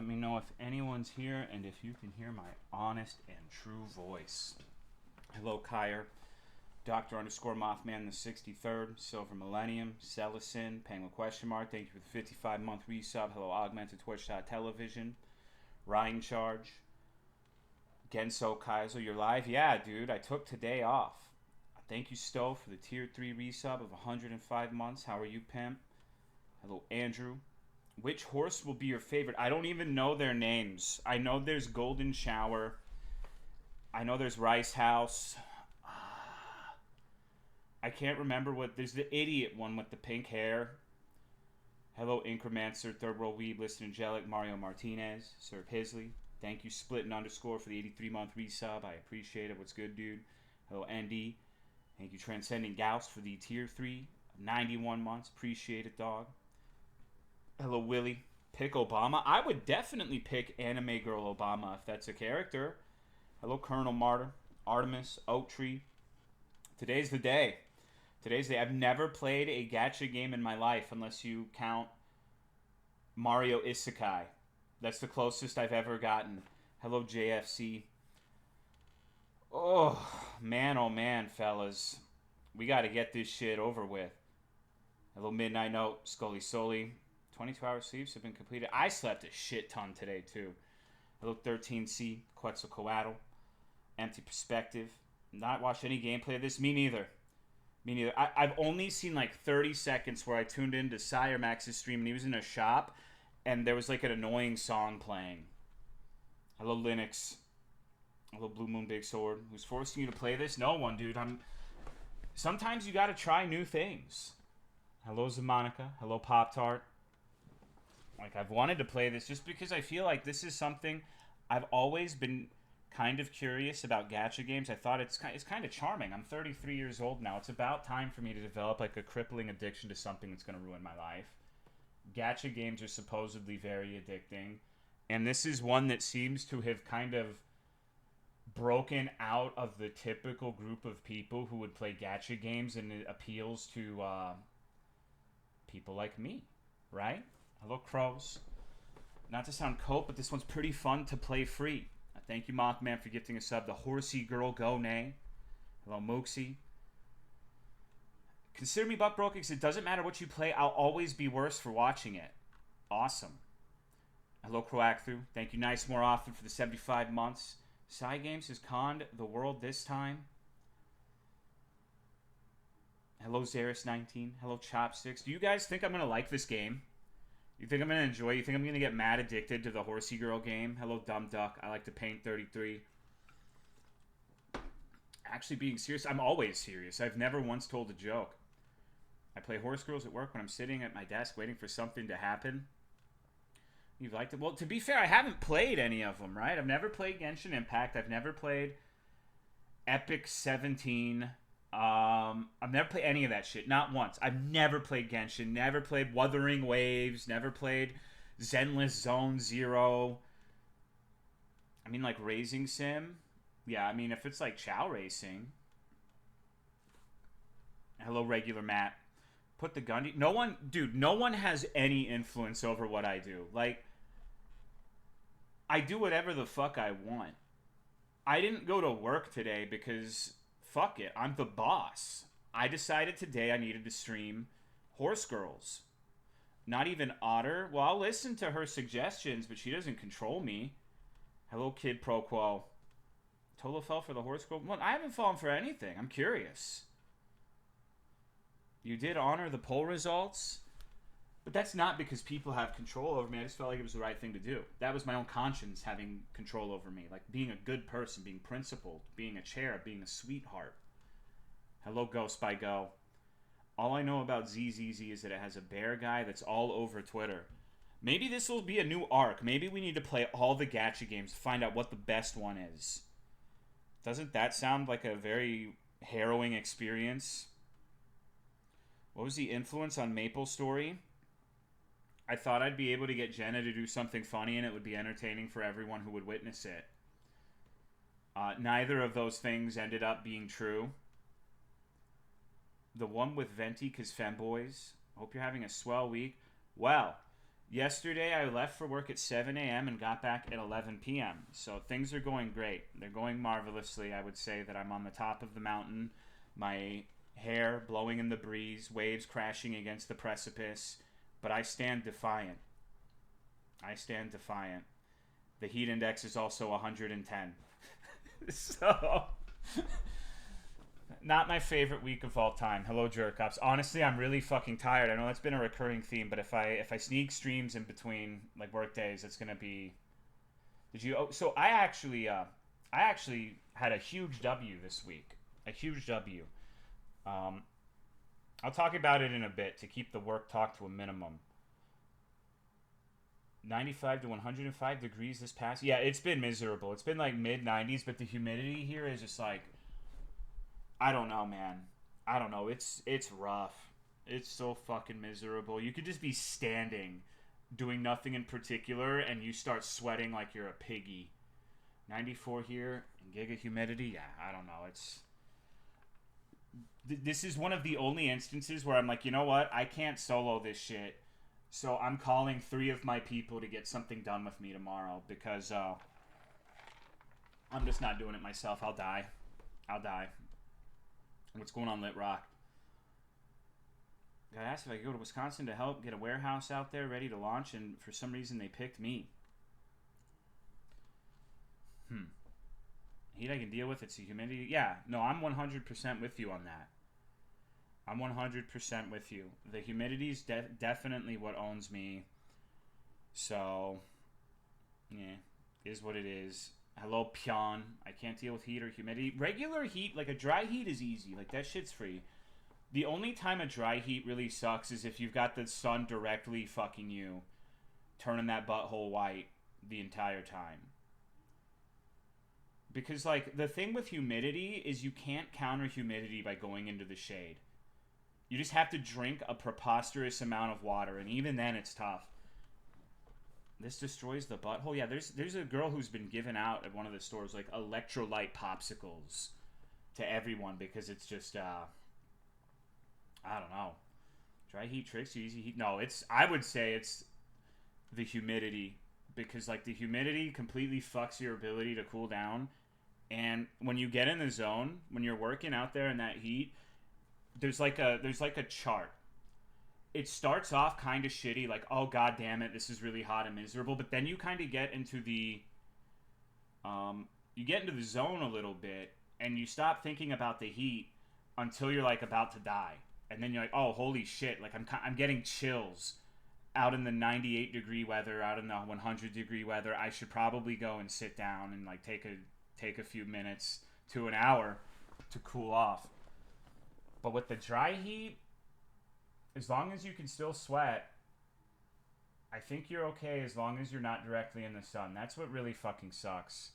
Let me know if anyone's here and if you can hear my honest and true voice. Hello, Kyer. Dr. underscore Mothman the 63rd, Silver Millennium, Cellison, Penguin question mark. Thank you for the 55-month resub. Hello, Augmented Twitch.television. Ryan Charge. Genso Kaiser, you're live? Yeah, dude, I took today off. Thank you, Stowe, for the tier 3 resub of 105 months. How are you, pimp? Hello, Andrew. Which horse will be your favorite? I don't even know their names. I know there's Golden Shower. I know there's Rice House. I can't remember what... There's the idiot one with the pink hair. Hello, Incremancer, Third World Weeb, Listen Angelic, Mario Martinez, Sir Pisley. Thank you, Splitting underscore, for the 83-month resub. I appreciate it. What's good, dude? Hello, ND. Thank you, Transcending Gauss, for the tier 3, 91 months. Appreciate it, dog. Hello, Willie. Pick Obama. I would definitely pick Anime Girl Obama if that's a character. Hello, Colonel Martyr. Artemis. Oak Tree. Today's the day. Today's the day. I've never played a gacha game in my life unless you count Mario Isekai. That's the closest I've ever gotten. Hello, JFC. Oh, man, fellas. We got to get this shit over with. Hello, Midnight Note. Scully Soli. 22-hour sleeps have been completed. I slept a shit ton today, too. Hello, 13C. Quetzalcoatl. Empty Perspective. Not watched any gameplay of this. Me neither. I've only seen like 30 seconds where I tuned into Sire Max's stream and he was in a shop and there was like an annoying song playing. Hello, Linux. Hello, Blue Moon Big Sword. Who's forcing you to play this? No one, dude. Sometimes you gotta try new things. Hello, Zamanica. Hello, Pop-Tart. Like, I've wanted to play this just because I feel like this is something I've always been kind of curious about gacha games. I thought it's kind of charming. I'm 33 years old now. It's about time for me to develop like a crippling addiction to something that's going to ruin my life. Gacha games are supposedly very addicting, and this is one that seems to have kind of broken out of the typical group of people who would play gacha games, and it appeals to people like me, right? Hello, Crows. Not to sound cope, but this one's pretty fun to play free. Thank you, Mothman, for gifting a sub. The Horsey Girl Go Nay. Hello, Mooksy. Consider me buck broke because it doesn't matter what you play. I'll always be worse for watching it. Awesome. Hello, Croacthu. Thank you, Nice More Often, for the 75 months. Psy Games has conned the world this time. Hello, Xeris19. Hello, Chopsticks. Do you guys think I'm going to like this game? You think I'm going to enjoy it? You think I'm going to get mad addicted to the Horsey Girl game? Hello, Dumb Duck. I like to paint 33. Actually, being serious, I'm always serious. I've never once told a joke. I play Horse Girls at work when I'm sitting at my desk waiting for something to happen. You've liked it? Well, to be fair, I haven't played any of them, right? I've never played Genshin Impact. I've never played Epic 17. I've never played any of that shit. Not once. I've never played Genshin. Never played Wuthering Waves. Never played Zenless Zone Zero. I mean, like Racing Sim. Yeah, I mean, if it's like Chow Racing. Hello, Regular Matt. Put the gun... No one... Dude, no one has any influence over what I do. Like, I do whatever the fuck I want. I didn't go to work today because... Fuck it, I'm the boss. I decided today I needed to stream Horse Girls. Not even Otter. Well, I'll listen to her suggestions, but she doesn't control me. Hello, Kid Pro Quo. Tolo fell for the Horse Girl. Well, I haven't fallen for anything. I'm curious. You did honor the poll results, but that's not because people have control over me. I just felt like it was the right thing to do. That was my own conscience having control over me. Like being a good person, being principled, being a cherub, being a sweetheart. Hello, Ghost by Go. All I know about ZZZ is that it has a bear guy that's all over Twitter. Maybe this will be a new arc. Maybe we need to play all the gacha games to find out what the best one is. Doesn't that sound like a very harrowing experience? What was the influence on Maple Story? I thought I'd be able to get Jenna to do something funny and it would be entertaining for everyone who would witness it. Neither of those things ended up being true. The one with Venti, cause femboys. Hope you're having a swell week. Well, Yesterday, I left for work at 7 a.m. and got back at 11 p.m. So things are going great. They're going marvelously. I would say that I'm on the top of the mountain. My hair blowing in the breeze, waves crashing against the precipice. But I stand defiant. I stand defiant. The heat index is also 110. So, not my favorite week of all time. Hello, jerk-ups. Honestly, I'm really fucking tired. I know that's been a recurring theme, but if I sneak streams in between like work days, it's gonna be. Did you? Oh, so I actually had a huge W this week. A huge W. I'll talk about it in a bit to keep the work talk to a minimum. 95 to 105 degrees this past. Yeah, it's been miserable. It's been like mid 90s, but the humidity here is just like. I don't know, man. I don't know. It's rough. It's so fucking miserable. You could just be standing, doing nothing in particular, and you start sweating like you're a piggy. 94 here, and giga humidity. Yeah, I don't know. This is one of the only instances where I'm like, you know what? I can't solo this shit. So I'm calling 3 of my people to get something done with me tomorrow because I'm just not doing it myself. I'll die. What's going on, Lit Rock? Got asked if I could go to Wisconsin to help get a warehouse out there ready to launch, and for some reason they picked me. Heat I can deal with, it's the humidity. Yeah, no, I'm 100% with you on that. I'm 100% with you. The humidity's definitely what owns me. So, yeah, is what it is. Hello, Pyeon. I can't deal with heat or humidity. Regular heat, like a dry heat is easy. Like, that shit's free. The only time a dry heat really sucks is if you've got the sun directly fucking you, turning that butthole white the entire time. Because, like, the thing with humidity is you can't counter humidity by going into the shade. You just have to drink a preposterous amount of water, and even then it's tough. This destroys the butthole. Yeah, there's a girl who's been giving out at one of the stores like electrolyte popsicles to everyone because it's just I don't know. Dry heat tricks you, easy heat. No, I would say it's the humidity because like the humidity completely fucks your ability to cool down. And when you get in the zone, when you're working out there in that heat, there's like a chart. It starts off kind of shitty, like, oh, god damn it, this is really hot and miserable, but then you kind of get into the, zone a little bit, and you stop thinking about the heat until you're, like, about to die. And then you're like, oh, holy shit, like, I'm getting chills out in the 98-degree weather, out in the 100-degree weather. I should probably go and sit down and, like, take a few minutes to an hour to cool off. But with the dry heat, as long as you can still sweat, I think you're okay as long as you're not directly in the sun. That's what really fucking sucks.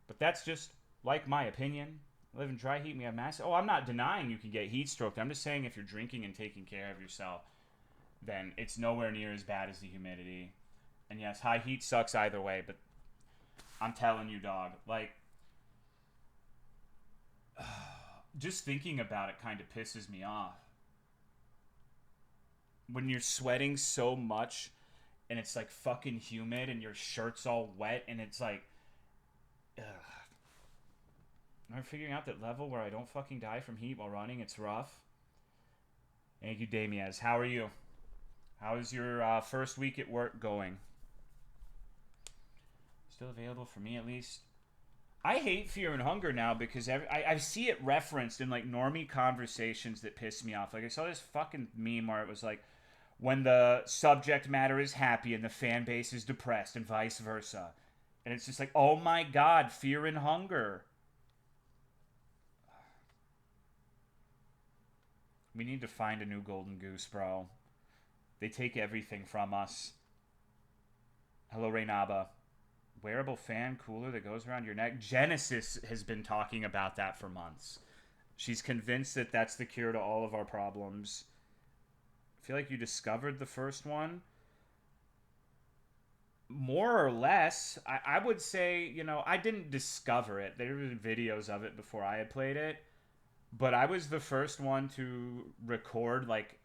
But that's just, like, my opinion. Live in dry heat and we have massive... Oh, I'm not denying you can get heat stroke. I'm just saying if you're drinking and taking care of yourself, then it's nowhere near as bad as the humidity. And yes, high heat sucks either way, but I'm telling you, dog, like... just thinking about it kind of pisses me off. When you're sweating so much and it's like fucking humid and your shirt's all wet and it's like, ugh. I'm figuring out that level where I don't fucking die from heat while running. It's rough. Thank you, Damiaz. How are you? How is your first week at work going? Still available for me at least. I hate Fear and Hunger now because I see it referenced in like normie conversations that piss me off. Like I saw this fucking meme where it was like, when the subject matter is happy and the fan base is depressed and vice versa. And it's just like, oh my god, Fear and Hunger. We need to find a new golden goose, bro. They take everything from us. Hello, Reynaba. Wearable fan cooler that goes around your neck. Genesis has been talking about that for months. She's convinced that that's the cure to all of our problems. I feel like you discovered the first one. More or less. I would say, you know, I didn't discover it. There were videos of it before I had played it. But I was the first one to record, like,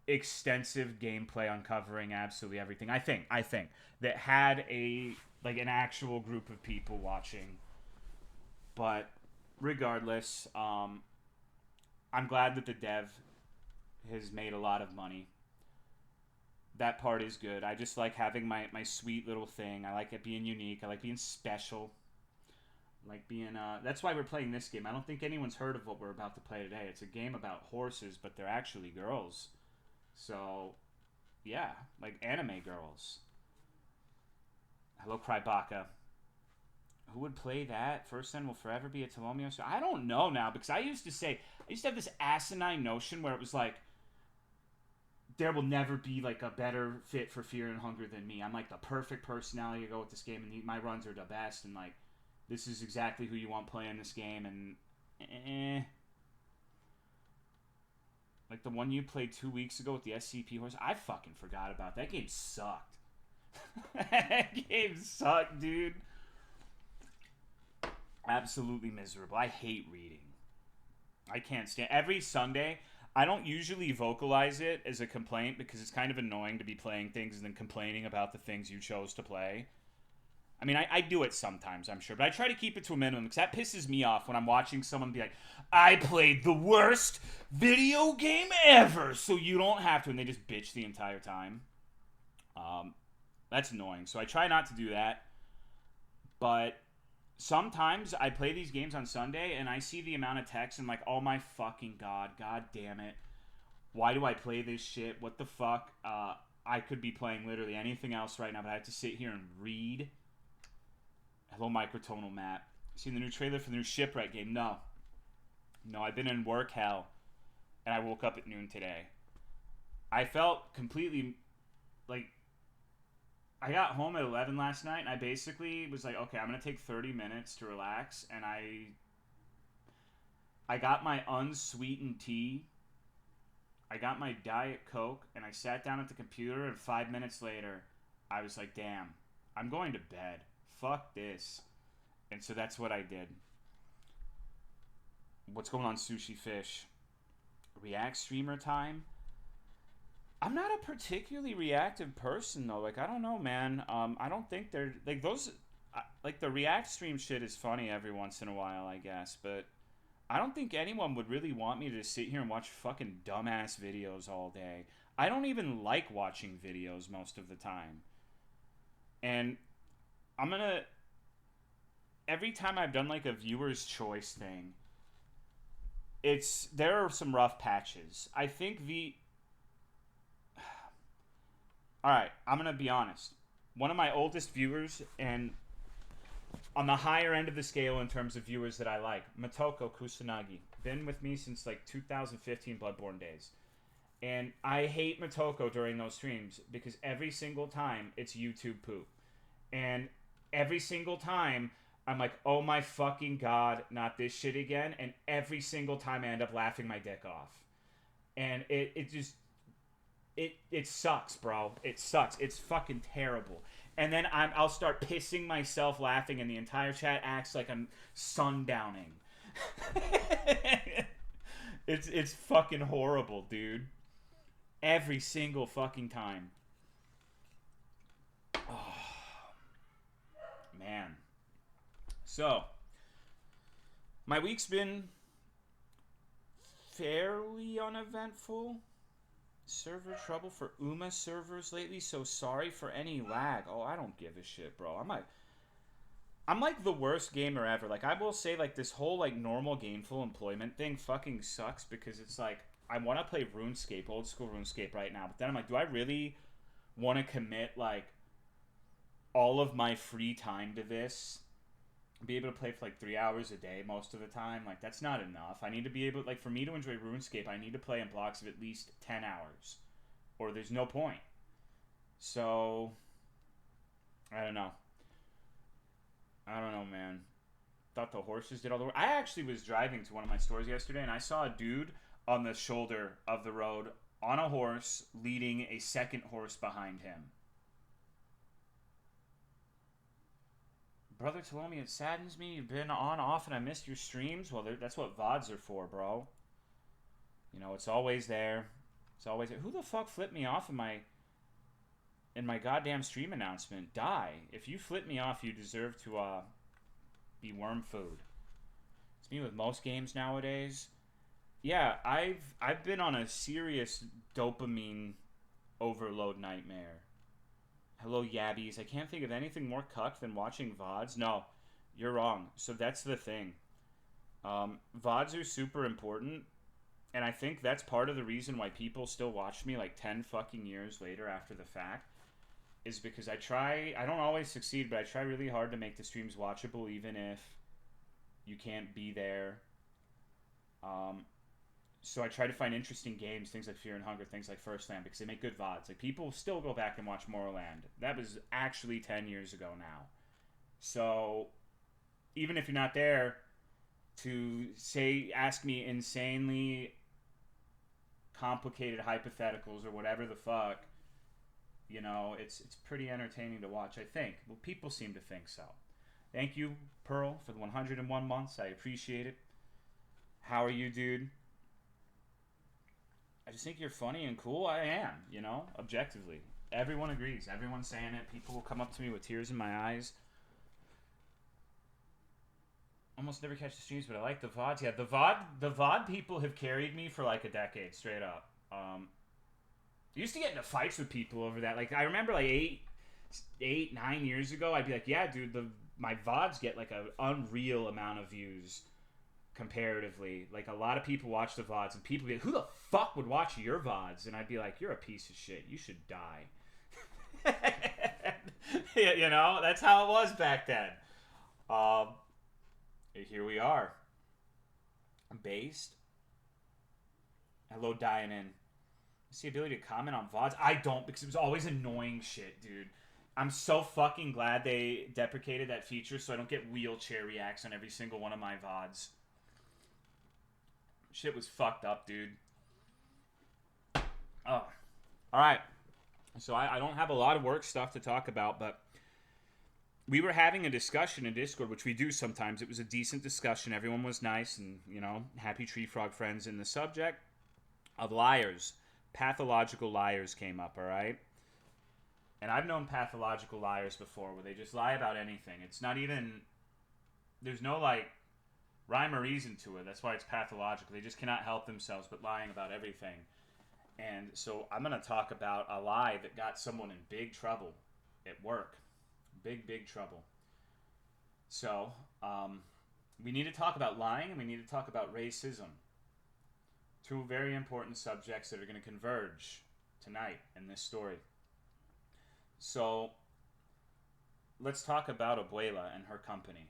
extensive gameplay uncovering absolutely everything. I think that had an actual group of people watching. But regardless, I'm glad that the dev has made a lot of money. That part is good. I just like having my sweet little thing. I like it being unique. I like being special. I like being that's why we're playing this game. I don't think anyone's heard of what we're about to play today. It's a game about horses, but they're actually girls. So, yeah, like anime girls. Hello, Krybaka. Who would play that? First Son will forever be a Tolomeo. So I don't know now, because I used to have this asinine notion where it was like, there will never be like a better fit for Fear and Hunger than me. I'm like the perfect personality to go with this game, and my runs are the best, and like, this is exactly who you want playing this game, and like the one you played 2 weeks ago with the SCP horse, I fucking forgot about that game. Sucked. That game sucked, dude. Absolutely miserable. I hate reading. I can't stand every Sunday. I don't usually vocalize it as a complaint because it's kind of annoying to be playing things and then complaining about the things you chose to play. I mean, I do it sometimes, I'm sure, but I try to keep it to a minimum because that pisses me off when I'm watching someone be like, I played the worst video game ever, so you don't have to, and they just bitch the entire time. That's annoying, so I try not to do that, but sometimes I play these games on Sunday and I see the amount of text and I'm like, oh my fucking god damn it. Why do I play this shit? What the fuck? I could be playing literally anything else right now, but I have to sit here and read. Hello, Microtonal Matt. Seen the new trailer for the new Shipwreck game? No, I've been in work hell, and I woke up at noon today. I felt completely like, I got home at 11 last night, and I basically was like, okay, I'm going to take 30 minutes to relax, and I got my unsweetened tea, I got my Diet Coke, and I sat down at the computer, and 5 minutes later, I was like, damn, I'm going to bed. Fuck this. And so that's what I did. What's going on, Sushi Fish? React streamer time? I'm not a particularly reactive person, though. Like, I don't know, man. I don't think they're... Like, those... Like, the React stream shit is funny every once in a while, I guess. But I don't think anyone would really want me to sit here and watch fucking dumbass videos all day. I don't even like watching videos most of the time. And I'm gonna... Every time I've done, like, a viewer's choice thing, there are some rough patches. I think Alright, I'm gonna be honest. One of my oldest viewers, and on the higher end of the scale in terms of viewers that I like, Motoko Kusanagi. Been with me since, like, 2015 Bloodborne days. And I hate Motoko during those streams because every single time it's YouTube poop. And every single time I'm like, oh my fucking god, not this shit again. And every single time I end up laughing my dick off. And it just... It sucks, bro. It sucks. It's fucking terrible. And then I'll start pissing myself laughing and the entire chat acts like I'm sundowning. It's fucking horrible, dude. Every single fucking time. Oh, man. So, my week's been fairly uneventful. Server trouble for Uma servers lately, so sorry for any lag. Oh, I don't give a shit, bro. I'm like the worst gamer ever. Like, I will say, like, this whole, like, normal gameful employment thing fucking sucks because it's like, I want to play RuneScape, old school RuneScape right now, but then I'm like, do I really want to commit, like, all of my free time to this? Be able to play for like 3 hours a day most of the time? Like, that's not enough. I need to be able, like, for me to enjoy RuneScape, I need to play in blocks of at least 10 hours, or there's no point. So I don't know, man. Thought the horses did all the work. I actually was driving to one of my stores yesterday and I saw a dude on the shoulder of the road on a horse leading a second horse behind him. Brother Tolomeo, it saddens me. You've been on, off, and I missed your streams. Well, that's what VODs are for, bro. You know, it's always there. It's always, who the fuck flipped me off in my goddamn stream announcement? Die. If you flip me off, you deserve to be worm food. It's me with most games nowadays. Yeah, I've been on a serious dopamine overload nightmare. Hello, Yabbies. I can't think of anything more cucked than watching VODs. No, you're wrong. So that's the thing. VODs are super important, and I think that's part of the reason why people still watch me like 10 fucking years later after the fact, is because I don't always succeed, but I try really hard to make the streams watchable even if you can't be there. So I try to find interesting games, things like Fear and Hunger, things like First Land, because they make good VODs. Like, people still go back and watch Morrowind. That was actually 10 years ago now. So even if you're not there to ask me insanely complicated hypotheticals or whatever the fuck, you know, it's pretty entertaining to watch, I think. Well, people seem to think so. Thank you, Pearl, for the 101 months. I appreciate it. How are you, dude? I just think you're funny and cool. I am, you know, objectively. Everyone agrees. Everyone's saying it. People will come up to me with tears in my eyes. Almost never catch the streams, but I like the VODs. Yeah, the VOD people have carried me for like a decade, straight up. I used to get into fights with people over that. Like, I remember like 9 years ago, I'd be like, yeah, dude, my VODs get like an unreal amount of views comparatively. Like, a lot of people watch the VODs, and people be like, who the fuck would watch your VODs? And I'd be like, you're a piece of shit. You should die. Yeah, you know, that's how it was back then. Here we are. Based. Hello, Diane. What's the ability to comment on VODs? I don't, because it was always annoying shit, dude. I'm so fucking glad they deprecated that feature so I don't get wheelchair reacts on every single one of my VODs. Shit was fucked up, dude. Oh. Alright. So I don't have a lot of work stuff to talk about, but we were having a discussion in Discord, which we do sometimes. It was a decent discussion. Everyone was nice and, you know, happy tree frog friends. And the subject of liars, pathological liars, came up, all right? And I've known pathological liars before where they just lie about anything. It's not even, there's no, like, rhyme or reason to it. That's why it's pathological. They just cannot help themselves but lying about everything. And so I'm going to talk about a lie that got someone in big trouble at work. Big trouble. So, we need to talk about lying, and we need to talk about racism. Two very important subjects that are going to converge tonight in this story. So, let's talk about Abuela and her company.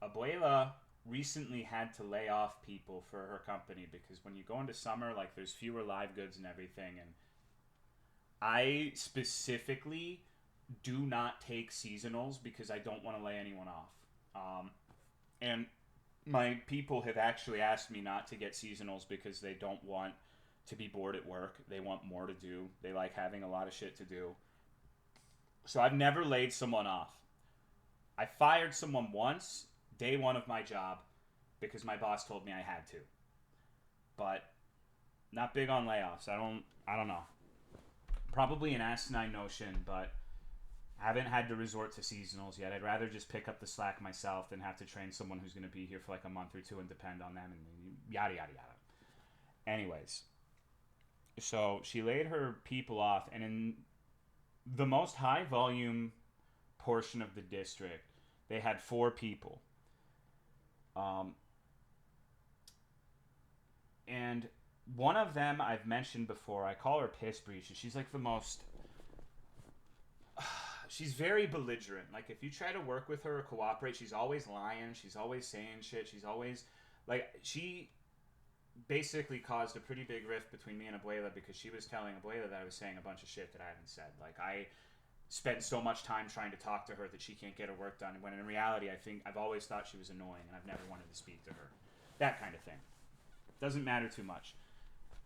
Abuela recently had to lay off people for her company because when you go into summer, like, there's fewer live goods and everything, and I specifically do not take seasonals because I don't want to lay anyone off. And my people have actually asked me not to get seasonals because they don't want to be bored at work. They want more to do. They like having a lot of shit to do. So I've never laid someone off. I fired someone once, day one of my job, because my boss told me I had to. But not big on layoffs. I don't know. Probably an asinine notion, but I haven't had to resort to seasonals yet. I'd rather just pick up the slack myself than have to train someone who's going to be here for like a month or two and depend on them and yada, yada, yada. Anyways, so she laid her people off, and in the most high volume portion of the district, they had 4 people. And one of them I've mentioned before. I call her Piss Breach. She's like the most... She's very belligerent. Like, if you try to work with her or cooperate, she's always lying. She's always saying shit. She's always... Like, she basically caused a pretty big rift between me and Abuela because she was telling Abuela that I was saying a bunch of shit that I hadn't said. Like, I spent so much time trying to talk to her that she can't get her work done, when in reality, I think I've always thought she was annoying and I've never wanted to speak to her. That kind of thing. Doesn't matter too much.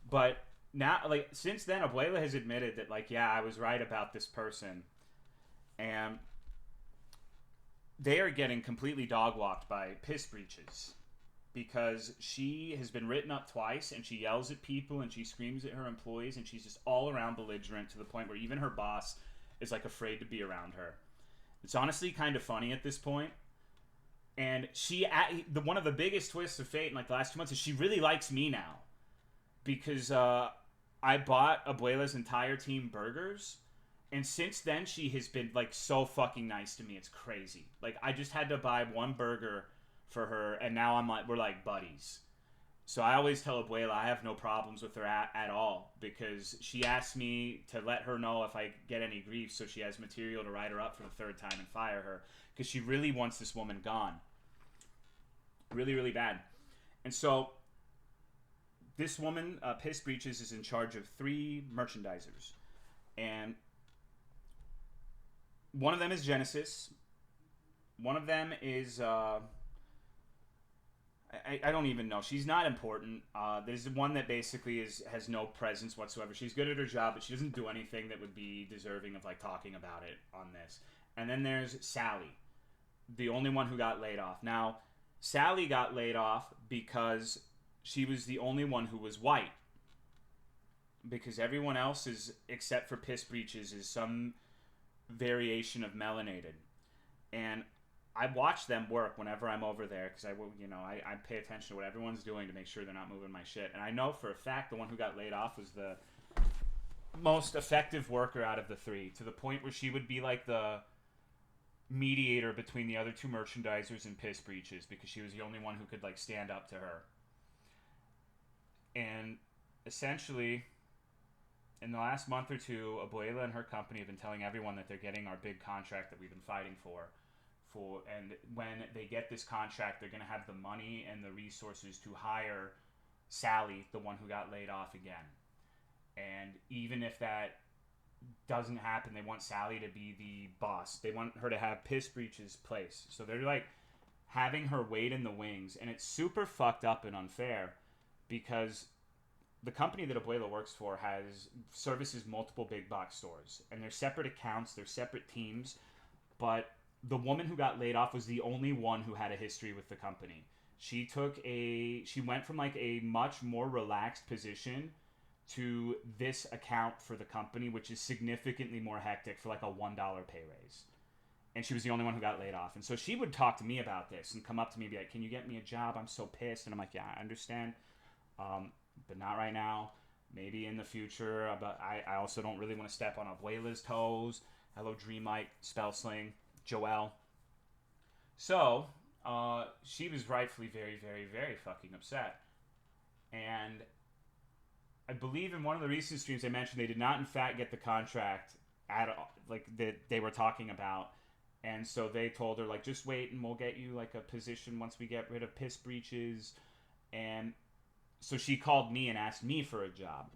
But now, like, since then, Abuela has admitted that, like, yeah, I was right about this person. And they are getting completely dog-walked by Piss Breaches because she has been written up twice, and she yells at people and she screams at her employees, and she's just all around belligerent to the point where even her boss is like afraid to be around her. It's honestly kind of funny at this point. And one of the biggest twists of fate in like the last 2 months is she really likes me now, because I bought Abuela's entire team burgers, and since then she has been like so fucking nice to me. It's crazy. Like, I just had to buy one burger for her, and now we're like buddies. So I always tell Abuela I have no problems with her at all, because she asked me to let her know if I get any grief, so she has material to write her up for the third time and fire her, because she really wants this woman gone. Really, really bad. And so this woman, Piss Breeches, is in charge of 3 merchandisers. And one of them is Genesis. One of them is... I don't even know. She's not important. There's one that basically has no presence whatsoever. She's good at her job, but she doesn't do anything that would be deserving of like talking about it on this. And then there's Sally, the only one who got laid off. Now, Sally got laid off because she was the only one who was white. Because everyone else is, except for Piss Breeches, is some variation of melanated. And I watch them work whenever I'm over there, because I pay attention to what everyone's doing to make sure they're not moving my shit. And I know for a fact the one who got laid off was the most effective worker out of the 3, to the point where she would be like the mediator between the other 2 merchandisers and Piss Breeches, because she was the only one who could like stand up to her. And essentially, in the last month or 2, Abuela and her company have been telling everyone that they're getting our big contract that we've been fighting for, and when they get this contract, they're going to have the money and the resources to hire Sally, the one who got laid off, again. And even if that doesn't happen, they want Sally to be the boss. They want her to have Piss Breeches' place. So they're like having her wait in the wings, and it's super fucked up and unfair, because the company that Abuela works for services multiple big box stores, and they're separate accounts, they're separate teams, but the woman who got laid off was the only one who had a history with the company. She went from like a much more relaxed position to this account for the company, which is significantly more hectic, for like a $1 pay raise. And she was the only one who got laid off. And so she would talk to me about this and come up to me and be like, "Can you get me a job? I'm so pissed." And I'm like, "Yeah, I understand. But not right now. Maybe in the future." But I also don't really want to step on Abuela's toes. Hello, Dreamlight, Spellsling, Joelle. So, she was rightfully very, very, very fucking upset. And I believe in one of the recent streams I mentioned they did not in fact get the contract at all, like that they were talking about. And so they told her, like, just wait and we'll get you like a position once we get rid of Piss Breeches. And so she called me and asked me for a job.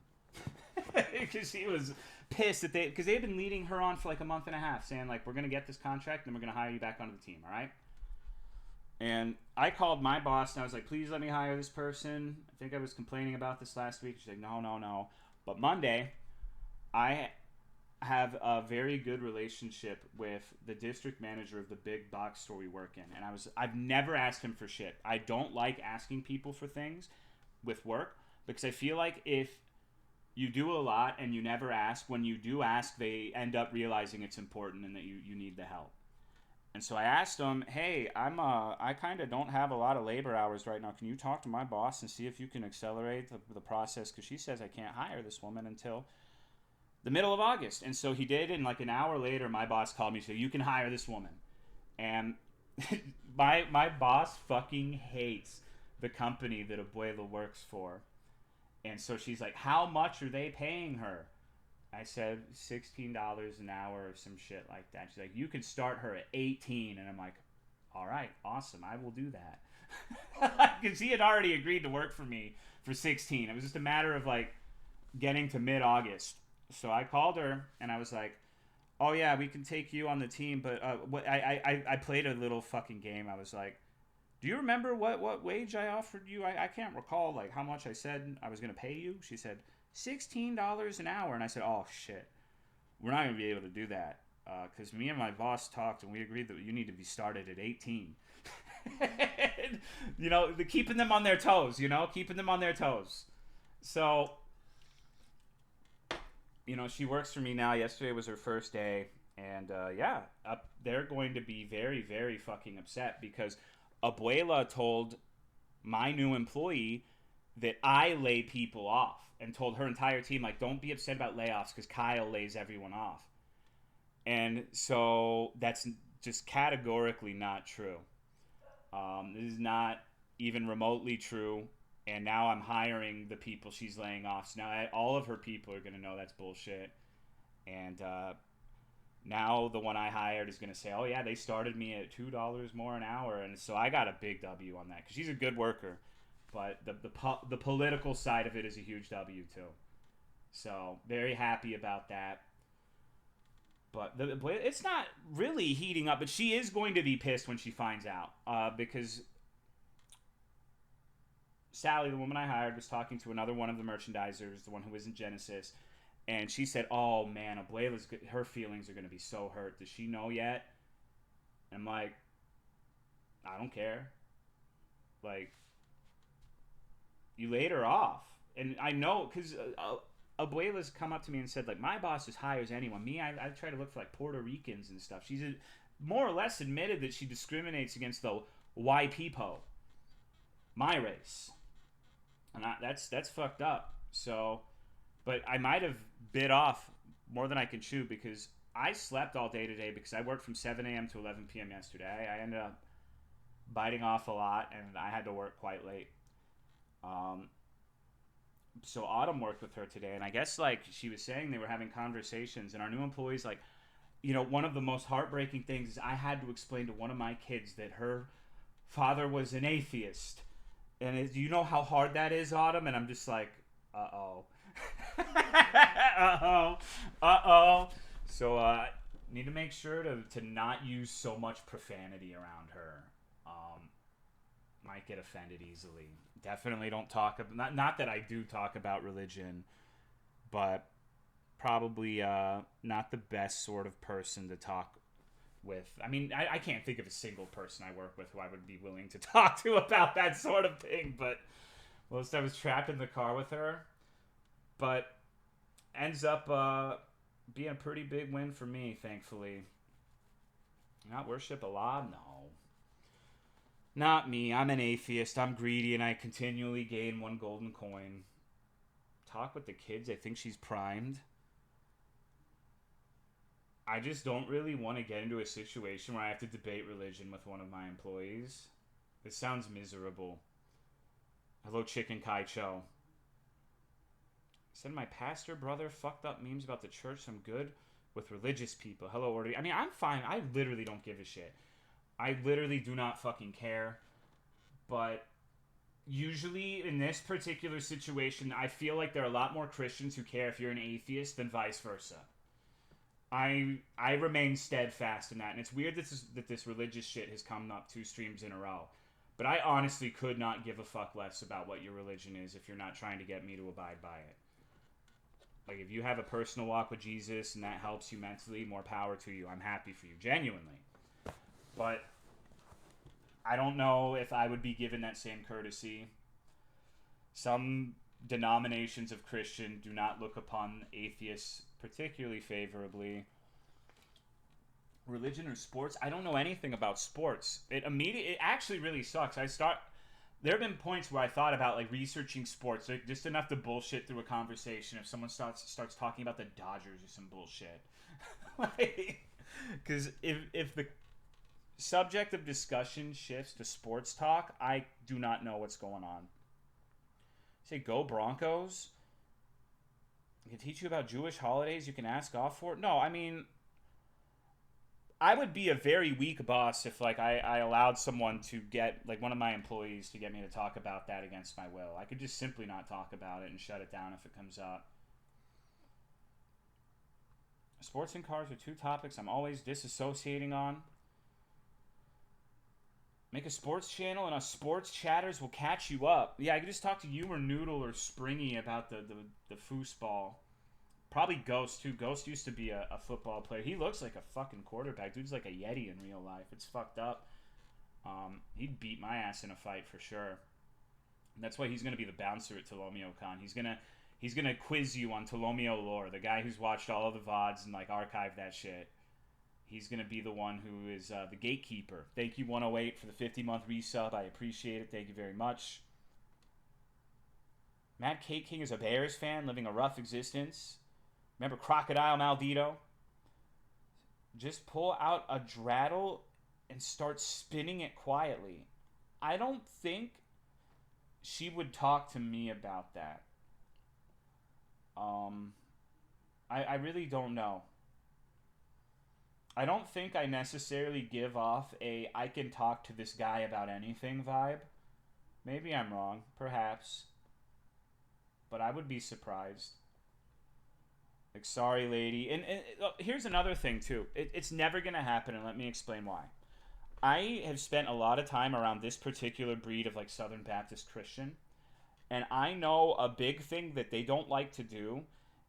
Because she was pissed that because they had been leading her on for like a month and a half, saying like, "We're going to get this contract and we're going to hire you back onto the team, all right?" And I called my boss and I was like, "Please let me hire this person. I think I was complaining about this last week." She's like, "No. But Monday, I have a very good relationship with the district manager of the big box store we work in. And I've never asked him for shit. I don't like asking people for things with work, because I feel like if you do a lot and you never ask, when you do ask, they end up realizing it's important and that you need the help. And so I asked him, "Hey, I kind of don't have a lot of labor hours right now. Can you talk to my boss and see if you can accelerate the process? Because she says I can't hire this woman until the middle of August." And so he did, and like an hour later, my boss called me and said, "You can hire this woman." And my boss fucking hates the company that Abuela works for. And so she's like, "How much are they paying her?" I said $16 an hour or some shit like that. She's like, "You can start her at 18." And I'm like, "All right, awesome. I will do that." Because he had already agreed to work for me for 16. It was just a matter of like getting to mid-August. So I called her and I was like, "Oh yeah, we can take you on the team." But I played a little fucking game. I was like, "Do you remember what wage I offered you?" I can't recall like how much I said I was going to pay you. She said $16 an hour. And I said, "Oh shit, we're not going to be able to do that. Because me and my boss talked and we agreed that you need to be started at 18. You know, keeping them on their toes, you know, keeping them on their toes. So, you know, she works for me now. Yesterday was her first day. And yeah, they're going to be very, very fucking upset because Abuela told my new employee that I lay people off and told her entire team, like, don't be upset about layoffs because Kyle lays everyone off. And so that's just categorically not true. This is not even remotely true. And now I'm hiring the people she's laying off. So now all of her people are going to know that's bullshit. And now the one I hired is going to say, oh, yeah, they started me at $2 more an hour. And so I got a big W on that because she's a good worker. But the political side of it is a huge W, too. So very happy about that. But it's not really heating up. But she is going to be pissed when she finds out. Because Sally, the woman I hired, was talking to another one of the merchandisers, the one who isn't Genesis. And she said, oh, man, Abuela's, her feelings are going to be so hurt. Does she know yet? And I'm like, I don't care. Like, you laid her off. And I know, because Abuela's come up to me and said, like, my boss just hires anyone. Me, I try to look for, like, Puerto Ricans and stuff. She's more or less admitted that she discriminates against the white people. My race. And that's fucked up. So, but I might have bit off more than I can chew because I slept all day today because I worked from 7 a.m. to 11 p.m. yesterday. I ended up biting off a lot, and I had to work quite late. So Autumn worked with her today, and I guess, like, she was saying they were having conversations, and our new employees, like, you know, one of the most heartbreaking things is I had to explain to one of my kids that her father was an atheist. And do you know how hard that is, Autumn? And I'm just like, uh-oh. Uh-oh. So, need to make sure to not use so much profanity around her. Might get offended easily. Definitely don't talk about, not that I do talk about religion, but probably not the best sort of person to talk with. I mean, I can't think of a single person I work with who I would be willing to talk to about that sort of thing, but most I was trapped in the car with her. But ends up being a pretty big win for me, thankfully. Not worship Allah? No. Not me. I'm an atheist. I'm greedy, and I continually gain one golden coin. Talk with the kids. I think she's primed. I just don't really want to get into a situation where I have to debate religion with one of my employees. This sounds miserable. Hello, Chicken Kai Cho. Said my pastor brother fucked up memes about the church. So I'm good with religious people. Hello, Order. I mean, I'm fine. I literally don't give a shit. I literally do not fucking care. But usually in this particular situation, I feel like there are a lot more Christians who care if you're an atheist than vice versa. I remain steadfast in that. And it's weird that this religious shit has come up 2 streams in a row. But I honestly could not give a fuck less about what your religion is if you're not trying to get me to abide by it. Like, if you have a personal walk with Jesus and that helps you mentally, more power to you. I'm happy for you, genuinely. But I don't know if I would be given that same courtesy. Some denominations of Christian do not look upon atheists particularly favorably. Religion or sports? I don't know anything about sports. It actually really sucks. There have been points where I thought about, like, researching sports, like, just enough to bullshit through a conversation if someone starts talking about the Dodgers or some bullshit. Because if the subject of discussion shifts to sports talk, I do not know what's going on. Say, go Broncos. I can teach you about Jewish holidays you can ask off for. No, I mean, I would be a very weak boss if, like, I allowed someone to get, like, one of my employees to get me to talk about that against my will. I could just simply not talk about it and shut it down if it comes up. Sports and cars are 2 topics I'm always disassociating on. Make a sports channel and us sports chatters will catch you up. Yeah, I could just talk to you or Noodle or Springy about the foosball. Probably Ghost, too. Ghost used to be a football player. He looks like a fucking quarterback. Dude's like a Yeti in real life. It's fucked up. He'd beat my ass in a fight for sure. And that's why he's gonna be the bouncer at Tolomeo Con. He's gonna quiz you on Tolomeo lore. The guy who's watched all of the VODs and like archived that shit. He's gonna be the one who is the gatekeeper. Thank you 108 for the 50-month resub. I appreciate it. Thank you very much. Mad Cake King is a Bears fan living a rough existence. Remember Crocodile Maldito? Just pull out a dreidel and start spinning it quietly. I don't think she would talk to me about that. I really don't know. I don't think I necessarily give off a I can talk to this guy about anything vibe. Maybe I'm wrong, perhaps. But I would be surprised. Like, sorry, lady. And here's another thing, too. It's never going to happen, and let me explain why. I have spent a lot of time around this particular breed of, like, Southern Baptist Christian. And I know a big thing that they don't like to do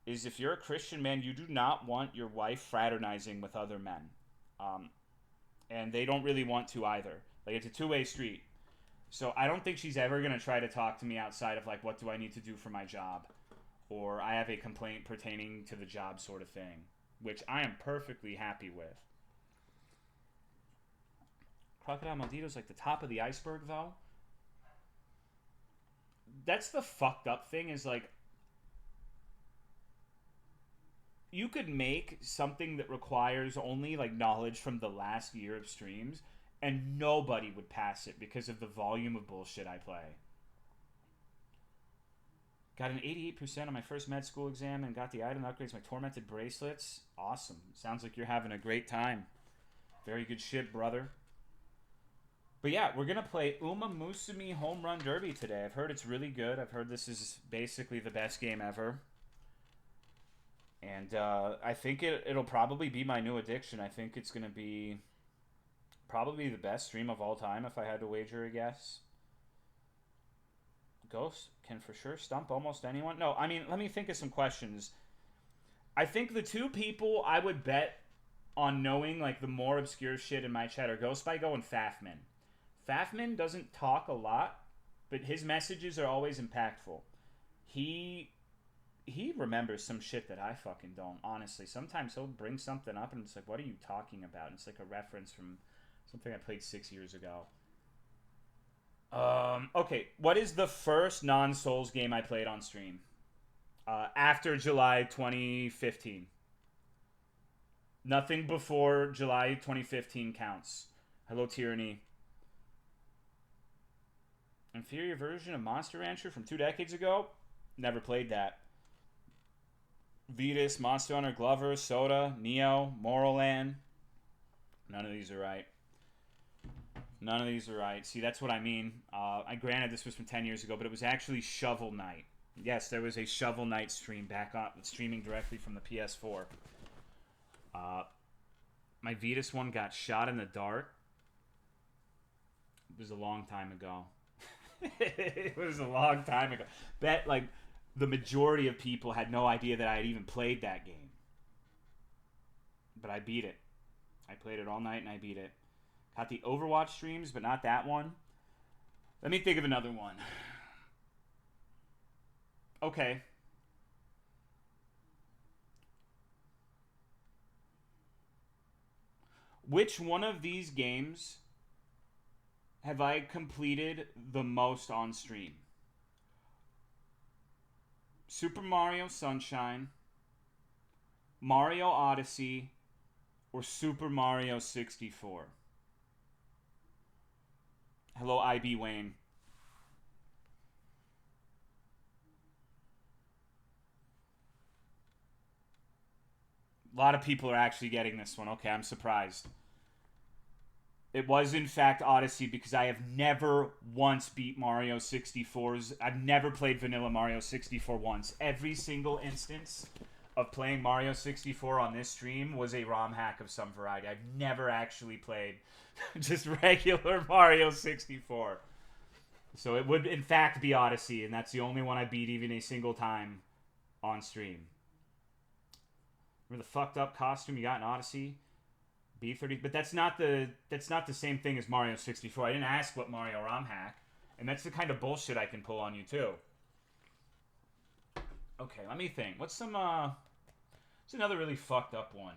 is if you're a Christian man, you do not want your wife fraternizing with other men. And they don't really want to either. Like, it's a two-way street. So I don't think she's ever going to try to talk to me outside of, like, what do I need to do for my job? Or I have a complaint pertaining to the job sort of thing, which I am perfectly happy with. Crocodile Maldito's like the top of the iceberg, though. That's the fucked up thing is, like, you could make something that requires only, like, knowledge from the last year of streams, and nobody would pass it because of the volume of bullshit I play. Got an 88% on my first med school exam and got the item that upgrades my tormented bracelets. Awesome. Sounds like you're having a great time. Very good shit, brother. But yeah, we're going to play Umamusume Home Run Derby today. I've heard it's really good. I've heard this is basically the best game ever. And I think it'll probably be my new addiction. I think it's going to be probably the best stream of all time if I had to wager a guess. Ghost can for sure stump almost anyone. No, I mean, let me think of some questions. I think the two people I would bet on knowing, like, the more obscure shit in my chat are Ghost by Go and Fafman. Fafman doesn't talk a lot, but his messages are always impactful. He remembers some shit that I fucking don't, honestly. Sometimes he'll bring something up and it's like, what are you talking about? And it's like a reference from something I played 6 years ago. Okay, what is the first non-Souls game I played on stream? After July 2015. Nothing before July 2015 counts. Hello, Tyranny. Inferior version of Monster Rancher from 2 decades ago? Never played that. Vetus, Monster Hunter, Glover, Soda, Neo, Morroland. None of these are right. None of these are right. See, that's what I mean. Granted, this was from 10 years ago, but it was actually Shovel Knight. Yes, there was a Shovel Knight stream back on, streaming directly from the PS4. My Vetus one got shot in the dark. It was a long time ago. It was a long time ago. Bet, like, the majority of people had no idea that I had even played that game. But I beat it. I played it all night and I beat it. Got the Overwatch streams, but not that one. Let me think of another one. Okay. Which one of these games have I completed the most on stream? Super Mario Sunshine, Mario Odyssey, or Super Mario 64? Hello, IB Wayne. A lot of people are actually getting this one. Okay, I'm surprised. It was, in fact, Odyssey because I have never once beat Mario 64's. I've never played vanilla Mario 64 once. Every single instance of playing Mario 64 on this stream was a ROM hack of some variety. I've never actually played just regular Mario 64. So it would, in fact, be Odyssey, and that's the only one I beat even a single time on stream. Remember the fucked up costume you got in Odyssey? B30, but that's not the same thing as Mario 64. I didn't ask what Mario ROM hack, and that's the kind of bullshit I can pull on you too. Okay, let me think. What's another really fucked up one?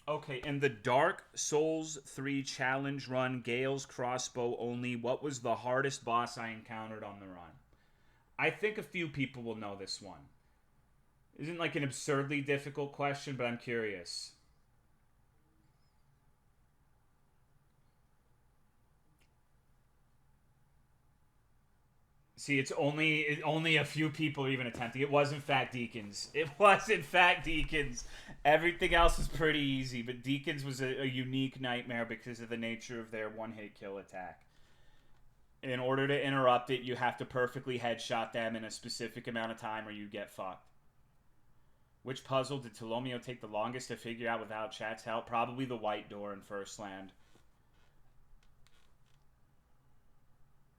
Okay, in the Dark Souls 3 challenge run, Gale's crossbow only, what was the hardest boss I encountered on the run? I think a few people will know this one. Isn't like an absurdly difficult question, but I'm curious. See, it's only a few people are even attempting. It was in fact Deacons. It was in fact Deacons. Everything else was pretty easy, but Deacons was a unique nightmare because of the nature of their one-hit kill attack. In order to interrupt it, you have to perfectly headshot them in a specific amount of time or you get fucked. Which puzzle did Tolomeo take the longest to figure out without chat's help? Probably the white door in First Land.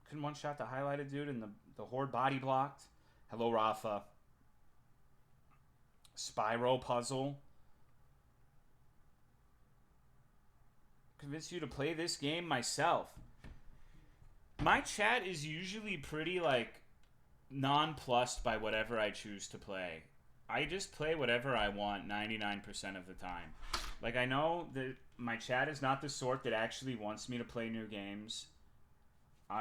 Couldn't one-shot the highlighted dude and the horde body blocked. Hello, Rafa. Spyro puzzle. Convince you to play this game myself. My chat is usually pretty, like, nonplussed by whatever I choose to play. I just play whatever I want 99% of the time. Like, I know that my chat is not the sort that actually wants me to play new games.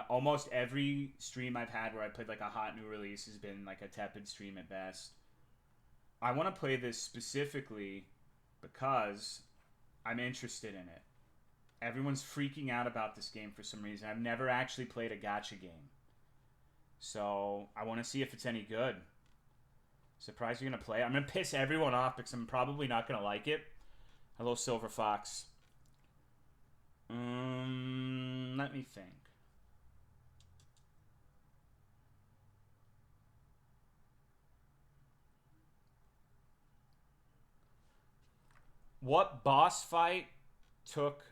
Almost every stream I've had where I played like a hot new release has been like a tepid stream at best. I want to play this specifically because I'm interested in it. Everyone's freaking out about this game for some reason. I've never actually played a gacha game. So I want to see if it's any good. Surprised you're going to play it. I'm going to piss everyone off because I'm probably not going to like it. Hello, Silver Fox. Let me think. What boss fight took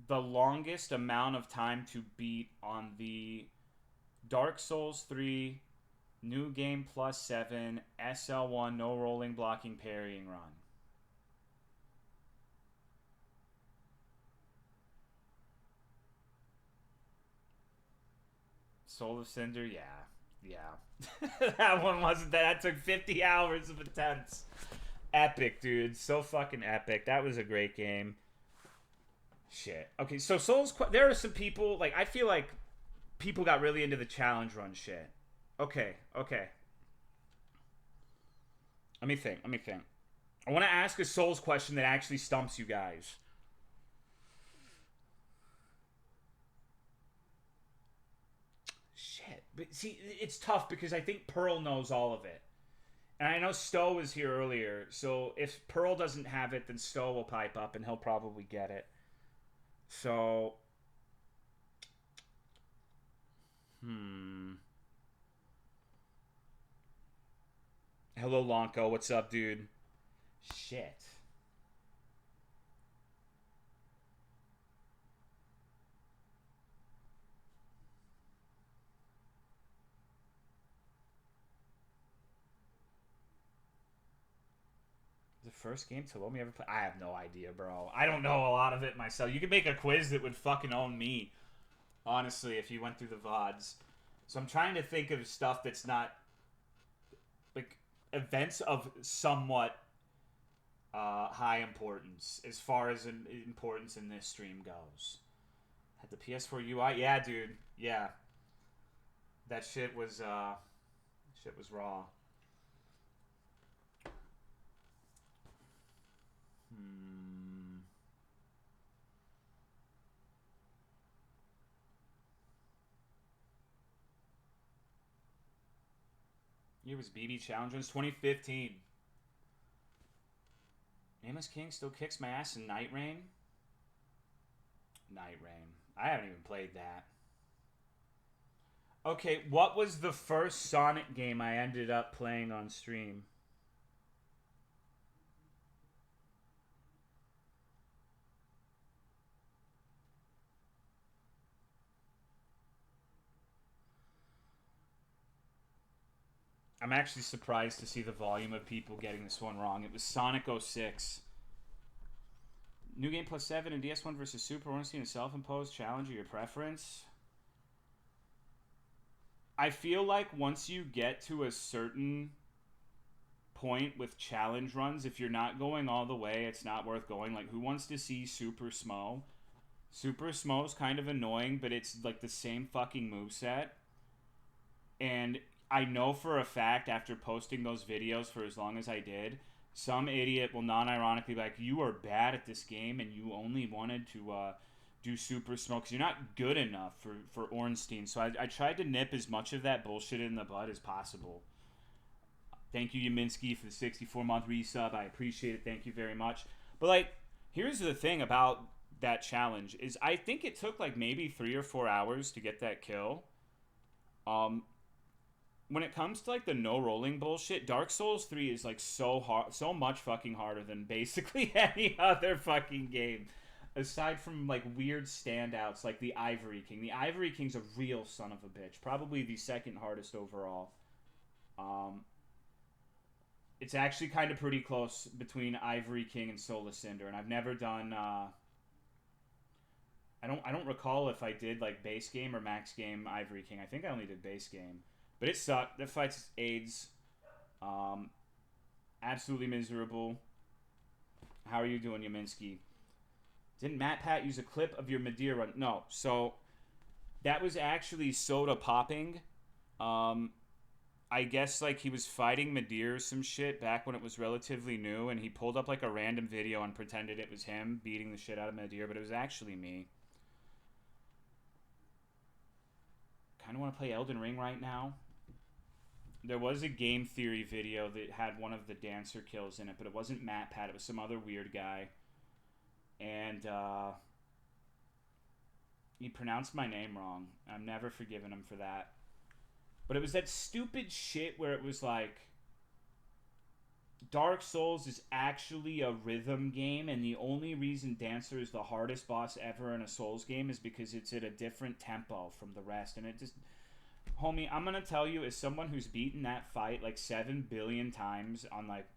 the longest amount of time to beat on the Dark Souls 3 New Game Plus 7 SL1 no rolling blocking parrying run? Soul of Cinder, yeah. That one wasn't that. That took 50 hours of attempts. Epic, dude. So fucking epic. That was a great game. Shit. Okay, so Souls... There are some people... Like, I feel like people got really into the challenge run shit. Okay. Let me think. I want to ask a Souls question that actually stumps you guys. Shit. But see, it's tough because I think Pearl knows all of it. And I know Stowe was here earlier, so if Pearl doesn't have it, then Stowe will pipe up and he'll probably get it. So... Hello, Lonko. What's up, dude? Shit. The first game Tolomeo ever played? I have no idea, bro. I don't know a lot of it myself. You could make a quiz that would fucking own me, honestly, if you went through the VODs. So I'm trying to think of stuff that's not, like, events of somewhat high importance as far as importance in this stream goes. Had the PS4 UI? Yeah, dude. Yeah. That shit was raw. Year was BB Challengers 2015. Nameless King still kicks my ass in Night Rain. Night Rain. I haven't even played that. Okay, what was the first Sonic game I ended up playing on stream? I'm actually surprised to see the volume of people getting this one wrong. It was Sonic 06. New Game Plus 7 and DS1 versus Super. Want to see a self-imposed challenge or your preference? I feel like once you get to a certain point with challenge runs, if you're not going all the way, it's not worth going. Like, who wants to see Super Smo? Super Smo's kind of annoying, but it's like the same fucking moveset. And I know for a fact, after posting those videos for as long as I did, some idiot will non-ironically be like, you are bad at this game and you only wanted to do Super Smoke because you're not good enough for Ornstein. So I tried to nip as much of that bullshit in the bud as possible. Thank you, Yaminsky, for the 64-month resub. I appreciate it. Thank you very much. But, like, here's the thing about that challenge is I think it took, like, maybe 3 or 4 hours to get that kill. When it comes to, like, the no rolling bullshit, Dark Souls 3 is, like, so hard, so much fucking harder than basically any other fucking game. Aside from, like, weird standouts like the Ivory King. The Ivory King's a real son of a bitch. Probably the second hardest overall. It's actually kind of pretty close between Ivory King and Soul Cinder, and I've never done, I don't recall if I did, like, base game or max game Ivory King. I think I only did base game. But it sucked. That fight's AIDS. Absolutely miserable. How are you doing, Yaminsky? Didn't Matt Pat use a clip of your Madeira run? No. So, that was actually soda popping. I guess, like, he was fighting Madeira or some shit back when it was relatively new, and he pulled up, like, a random video and pretended it was him beating the shit out of Madeira, but it was actually me. Kind of want to play Elden Ring right now. There was a game theory video that had one of the dancer kills in it, but it wasn't Matt Pat. It was some other weird guy. And he pronounced my name wrong. I'm never forgiving him for that. But it was that stupid shit where it was like, Dark Souls is actually a rhythm game, and the only reason Dancer is the hardest boss ever in a Souls game is because it's at a different tempo from the rest. And it just... Homie, I'm going to tell you, as someone who's beaten that fight like 7 billion times on, like,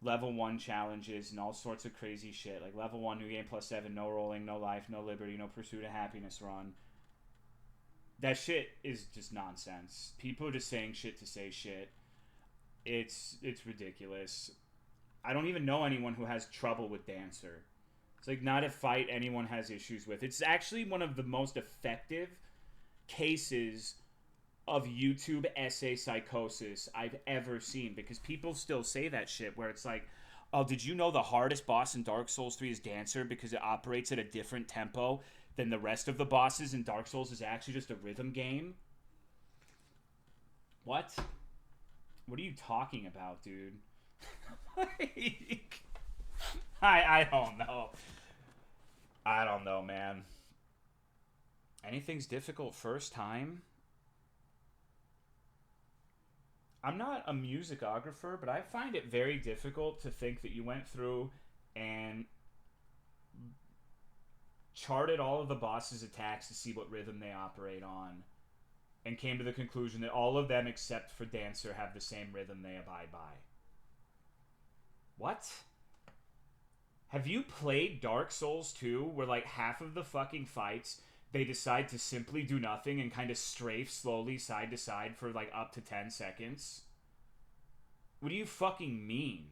level 1 challenges and all sorts of crazy shit. Like, level 1, New Game Plus 7, no rolling, no life, no liberty, no pursuit of happiness run. That shit is just nonsense. People are just saying shit to say shit. It's ridiculous. I don't even know anyone who has trouble with Dancer. It's, like, not a fight anyone has issues with. It's actually one of the most effective cases of YouTube essay psychosis I've ever seen, because people still say that shit where it's like, oh, did you know the hardest boss in Dark Souls 3 is Dancer because it operates at a different tempo than the rest of the bosses in Dark Souls is actually just a rhythm game? What? What are you talking about, dude? Like, I don't know. I don't know, man. Anything's difficult first time? I'm not a musicographer, but I find it very difficult to think that you went through and charted all of the boss's attacks to see what rhythm they operate on, and came to the conclusion that all of them except for Dancer have the same rhythm they abide by. What? Have you played Dark Souls 2 where, like, half of the fucking fights they decide to simply do nothing and kind of strafe slowly side to side for, like, up to 10 seconds? What do you fucking mean?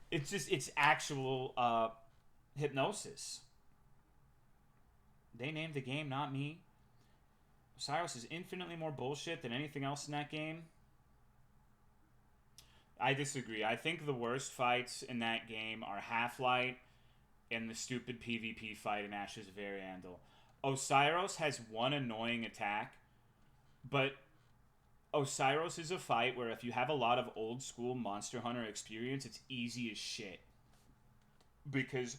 It's just, it's actual hypnosis. They named the game, not me. Cyrus is infinitely more bullshit than anything else in that game. I disagree. I think the worst fights in that game are Half-Light and the stupid PvP fight in Ashes of Ariandel. Osiris has one annoying attack, but Osiris is a fight where if you have a lot of old school Monster Hunter experience, it's easy as shit. Because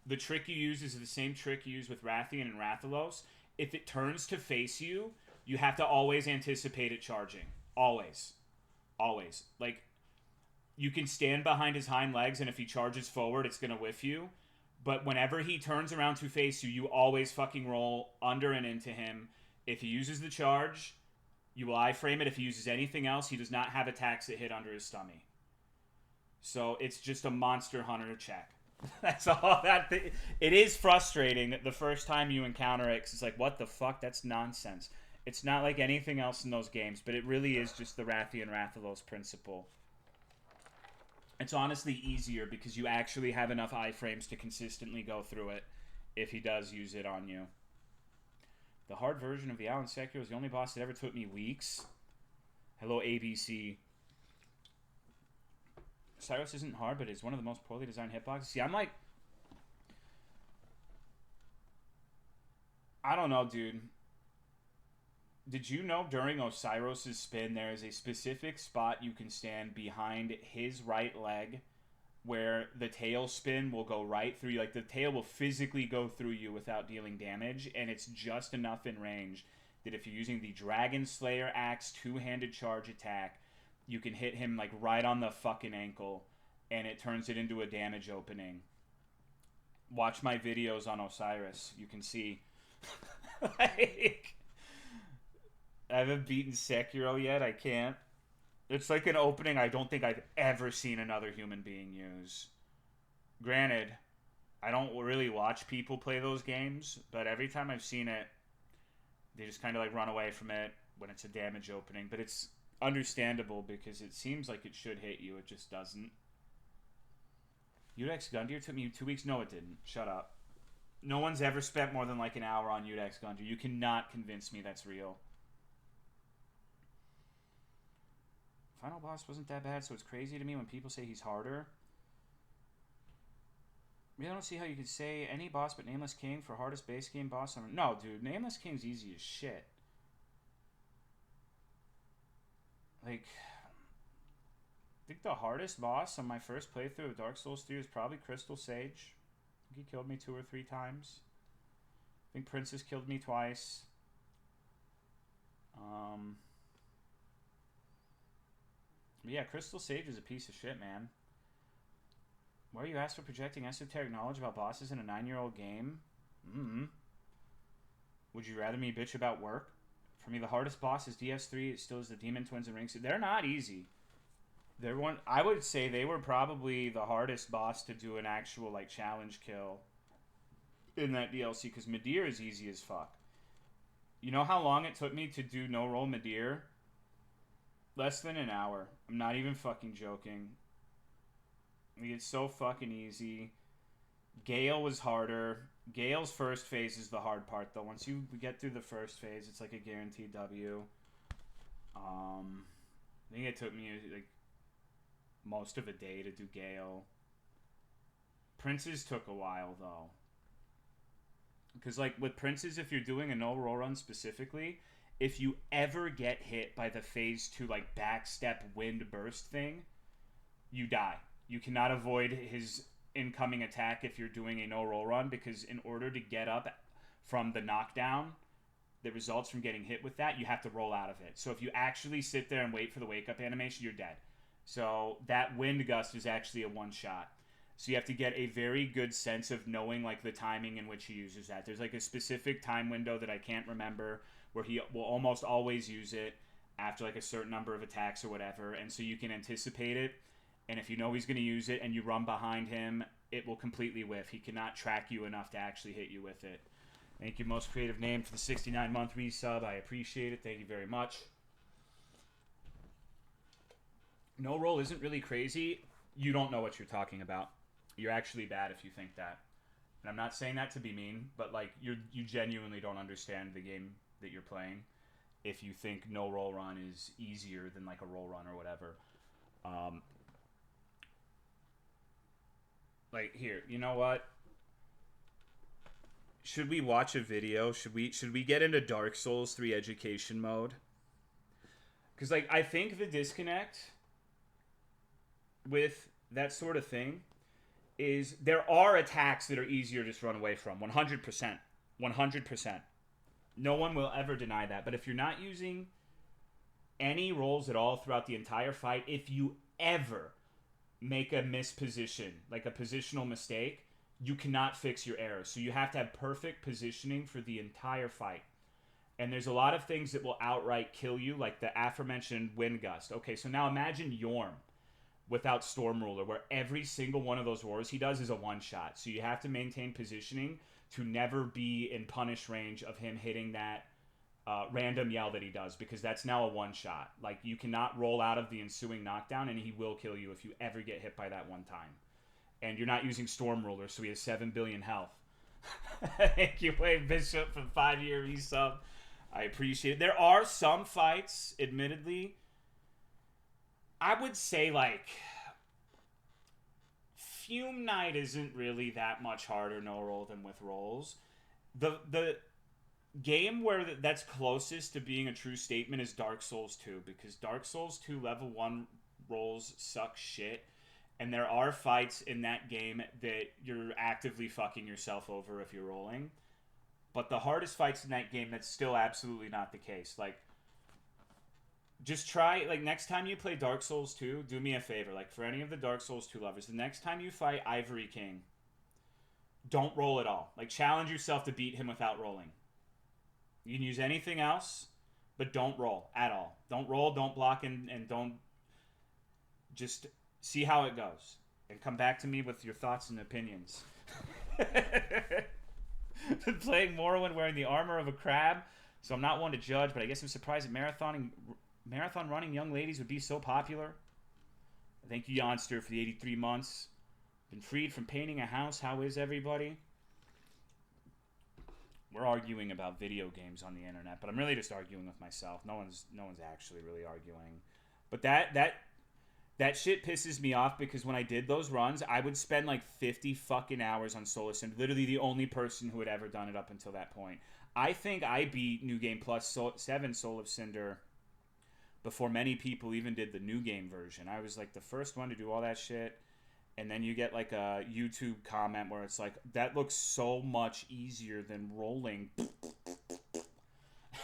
the trick you use is the same trick you use with Rathian and Rathalos. If it turns to face you, you have to always anticipate it charging. Always. Always. Like, you can stand behind his hind legs, and if he charges forward, it's going to whiff you. But whenever he turns around to face you, you always fucking roll under and into him. If he uses the charge, You will iframe it if he uses anything else. He does not have attacks that hit under his stomach. So it's just a monster hunter check. That's all that. It is frustrating the first time you encounter it, 'cause it's like, what the fuck? That's nonsense. It's not like anything else in those games, but it really is just the Rathian Rathalos principle. It's honestly easier because you actually have enough iframes to consistently go through it if he does use it on you. The hard version of the Alan Sekiro was the only boss that ever took me weeks. Hello, ABC. Cyrus isn't hard, but it's one of the most poorly designed hitboxes. See, I'm like... I don't know, dude. Did you know during Osiris' spin, there is a specific spot you can stand behind his right leg where the tail spin will go right through you. Like, the tail will physically go through you without dealing damage, and it's just enough in range that if you're using the Dragon Slayer Axe two-handed charge attack, you can hit him, like, right on the fucking ankle, and it turns it into a damage opening. Watch my videos on Osiris. You can see. Like... I haven't beaten Sekiro yet. I can't. It's like an opening I don't think I've ever seen another human being use. Granted, I don't really watch people play those games, but every time I've seen it, they just kind of like run away from it when it's a damage opening. But it's understandable because it seems like it should hit you. It just doesn't. Udex Gundyr took me 2 weeks. No, it didn't. Shut up. No one's ever spent more than like an hour on Udex Gundyr. You cannot convince me that's real. Final boss wasn't that bad, so it's crazy to me when people say he's harder. I don't see how you could say any boss but Nameless King for hardest base game boss. No, dude, Nameless King's easy as shit. Like, I think the hardest boss on my first playthrough of Dark Souls 3 was probably Crystal Sage. I think he killed me 2 or 3 times. I think Princess killed me twice. Yeah, Crystal Sage is a piece of shit, man. Why are you asked for projecting esoteric knowledge about bosses in a 9-year-old game? Would you rather me bitch about work? For me, the hardest boss is DS3. It still is the Demon Twins and Rings. They're not easy. They're one. I would say they were probably the hardest boss to do an actual like challenge kill in that DLC, because Midir is easy as fuck. You know how long it took me to do no roll Midir? Less than an hour. I'm not even fucking joking. Like, it's so fucking easy. Gale was harder. Gale's first phase is the hard part, though. Once you get through the first phase, it's like a guaranteed W. I think it took me like most of a day to do Gale. Princes took a while, though. Because, like, with Princes, if you're doing a no-roll run specifically, if you ever get hit by the phase 2, like, backstep wind burst thing, you die. You cannot avoid his incoming attack if you're doing a no-roll run, because in order to get up from the knockdown that results from getting hit with that, you have to roll out of it. So if you actually sit there and wait for the wake-up animation, you're dead. So that wind gust is actually a one-shot. So you have to get a very good sense of knowing, like, the timing in which he uses that. There's, like, a specific time window that I can't remember where he will almost always use it after, like, a certain number of attacks or whatever. And so you can anticipate it. And if you know he's going to use it and you run behind him, it will completely whiff. He cannot track you enough to actually hit you with it. Thank you, Most Creative Name, for the 69-month resub. I appreciate it. Thank you very much. No roll isn't really crazy. You don't know what you're talking about. You're actually bad if you think that. And I'm not saying that to be mean, but like you genuinely don't understand the game that you're playing if you think no roll run is easier than like a roll run or whatever. Like, here, you know what? Should we watch a video? Should we get into Dark Souls 3 education mode? Because, like, I think the disconnect with that sort of thing is there are attacks that are easier to just run away from. 100%. 100%. No one will ever deny that. But if you're not using any rolls at all throughout the entire fight, if you ever make a misposition, like a positional mistake, you cannot fix your errors. So you have to have perfect positioning for the entire fight. And there's a lot of things that will outright kill you, like the aforementioned wind gust. Okay, so now imagine Yorm without Storm Ruler, where every single one of those roars he does is a one-shot. So you have to maintain positioning to never be in punish range of him hitting that random yell that he does, because that's now a one-shot. Like, you cannot roll out of the ensuing knockdown, and he will kill you if you ever get hit by that one time. And you're not using Storm Ruler, so he has 7 billion health. Thank you, Wade Bishop, for the 5-year resub. I appreciate it. There are some fights, admittedly, I would say, like, Fume Knight isn't really that much harder no roll than with rolls. The game where that's closest to being a true statement is Dark Souls 2, because Dark Souls 2 level 1 rolls suck shit, and there are fights in that game that you're actively fucking yourself over if you're rolling. But the hardest fights in that game, that's still absolutely not the case. Like, just try, like, next time you play Dark Souls 2, do me a favor. Like, for any of the Dark Souls 2 lovers, the next time you fight Ivory King, don't roll at all. Like, challenge yourself to beat him without rolling. You can use anything else, but don't roll at all. Don't roll, don't block, and don't... Just see how it goes. And come back to me with your thoughts and opinions. Playing Morrowind wearing the armor of a crab, so I'm not one to judge, but I guess I'm surprised that marathon running young ladies would be so popular. Thank you, Yonster, for the 83 months. Been freed from painting a house. How is everybody? We're arguing about video games on the internet, but I'm really just arguing with myself. No one's actually really arguing. But that shit pisses me off, because when I did those runs, I would spend like 50 fucking hours on Soul of Cinder. Literally the only person who had ever done it up until that point. I think I beat New Game Plus 7 Soul of Cinder before many people even did the New Game version. I was like the first one to do all that shit. And then you get like a YouTube comment where it's like, that looks so much easier than rolling.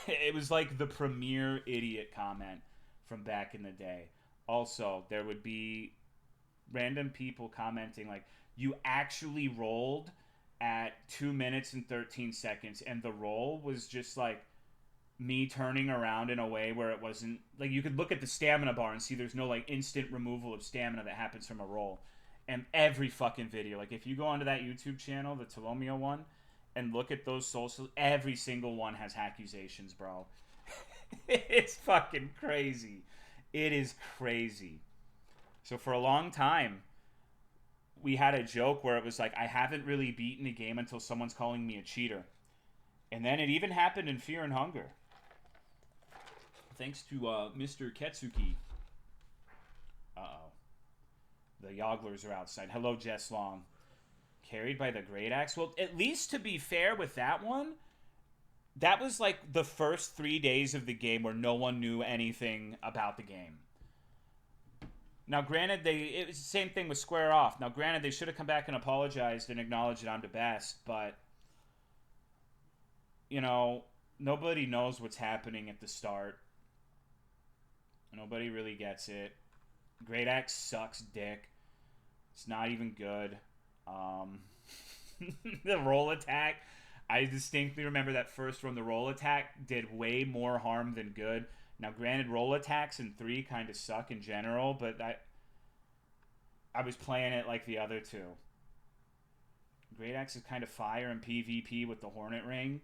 It was like the premier idiot comment from back in the day. Also, there would be random people commenting like, you actually rolled at 2 minutes and 13 seconds, and the roll was just like me turning around in a way where it wasn't like, you could look at the stamina bar and see there's no like instant removal of stamina that happens from a roll. And every fucking video, like if you go onto that YouTube channel, the Tolomeo one, and look at those souls, every single one has accusations, bro. It's fucking crazy. It is crazy. So for a long time, we had a joke where it was like, I haven't really beaten a game until someone's calling me a cheater. And then it even happened in Fear and Hunger. Thanks to Mr. Ketsuki. Uh-oh. The Yoglers are outside. Hello, Jess Long. Carried by the Great Axe. Well, at least to be fair with that one, that was like the first 3 days of the game where no one knew anything about the game. Now, granted, it was the same thing with Square Off. Now, granted, they should have come back and apologized and acknowledged that I'm the best, but, you know, nobody knows what's happening at the start. Nobody really gets it. Great Axe sucks dick. It's not even good. The roll attack, I distinctly remember that first run, the roll attack did way more harm than good. Now, granted, roll attacks in 3 kind of suck in general, but I was playing it like the other two. Great Axe is kind of fire in PvP with the Hornet Ring.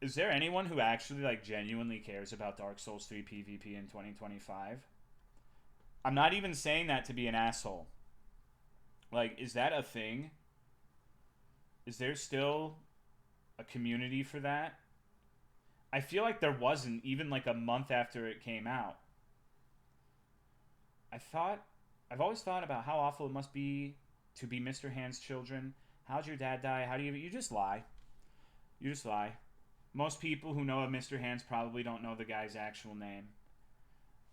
Is there anyone who actually like genuinely cares about Dark Souls 3 PvP in 2025? I'm not even saying that to be an asshole. Like, is that a thing? Is there still a community for that? I feel like there wasn't even like a month after it came out. I've always thought about how awful it must be to be Mr. Hand's children. How'd your dad die? How do you just lie. You just lie. Most people who know of Mr. Hands probably don't know the guy's actual name.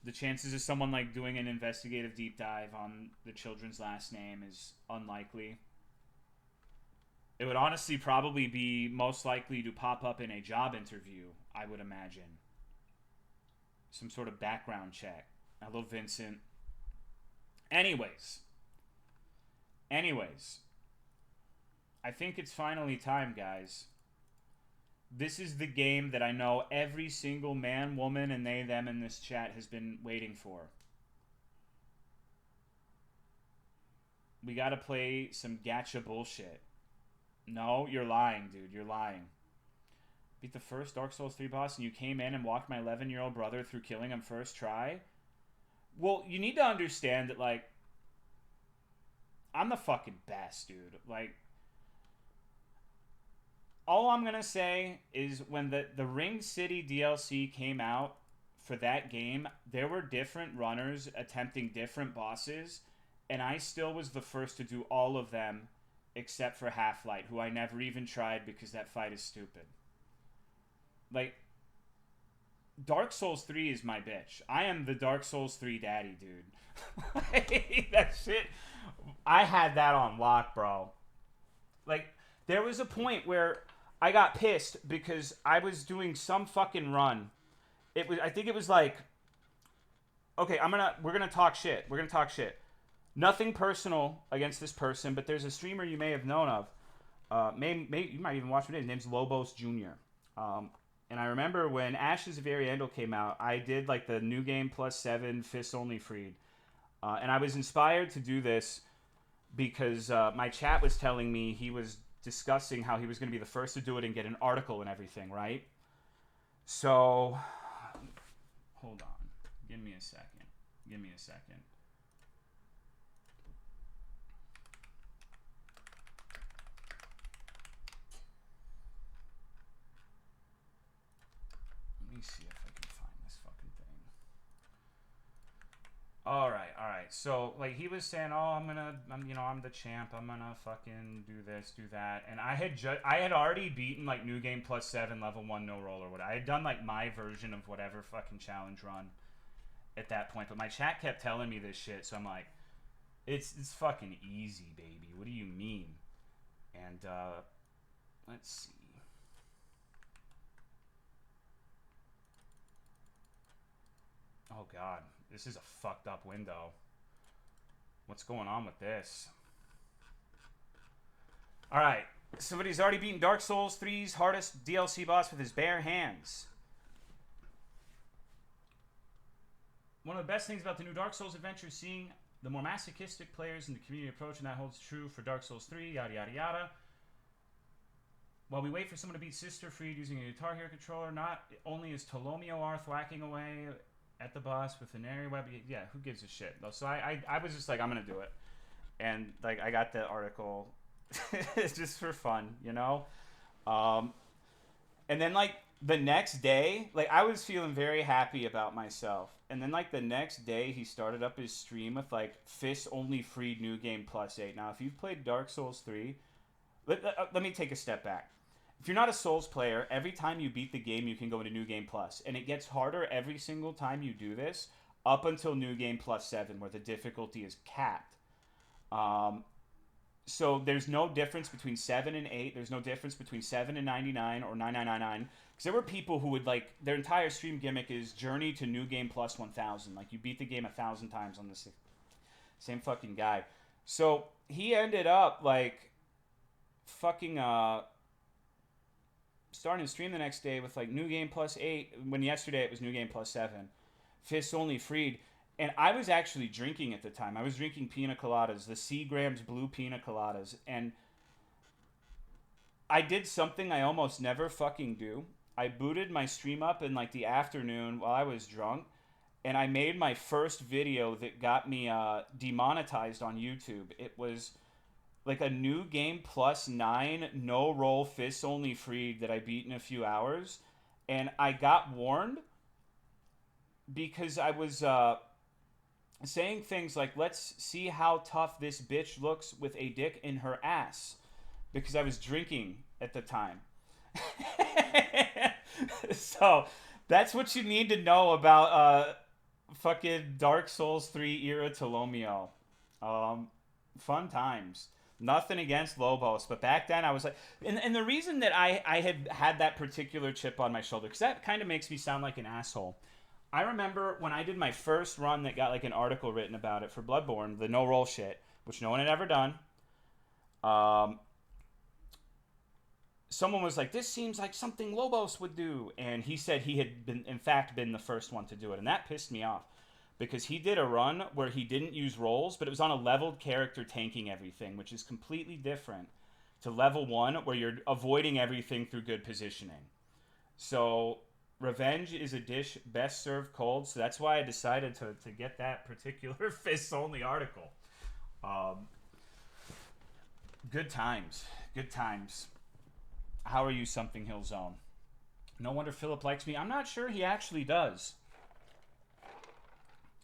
The chances of someone like doing an investigative deep dive on the children's last name is unlikely. It would honestly probably be most likely to pop up in a job interview, I would imagine. Some sort of background check. Hello, Vincent. Anyways. I think it's finally time, guys. This is the game that I know every single man, woman, and they, them in this chat has been waiting for. We gotta play some gacha bullshit. No, you're lying, dude. You're lying. Beat the first Dark Souls 3 boss and you came in and walked my 11-year-old brother through killing him first try? Well, you need to understand that, like, I'm the fucking best, dude. Like, all I'm gonna say is when the Ring City DLC came out for that game, there were different runners attempting different bosses, and I still was the first to do all of them except for Half-Light, who I never even tried because that fight is stupid. Like, Dark Souls 3 is my bitch. I am the Dark Souls 3 daddy, dude. Like, that shit, I had that on lock, bro. Like, there was a point where I got pissed because I was doing some fucking run. I think it was like, okay, we're gonna talk shit. We're gonna talk shit. Nothing personal against this person, but there's a streamer you may have known of. You might even watch him. His name's Lobos Jr. And I remember when Ashes of Ariandel came out, I did like the New Game +7 Fists Only Freed. And I was inspired to do this because my chat was telling me he was discussing how he was going to be the first to do it and get an article and everything, right? So, hold on. Give me a second. Let me see if I can find this fucking thing. All right. So, like, he was saying, "Oh, I'm the champ. I'm gonna fucking do this, do that." And I had already beaten like New Game +7 level 1 no roll or whatever. I had done like my version of whatever fucking challenge run at that point. But my chat kept telling me this shit, so I'm like, "It's fucking easy, baby. What do you mean?" And let's see. Oh god, this is a fucked up window. What's going on with this? Alright, somebody's already beaten Dark Souls 3's hardest DLC boss with his bare hands. One of the best things about the new Dark Souls adventure is seeing the more masochistic players in the community approach, and that holds true for Dark Souls 3, yada yada yada. While we wait for someone to beat Sister Freed using a Guitar Hero controller, not only is Tolomeo whacking away at the boss with an area web, yeah, who gives a shit? So I was just like, I'm gonna do it, and like I got the article just for fun, you know. And then like the next day, like I was feeling very happy about myself, and then like the next day he started up his stream with like Fists Only Freed New Game +8. Now if you've played Dark Souls 3, let me take a step back. If you're not a Souls player, every time you beat the game, you can go into New Game Plus. And it gets harder every single time you do this, up until New Game +7, where the difficulty is capped. So there's no difference between 7 and 8. There's no difference between 7 and 99 or 9999. Because there were people who would, like, their entire stream gimmick is Journey to New Game Plus 1000. Like, you beat the game 1,000 times on the same fucking guy. So he ended up, like, fucking, starting to stream the next day with like New Game +8, when yesterday it was New Game +7, Fists Only Freed, and I was actually drinking at the time. I was drinking pina coladas, the Seagram's blue pina coladas, and I did something I almost never fucking do. I booted my stream up in like the afternoon while I was drunk, and I made my first video that got me demonetized on YouTube. It was like a New Game +9 no roll Fists Only Freed that I beat in a few hours, and I got warned because I was saying things like, "Let's see how tough this bitch looks with a dick in her ass," because I was drinking at the time. So that's what you need to know about fucking Dark Souls 3 era Tolomeo. Fun times. Nothing against Lobos, but back then I was like, and the reason that I had that particular chip on my shoulder, because that kind of makes me sound like an asshole. I remember when I did my first run that got like an article written about it for Bloodborne, the no roll shit, which no one had ever done. someone was like, this seems like something Lobos would do. And he said he had been, in fact, been the first one to do it. And that pissed me off because he did a run where he didn't use rolls, but it was on a leveled character tanking everything, which is completely different to level 1 where you're avoiding everything through good positioning. So revenge is a dish best served cold. So that's why I decided to get that particular fists only article. Um, good times. Good times. How are you, Something Hill Zone? No wonder Philip likes me. I'm not sure he actually does.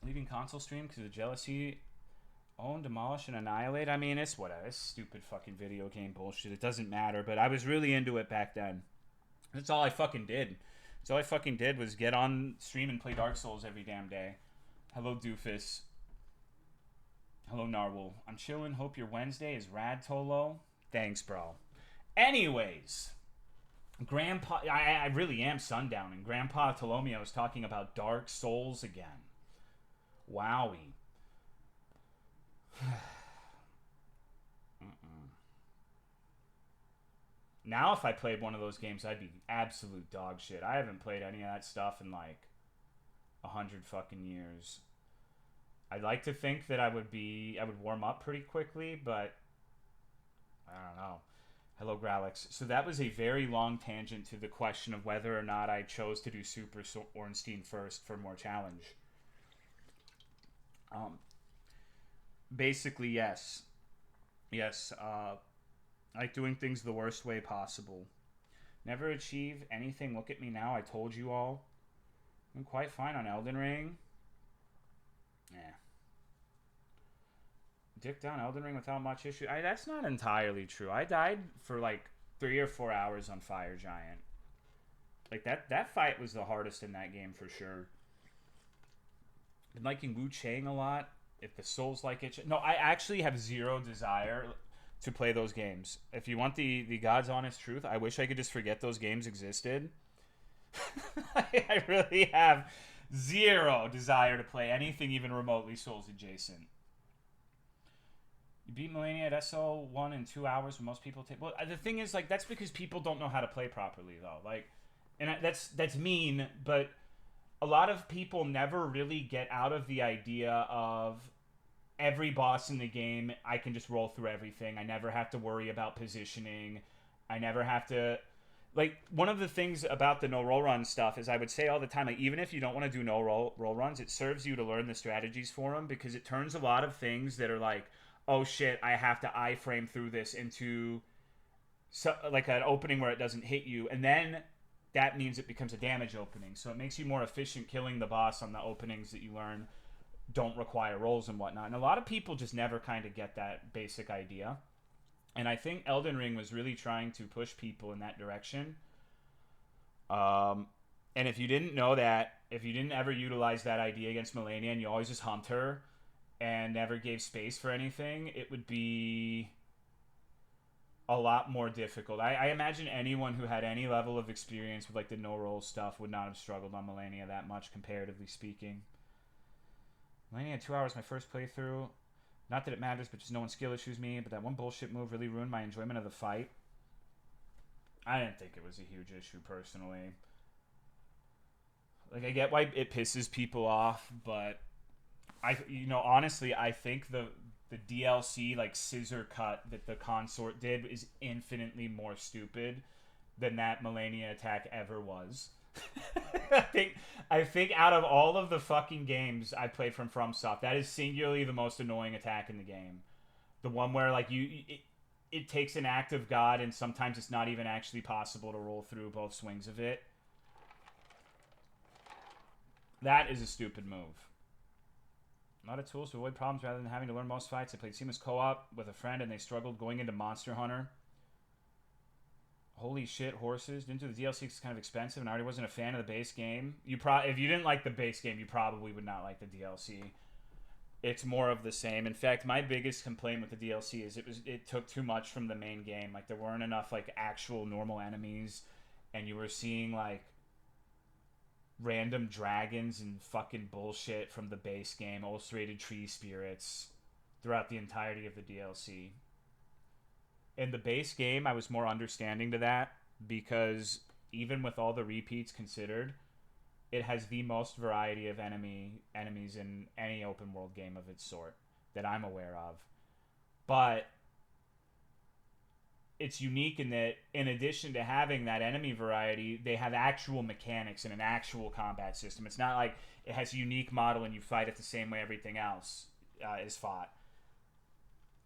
Leaving console stream because of jealousy. Own, demolish, and annihilate. I mean, it's whatever. It's stupid fucking video game bullshit. It doesn't matter. But I was really into it back then. That's all I fucking did. That's all I fucking did was get on stream and play Dark Souls every damn day. Hello, Doofus. Hello, Narwhal. I'm chilling. Hope your Wednesday is rad, Tolo. Thanks, bro. Anyways, Grandpa, I really am sundowning. Grandpa Tolomeo is talking about Dark Souls again. Wowie. Now, if I played one of those games, I'd be absolute dog shit. I haven't played any of that stuff in like 100 fucking years. I'd like to think that I would warm up pretty quickly, but I don't know. Hello, Gralix. So that was a very long tangent to the question of whether or not I chose to do Super Ornstein first for more challenge. Basically, yes. Yes, like doing things the worst way possible. Never achieve anything. Look at me now. I told you all. I'm quite fine on Elden Ring. Dick down Elden Ring without much issue. That's not entirely true. I died for like 3 or 4 hours on Fire Giant. Like that fight was the hardest in that game for sure. Been liking Wu Chang a lot. If the Souls like it, no, I actually have zero desire to play those games. If you want the God's honest truth, I wish I could just forget those games existed. I really have zero desire to play anything even remotely Souls adjacent. You beat Melania at SO1 in 2 hours when most people take. Well, the thing is, like, that's because people don't know how to play properly, though. Like, and that's mean, but a lot of people never really get out of the idea of every boss in the game, I can just roll through everything. I never have to worry about positioning. I never have to. Like, one of the things about the no roll run stuff is I would say all the time, like, even if you don't want to do no roll runs, it serves you to learn the strategies for them because it turns a lot of things that are like, oh shit, I have to iframe through this into like an opening where it doesn't hit you, and then that means it becomes a damage opening. So it makes you more efficient killing the boss on the openings that you learn don't require rolls and whatnot. And a lot of people just never kind of get that basic idea. And I think Elden Ring was really trying to push people in that direction. And if you didn't know that, if you didn't ever utilize that idea against Melania and you always just humped her and never gave space for anything, it would be a lot more difficult. I imagine anyone who had any level of experience with like the no roll stuff would not have struggled on Melania that much, comparatively speaking. Melania 2 hours my first playthrough. Not that it matters, but just no one skill issues me. But that one bullshit move really ruined my enjoyment of the fight. I didn't think it was a huge issue personally. Like, I get why it pisses people off, but honestly, I think the DLC like scissor cut that the consort did is infinitely more stupid than that Melania attack ever was. I think out of all of the fucking games I played from FromSoft, that is singularly the most annoying attack in the game. The one where like it takes an act of God and sometimes it's not even actually possible to roll through both swings of it. That is a stupid move. A lot of tools to avoid problems rather than having to learn most fights. I played seamless co-op with a friend and they struggled going into Monster Hunter. Holy shit, horses. Didn't do the DLC because it's kind of expensive and I already wasn't a fan of the base game. If you didn't like the base game, you probably would not like the DLC. It's more of the same. In fact, my biggest complaint with the DLC is it took too much from the main game. Like, there weren't enough like actual normal enemies and you were seeing like random dragons and fucking bullshit from the base game, ulcerated tree spirits throughout the entirety of the DLC. In the base game, I was more understanding to that because even with all the repeats considered, it has the most variety of enemies in any open world game of its sort that I'm aware of. But it's unique in that, in addition to having that enemy variety, they have actual mechanics and an actual combat system. It's not like it has a unique model and you fight it the same way everything else is fought.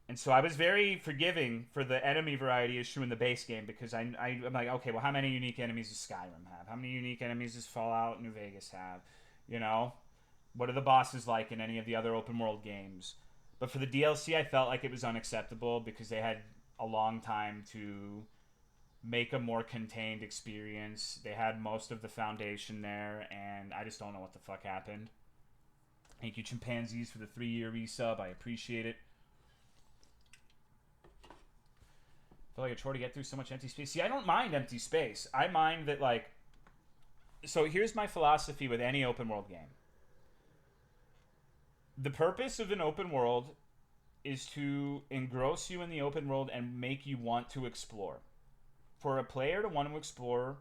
And so I was very forgiving for the enemy variety issue in the base game because I'm like, okay, well, how many unique enemies does Skyrim have? How many unique enemies does Fallout New Vegas have? You know? What are the bosses like in any of the other open world games? But for the DLC, I felt like it was unacceptable because they had a long time to make a more contained experience. They had most of the foundation there, and I just don't know what the fuck happened. Thank you, Chimpanzees, for the 3-year resub. I appreciate it. I feel like a chore to get through so much empty space. See, I don't mind empty space. I mind that, like... So here's my philosophy with any open world game. The purpose of an open world is to engross you in the open world and make you want to explore. For a player to want to explore,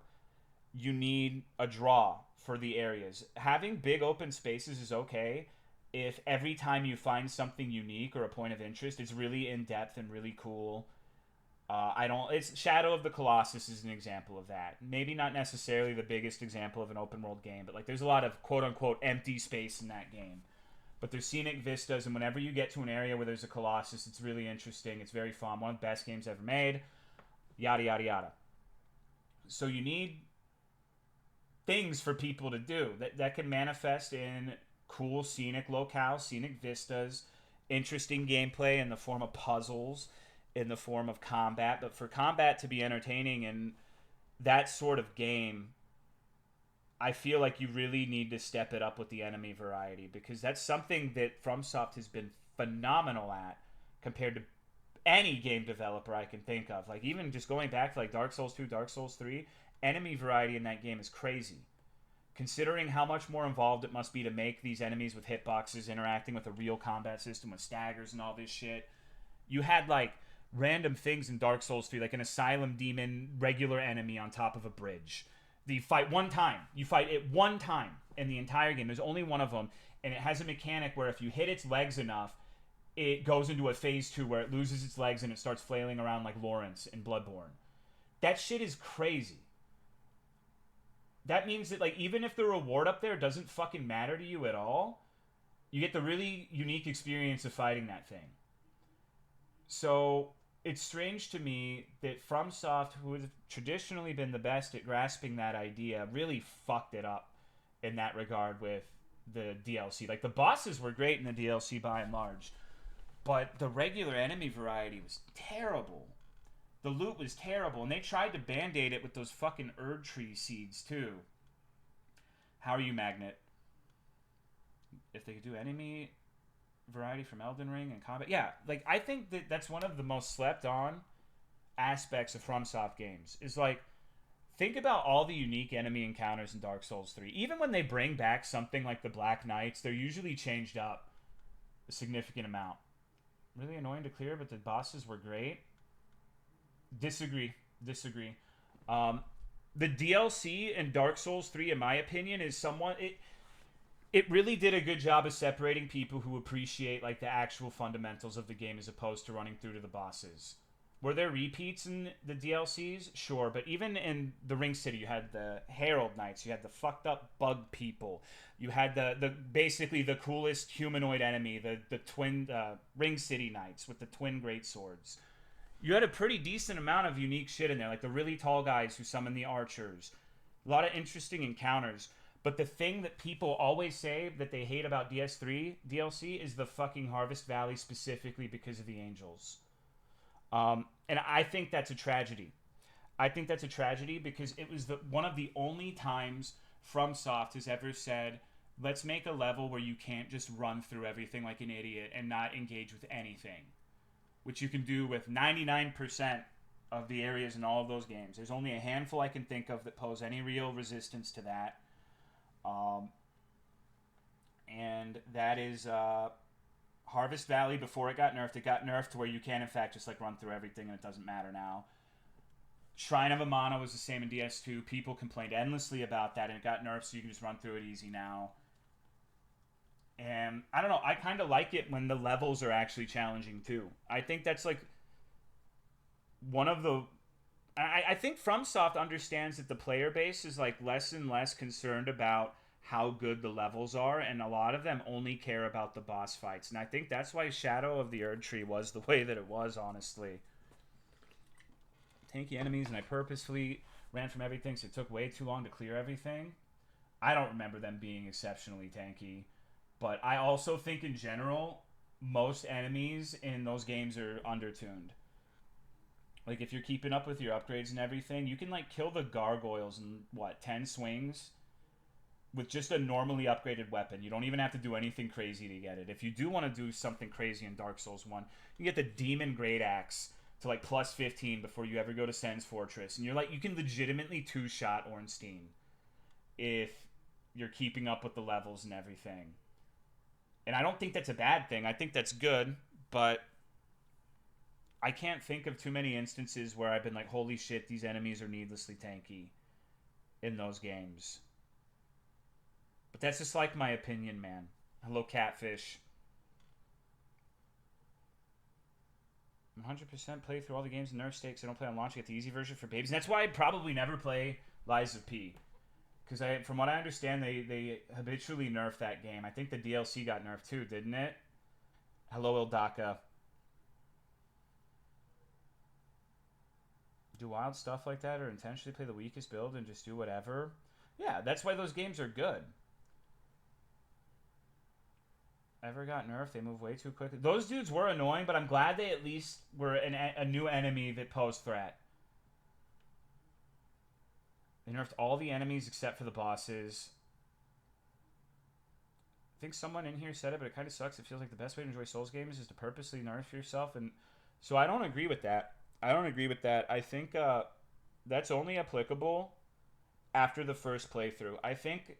you need a draw for the areas. Having big open spaces is okay if every time you find something unique or a point of interest, it's really in depth and really cool. It's Shadow of the Colossus is an example of that. Maybe not necessarily the biggest example of an open world game, but like there's a lot of quote unquote empty space in that game. But there's scenic vistas, and whenever you get to an area where there's a Colossus, it's really interesting. It's very fun. One of the best games ever made. Yada, yada, yada. So you need things for people to do that can manifest in cool scenic locales, scenic vistas, interesting gameplay in the form of puzzles, in the form of combat. But for combat to be entertaining in that sort of game, I feel like you really need to step it up with the enemy variety because that's something that FromSoft has been phenomenal at compared to any game developer I can think of. Like even just going back to like Dark Souls 2, Dark Souls 3, enemy variety in that game is crazy. Considering how much more involved it must be to make these enemies with hitboxes interacting with a real combat system with staggers and all this shit. You had like random things in Dark Souls 3, like an asylum demon regular enemy on top of a bridge. You fight one time. You fight it one time in the entire game. There's only one of them, and it has a mechanic where if you hit its legs enough, it goes into a phase 2 where it loses its legs and it starts flailing around like Lawrence in Bloodborne. That shit is crazy. That means that like even if the reward up there doesn't fucking matter to you at all, you get the really unique experience of fighting that thing. So it's strange to me that FromSoft, who has traditionally been the best at grasping that idea, really fucked it up in that regard with the DLC. Like, the bosses were great in the DLC by and large, but the regular enemy variety was terrible. The loot was terrible, and they tried to band-aid it with those fucking Erd Tree seeds, too. How are you, Magnet? If they could do enemy variety from Elden Ring and combat. Yeah, like, I think that that's one of the most slept on aspects of FromSoft games. Is like, think about all the unique enemy encounters in Dark Souls 3. Even when they bring back something like the Black Knights, they're usually changed up a significant amount. Really annoying to clear, but the bosses were great. Disagree. The DLC in Dark Souls 3, in my opinion, is somewhat... It really did a good job of separating people who appreciate like the actual fundamentals of the game as opposed to running through to the bosses. Were there repeats in the DLCs? Sure, but even in the Ring City, you had the Herald Knights, you had the fucked up bug people, you had the basically the coolest humanoid enemy, the twin Ring City Knights with the twin great swords. You had a pretty decent amount of unique shit in there, like the really tall guys who summon the archers. A lot of interesting encounters. But the thing that people always say that they hate about DS3 DLC is the fucking Harvest Valley, specifically because of the angels. And I think that's a tragedy. I think that's a tragedy because it was one of the only times FromSoft has ever said, let's make a level where you can't just run through everything like an idiot and not engage with anything. Which you can do with 99% of the areas in all of those games. There's only a handful I can think of that pose any real resistance to that. And that is Harvest Valley, before it got nerfed to where you can, in fact, just like run through everything and it doesn't matter now. Shrine of Amana was the same in DS2. People complained endlessly about that, and it got nerfed, so you can just run through it easy now. And I don't know, I kind of like it when the levels are actually challenging too. I think that's like one of the. I think FromSoft understands that the player base is like less and less concerned about how good the levels are, and a lot of them only care about the boss fights. And I think that's why Shadow of the Erdtree was the way that it was, honestly. Tanky enemies, and I purposefully ran from everything, so it took way too long to clear everything. I don't remember them being exceptionally tanky. But I also think in general, most enemies in those games are undertuned. Like, if you're keeping up with your upgrades and everything, you can, like, kill the gargoyles in, 10 swings with just a normally upgraded weapon. You don't even have to do anything crazy to get it. If you do want to do something crazy in Dark Souls 1, you can get the Demon Great Axe to, like, plus 15 before you ever go to Sen's Fortress. And you're like, you can legitimately two-shot Ornstein if you're keeping up with the levels and everything. And I don't think that's a bad thing. I think that's good, but I can't think of too many instances where I've been like, holy shit, these enemies are needlessly tanky in those games. But that's just like my opinion, man. Hello, Catfish. 100% play through all the games in Nerf Stakes. I don't play on launch. I get the easy version for babies. And that's why I'd probably never play Lies of P. Because from what I understand, they habitually nerf that game. I think the DLC got nerfed too, didn't it? Hello, Ildaka. Do wild stuff like that or intentionally play the weakest build and just do whatever? Yeah, that's why those games are good. Ever got nerfed? They move way too quickly. Those dudes were annoying, but I'm glad they at least were a new enemy that posed threat. They nerfed all the enemies except for the bosses. I think someone in here said it, but it kind of sucks. It feels like the best way to enjoy Souls games is to purposely nerf yourself. And so I don't agree with that. I think that's only applicable after the first playthrough. I think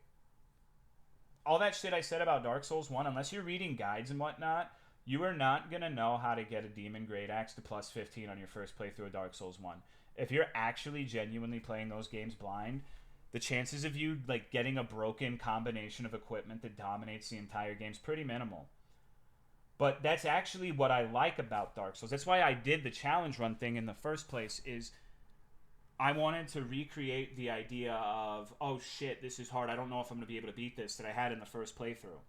all that shit I said about Dark Souls 1, unless you're reading guides and whatnot, you are not going to know how to get a Demon Great Axe to plus 15 on your first playthrough of Dark Souls 1. If you're actually genuinely playing those games blind, the chances of you like getting a broken combination of equipment that dominates the entire game is pretty minimal. But that's actually what I like about Dark Souls. That's why I did the challenge run thing in the first place, is I wanted to recreate the idea of, oh shit, this is hard. I don't know if I'm going to be able to beat this that I had in the first playthrough.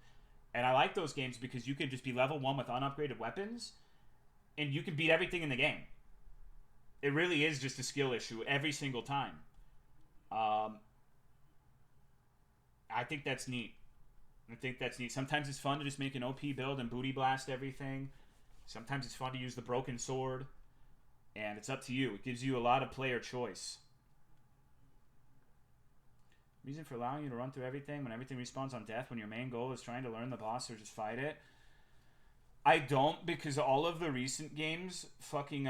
And I like those games because you can just be level 1 with unupgraded weapons, and you can beat everything in the game. It really is just a skill issue every single time. I think that's neat. Sometimes it's fun to just make an OP build and booty blast everything. Sometimes it's fun to use the broken sword. And it's up to you. It gives you a lot of player choice. Reason for allowing you to run through everything when everything respawns on death when your main goal is trying to learn the boss or just fight it. I don't, because all of the recent games fucking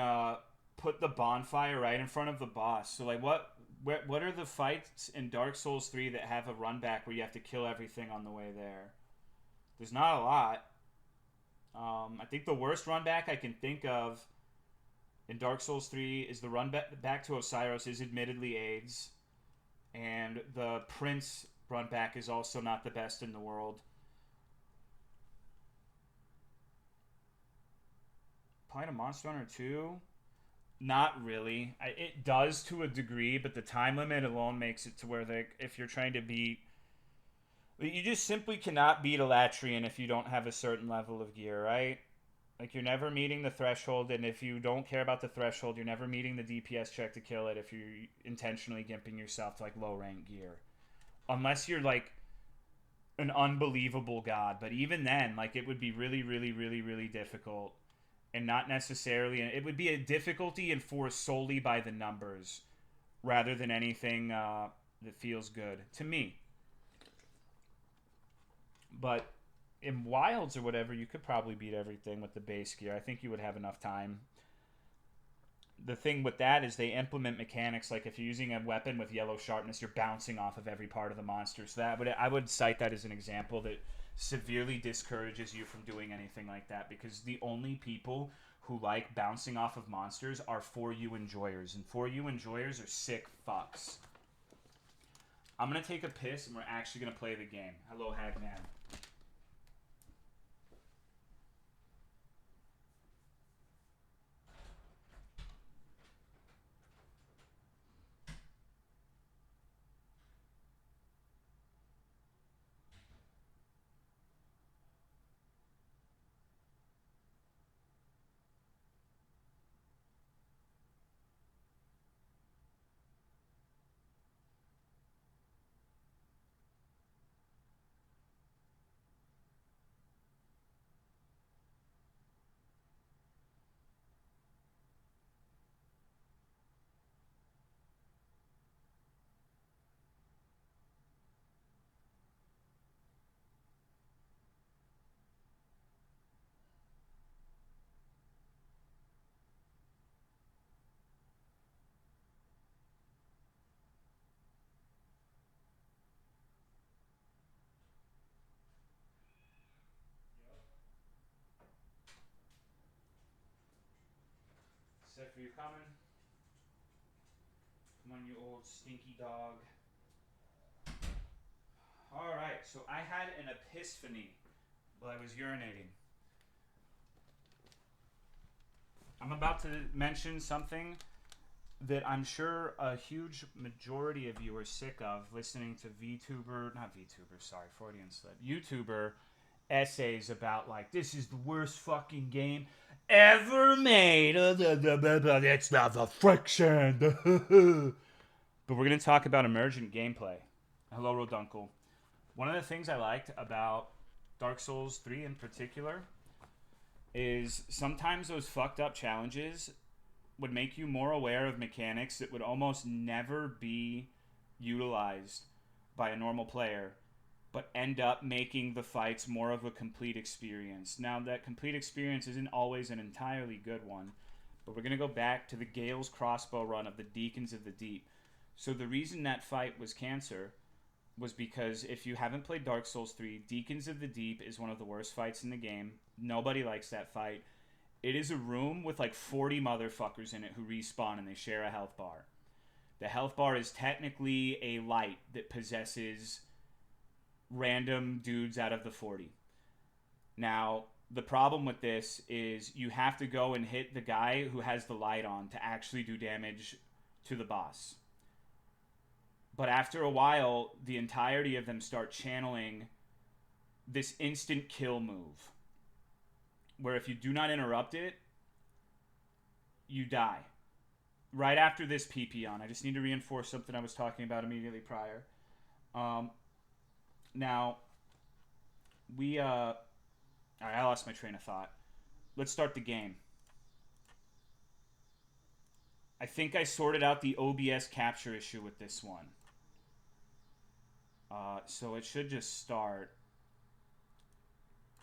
put the bonfire right in front of the boss. So like what are the fights in Dark Souls 3 that have a run back where you have to kill everything on the way there? There's not a lot. I think the worst run back I can think of in Dark Souls 3 is the run back to Osiris is admittedly AIDS. And the Prince run back is also not the best in the world. Playing a Monster Hunter 2? Not really. It does to a degree, but the time limit alone makes it to where if you're trying to beat... You just simply cannot beat a Latrian if you don't have a certain level of gear, right? Like, you're never meeting the threshold, and if you don't care about the threshold, you're never meeting the DPS check to kill it if you're intentionally gimping yourself to, like, low-rank gear. Unless you're, like, an unbelievable god. But even then, like, it would be really, really, really, really difficult. And not necessarily... It would be a difficulty enforced solely by the numbers, rather than anything that feels good. To me. But... in Wilds or whatever, you could probably beat everything with the base gear. I think you would have enough time. The thing with that is they implement mechanics like if you're using a weapon with yellow sharpness, you're bouncing off of every part of the monster. So I would cite that as an example that severely discourages you from doing anything like that, because the only people who like bouncing off of monsters are for you enjoyers, and for you enjoyers are sick fucks. I'm gonna take a piss and we're actually gonna play the game. Hello, Hagman. Seth, are you coming? Come on, you old stinky dog. Alright, so I had an epiphany while I was urinating. I'm about to mention something that I'm sure a huge majority of you are sick of listening to Freudian slip, YouTuber essays about, like, this is the worst fucking game ever made. It's not the friction. But we're going to talk about emergent gameplay. Hello, Roduncle. One of the things I liked about Dark Souls 3 in particular is sometimes those fucked up challenges would make you more aware of mechanics that would almost never be utilized by a normal player, but end up making the fights more of a complete experience. Now, that complete experience isn't always an entirely good one, but we're going to go back to the Gale's crossbow run of the Deacons of the Deep. So the reason that fight was cancer was because if you haven't played Dark Souls 3, Deacons of the Deep is one of the worst fights in the game. Nobody likes that fight. It is a room with like 40 motherfuckers in it who respawn and they share a health bar. The health bar is technically a light that possesses random dudes out of the 40. Now, the problem with this is you have to go and hit the guy who has the light on to actually do damage to the boss. But after a while, the entirety of them start channeling this instant kill move, where if you do not interrupt it, you die. Right after this PP on. I just need to reinforce something I was talking about immediately prior. Now, alright, I lost my train of thought. Let's start the game. I think I sorted out the OBS capture issue with this one. So it should just start.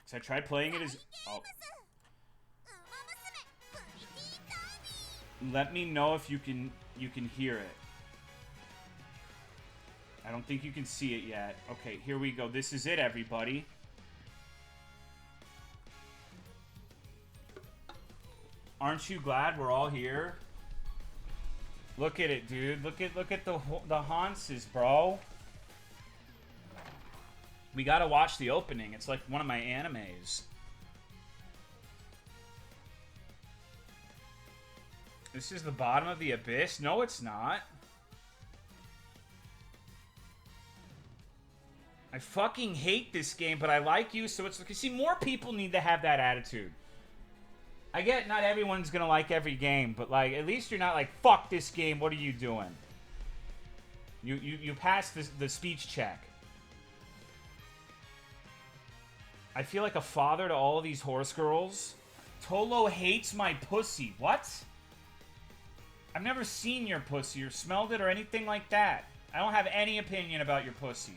So I tried playing it as... Oh. Let me know if you can hear it. I don't think you can see it yet. Okay, here we go. This is it, everybody. Aren't you glad we're all here? Look at it, dude. Look at the Hanses, bro. We gotta watch the opening. It's like one of my animes. This is the bottom of the abyss? No, it's not. I fucking hate this game, but I like you, so it's... See, more people need to have that attitude. I get not everyone's gonna like every game, but, like, at least you're not like, fuck this game, what are you doing? You passed the speech check. I feel like a father to all of these horse girls. Tolo hates my pussy. What? I've never seen your pussy or smelled it or anything like that. I don't have any opinion about your pussy.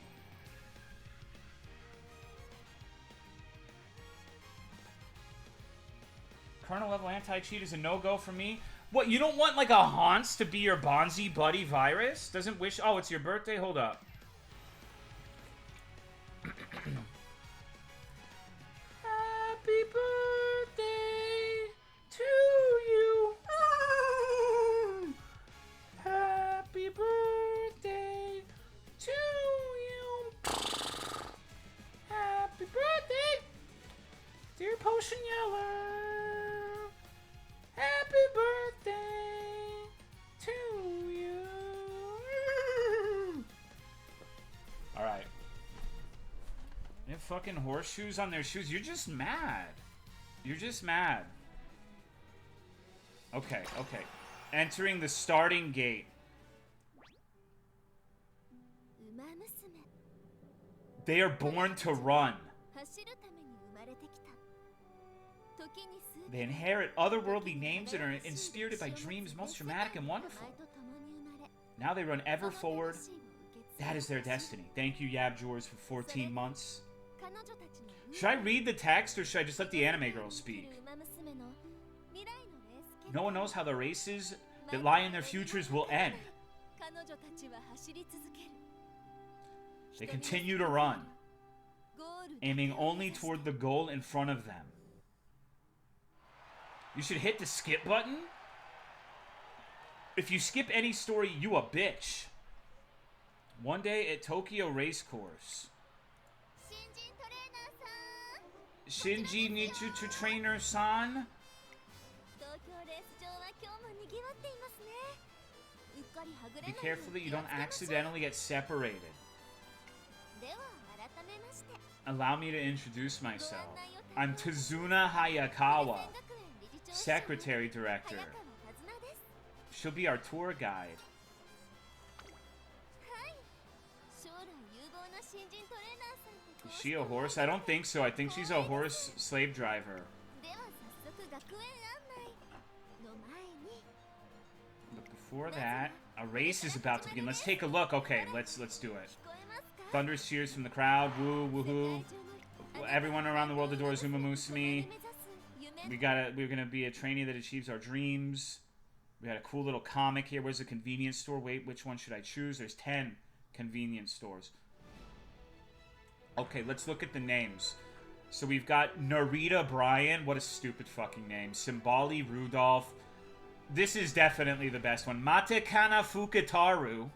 Kernel level anti-cheat is a no-go for me. What, you don't want like a Hans to be your Bonzi buddy virus? Doesn't wish... Oh, it's your birthday? Hold up. fucking horseshoes on their shoes. You're just mad. You're just mad. Okay, okay. Entering the starting gate. They are born to run. They inherit otherworldly names and are inspirited by dreams most dramatic and wonderful. Now they run ever forward. That is their destiny. Thank you, Yabjors, for 14 months. Should I read the text or should I just let the anime girls speak? No one knows how the races that lie in their futures will end. They continue to run, aiming only toward the goal in front of them. You should hit the skip button? If you skip any story, you a bitch. One day at Tokyo Racecourse. Shinji Nichu to Trainer-san. Be careful that you don't accidentally get separated. Allow me to introduce myself. I'm Tazuna Hayakawa, Secretary Director. She'll be our tour guide. Is she a horse? I don't think so. I think she's a horse slave driver. But before that, a race is about to begin. Let's take a look. Okay, let's do it. Thunderous cheers from the crowd. Woo, woohoo. Everyone around the world adores Umamusume. We're gonna be a trainee that achieves our dreams. We had a cool little comic here. Where's the convenience store? Wait, which one should I choose? There's 10 convenience stores. Okay, let's look at the names. So we've got Narita Brian. What a stupid fucking name. Simbali Rudolph. This is definitely the best one. Matekana Fukataru.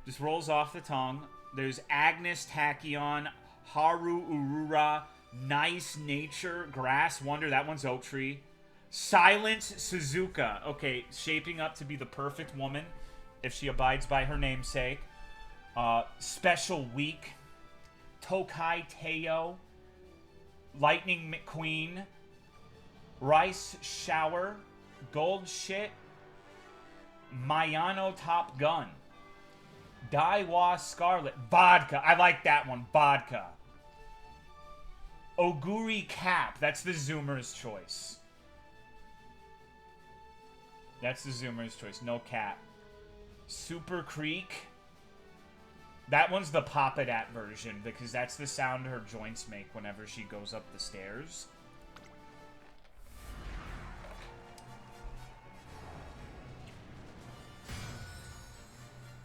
Just rolls off the tongue. There's Agnes Tachyon. Haru Urura. Nice Nature. Grass Wonder. That one's Oak Tree. Silence Suzuka. Okay, shaping up to be the perfect woman if she abides by her namesake. Special Week. Tokai Teo. Lightning McQueen. Rice Shower. Gold Shit. Mayano Top Gun. Daiwa Scarlet. Vodka. I like that one. Vodka. Oguri Cap. That's the Zoomer's choice. That's the Zoomer's choice. No cap. Super Creek. That one's the Papadat version because that's the sound her joints make whenever she goes up the stairs.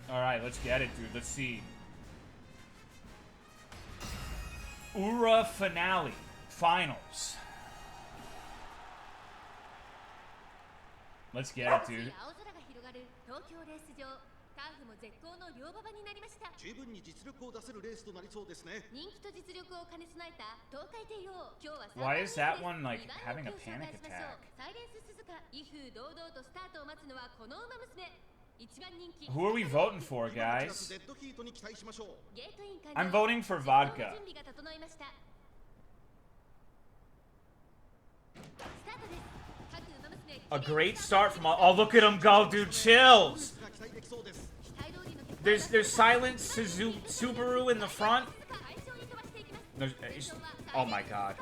Alright, let's get it, dude. Let's see. Ura Finale. Finals. Let's get it, dude. Why is that one, like, having a panic attack? Who are we voting for, guys? I'm voting for vodka. A great start from all. Oh, look at him go, dude. Chills. There's Silent Subaru in the front. Oh my god.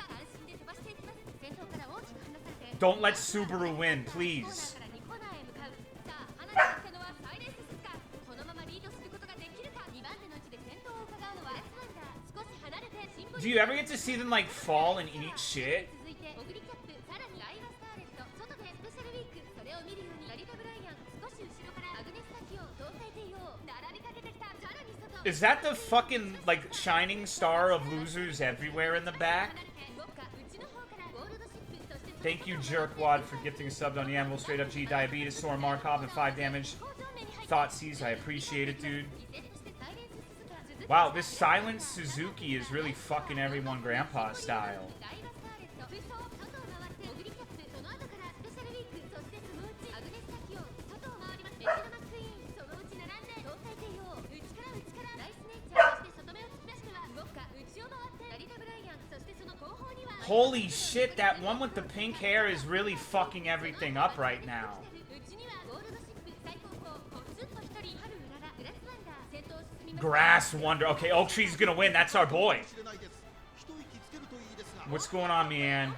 Don't let Subaru win, please. Do you ever get to see them, like, fall and eat shit? Is that the fucking, like, shining star of losers everywhere in the back? Thank you, Jerkwad, for gifting a sub on Yamble. Straight up G. Diabetes, Sora Markov, and 5 damage. Thoughtseize, I appreciate it, dude. Wow, this Silent Suzuki is really fucking everyone grandpa style. Holy shit, that one with the pink hair is really fucking everything up right now. Grass Wonder. Okay, Oak Tree's gonna win. That's our boy. What's going on, Mian?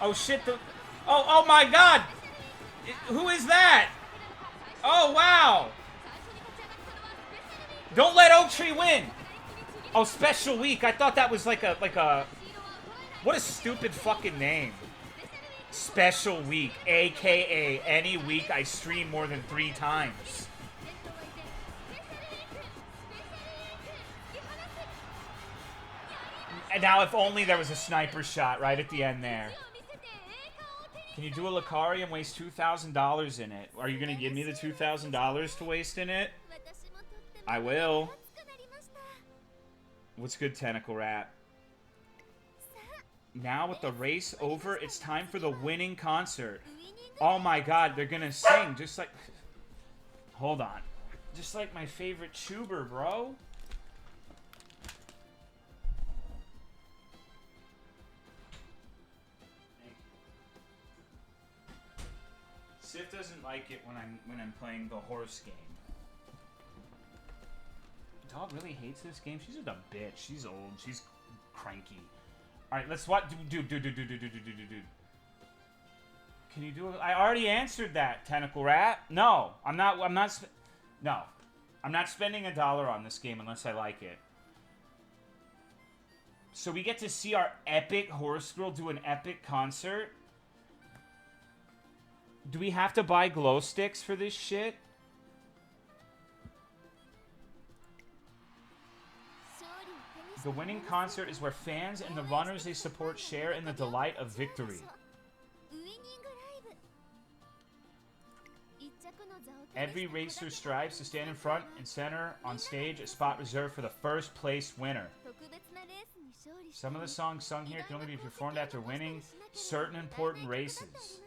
Oh shit, oh my god! Who is that? Oh wow! Don't let Oak Tree win! Oh, Special Week. I thought that was like a what a stupid fucking name. Special Week, aka any week I stream more than 3 times. And now if only there was a sniper shot right at the end there. Can you do a Lucari and waste $2,000 in it? Are you going to give me the $2,000 to waste in it? I will. What's good, Tentacle Rat? Now with the race over, it's time for the winning concert. Oh my god, they're going to sing just like... Hold on. Just like my favorite Chuber, bro. Sif doesn't like it when I'm playing the horse game. Dog really hates this game. She's just a bitch. She's old. She's cranky. All right, let's what do. Can you do it? I already answered that, Tentacle Rat. No, I'm not. No, I'm not spending $1 on this game unless I like it. So we get to see our epic horse girl do an epic concert. Do we have to buy glow sticks for this shit? The winning concert is where fans and the runners they support share in the delight of victory. Every racer strives to stand in front and center on stage, a spot reserved for the first place winner. Some of the songs sung here can only be performed after winning certain important races.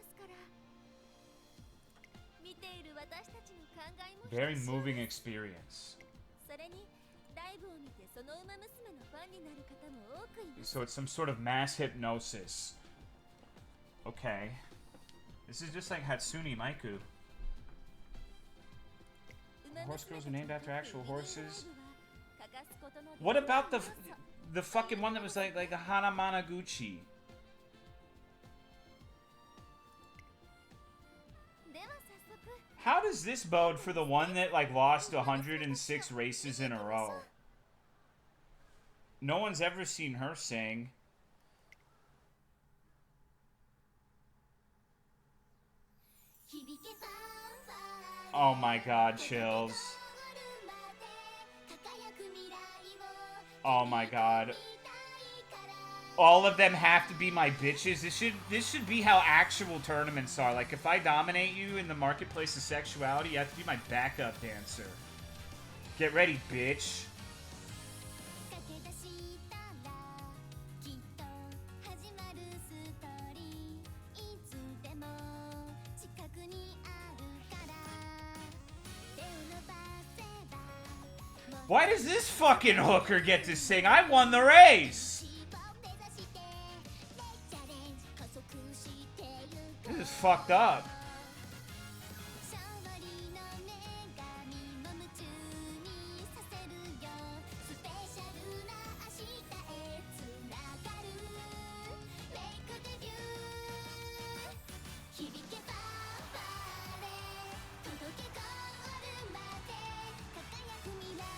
Very moving experience. So it's some sort of mass hypnosis. Okay. This is just like Hatsune Miku. Horse girls are named after actual horses. What about the fucking one that was like a Hanamanaguchi? How does this bode for the one that like lost 106 races in a row? No one's ever seen her sing. Oh my god, chills. Oh my god. All of them have to be my bitches. This should be how actual tournaments are. Like, if I dominate you in the marketplace of sexuality, you have to be my backup dancer. Get ready, bitch. Why does this fucking hooker get to sing? I won the race! This is fucked up.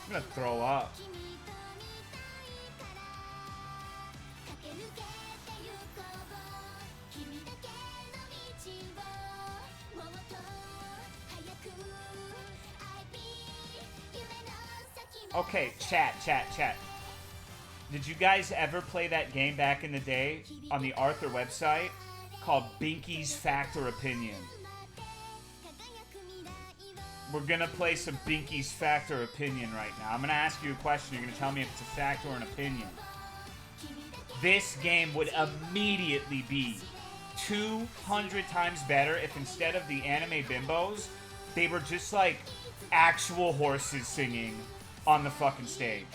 I'm gonna throw up. Okay, chat. Did you guys ever play that game back in the day on the Arthur website called Binky's Fact or Opinion? We're gonna play some Binky's Fact or Opinion right now. I'm gonna ask you a question. You're gonna tell me if it's a fact or an opinion. This game would immediately be 200 times better if instead of the anime bimbos, they were just like actual horses singing on the fucking stage.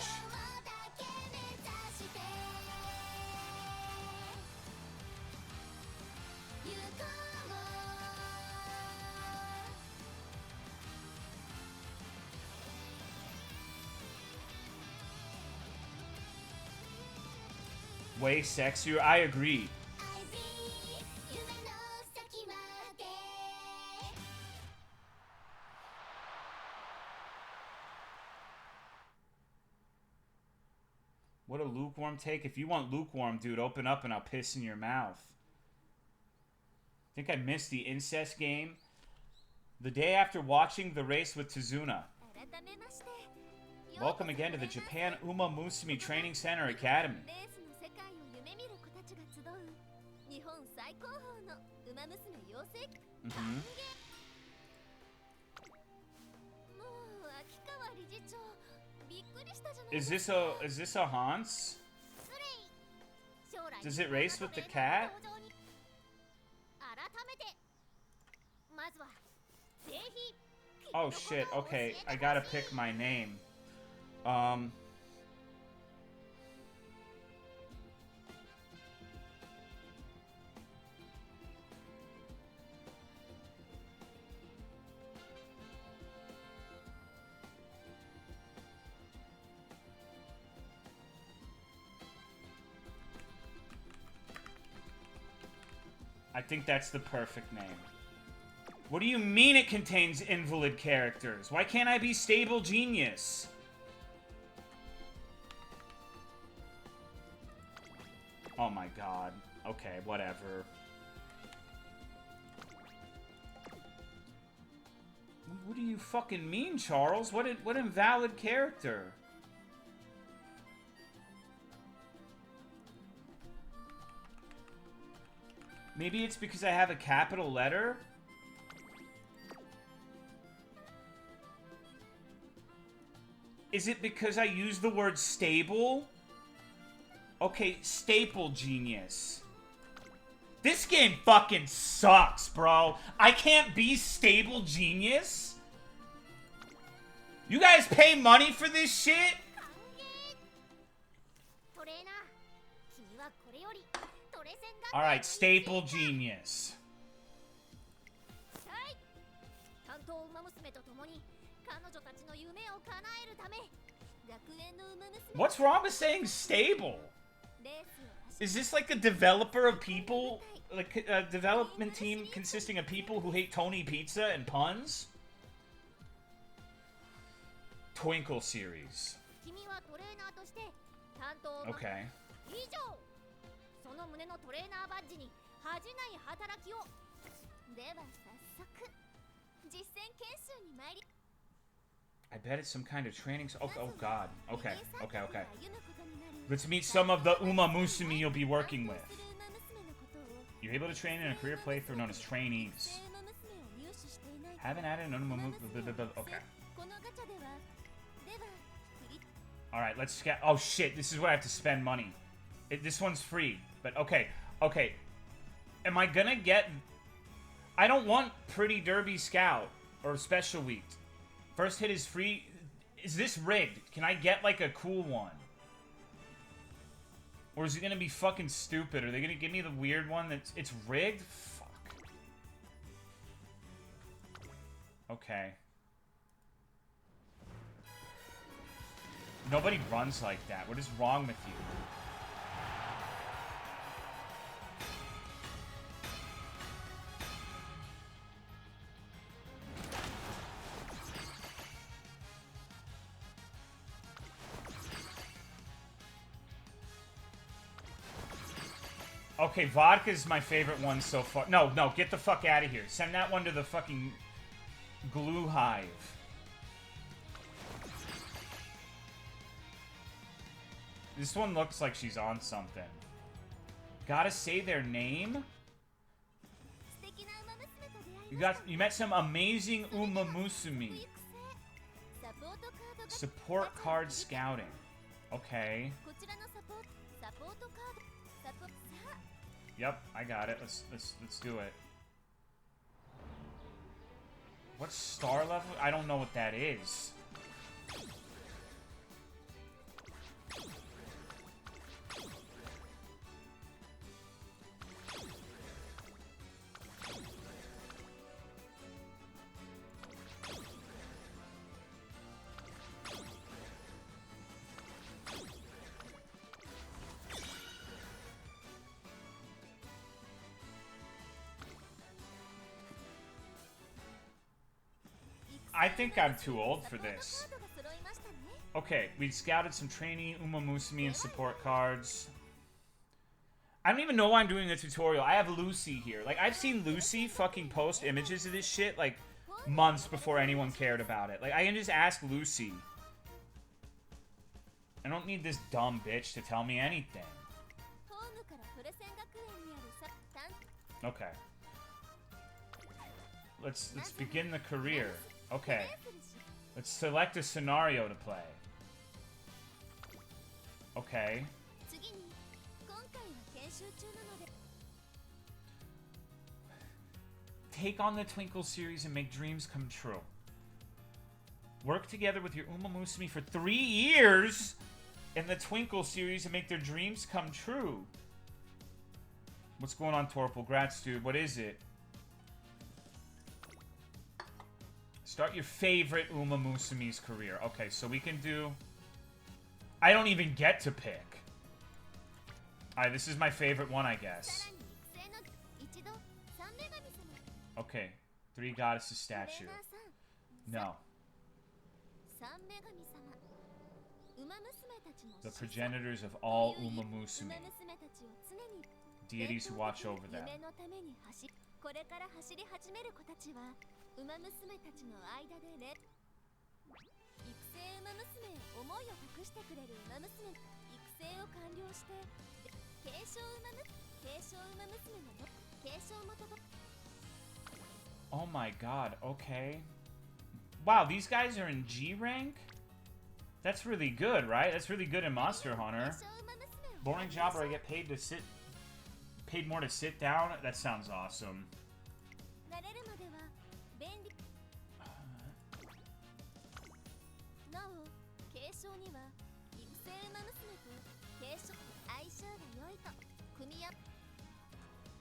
way sexier. I agree. What a lukewarm take. If you want lukewarm, dude, open up and I'll piss in your mouth. I think I missed the incest game the day after watching the race with Tazuna. Welcome again to the Japan Umamusume Training Center Academy. Mm-hmm. Is this a Hans? Does it race with the cat? Oh shit, okay, I gotta pick my name. I think that's the perfect name. What do you mean it contains invalid characters? Why can't I be Stable Genius? Oh my god. Okay, whatever. What do you fucking mean, Charles? What invalid character? Maybe it's because I have a capital letter? Is it because I use the word stable? Okay, Staple Genius. This game fucking sucks, bro. I can't be Stable Genius? You guys pay money for this shit? Alright, Staple Genius. What's wrong with saying stable? Is this like a developer of people? Like a development team consisting of people who hate Tony Pizza and puns? Twinkle series. Okay. I bet it's some kind of training. Oh god. Okay. Let's meet some of the Umamusume you'll be working with. You're able to train in a career playthrough known as trainees. Haven't added an Umamusume. Okay. Alright, let's get. Oh shit, this is where I have to spend money. This one's free. But okay. Am I gonna get... I don't want Pretty Derby Scout or Special Week. First hit is free. Is this rigged? Can I get like a cool one? Or is it gonna be fucking stupid? Are they gonna give me the weird one it's rigged? Fuck. Okay. Nobody runs like that. What is wrong with you? Okay, vodka is my favorite one so far. No, get the fuck out of here. Send that one to the fucking glue hive. This one looks like she's on something. Gotta say their name? You met some amazing Umamusume. Support card scouting. Okay. Yep, I got it. Let's do it. What's star level? I don't know what that is. I think I'm too old for this. Okay, we scouted some trainee Umamusume and support cards. I don't even know why I'm doing the tutorial. I have Lucy here. Like, I've seen Lucy fucking post images of this shit, like, months before anyone cared about it. Like, I can just ask Lucy. I don't need this dumb bitch to tell me anything. Okay. Let's begin the career. Okay. Let's select a scenario to play. Okay. Take on the Twinkle series and make dreams come true. Work together with your Umamusume for 3 years in the Twinkle series and make their dreams come true. What's going on, Torpal? Grats, dude. What is it? Start your favorite Umamusume's career. Okay, so we can do... I don't even get to pick. Alright, this is my favorite one, I guess. Okay, 3 goddesses statue. No. The progenitors of all Umamusume. Deities who watch over them. Oh my god, okay. Wow, these guys are in G rank? That's really good, right? That's really good in Monster Hunter. Boring job where I get paid more to sit down? That sounds awesome.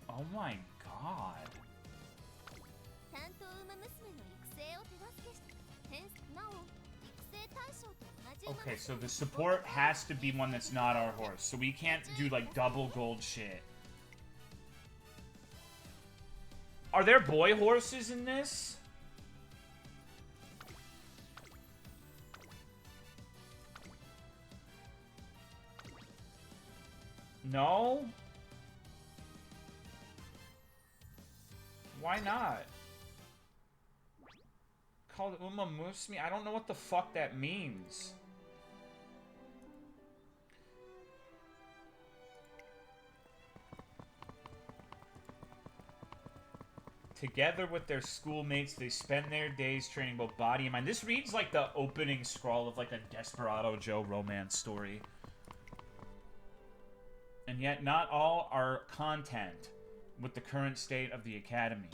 Oh my god. Okay, so the support has to be one that's not our horse. So we can't do, like, double gold shit. Are there boy horses in this? No? Why not? Called Umamusume? I don't know what the fuck that means. Together with their schoolmates, they spend their days training both body and mind. This reads like the opening scroll of like a Desperado Joe romance story. And yet not all are content with the current state of the academy.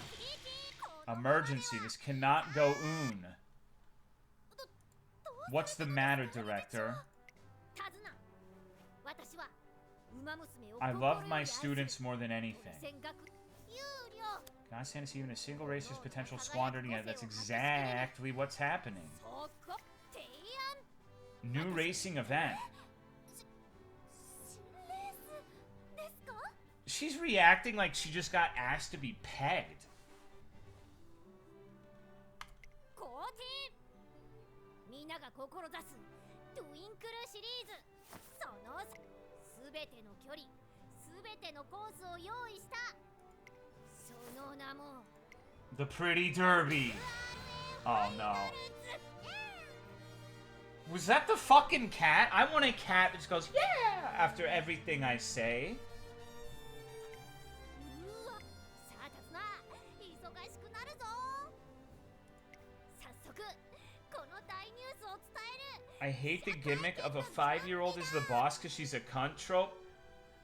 Emergency, this cannot go on. What's the matter, director? I love my students more than anything. Cannot stand to see even a single racer's potential squandered yet. That's exactly what's happening. New racing event. She's reacting like she just got asked to be pegged. The Pretty Derby. Oh no. Was that the fucking cat? I want a cat that just goes, yeah, after everything I say. I hate the gimmick of a 5-year-old is the boss because she's a cunt trope.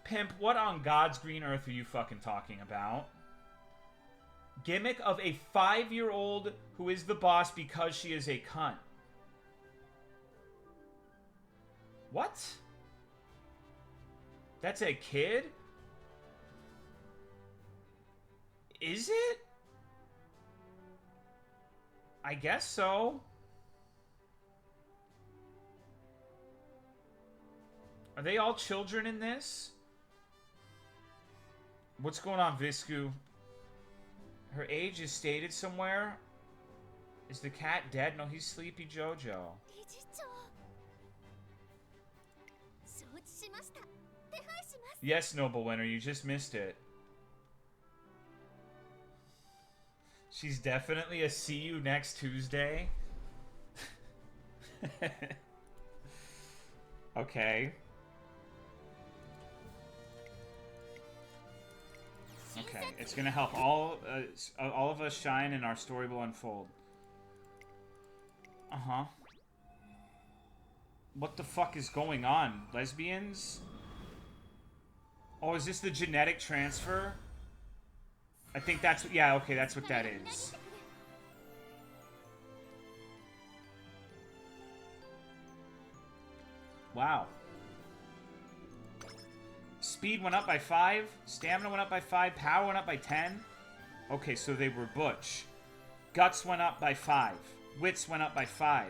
Pimp, what on God's green earth are you fucking talking about? Gimmick of a 5-year-old who is the boss because she is a cunt. What? That's a kid? Is it? I guess so. Are they all children in this? What's going on, Visku? Her age is stated somewhere. Is the cat dead? No, he's Sleepy Jojo. Yes, Noble Winner, you just missed it. She's definitely a see you next Tuesday. Okay. Okay, it's gonna help all of us shine and our story will unfold. Uh-huh. What the fuck is going on? Lesbians? Oh, is this the genetic transfer? I think that's... Yeah, okay, that's what that is. Wow. Speed went up by 5. Stamina went up by 5. Power went up by 10. Okay, so they were butch. Guts went up by 5. Wits went up by 5.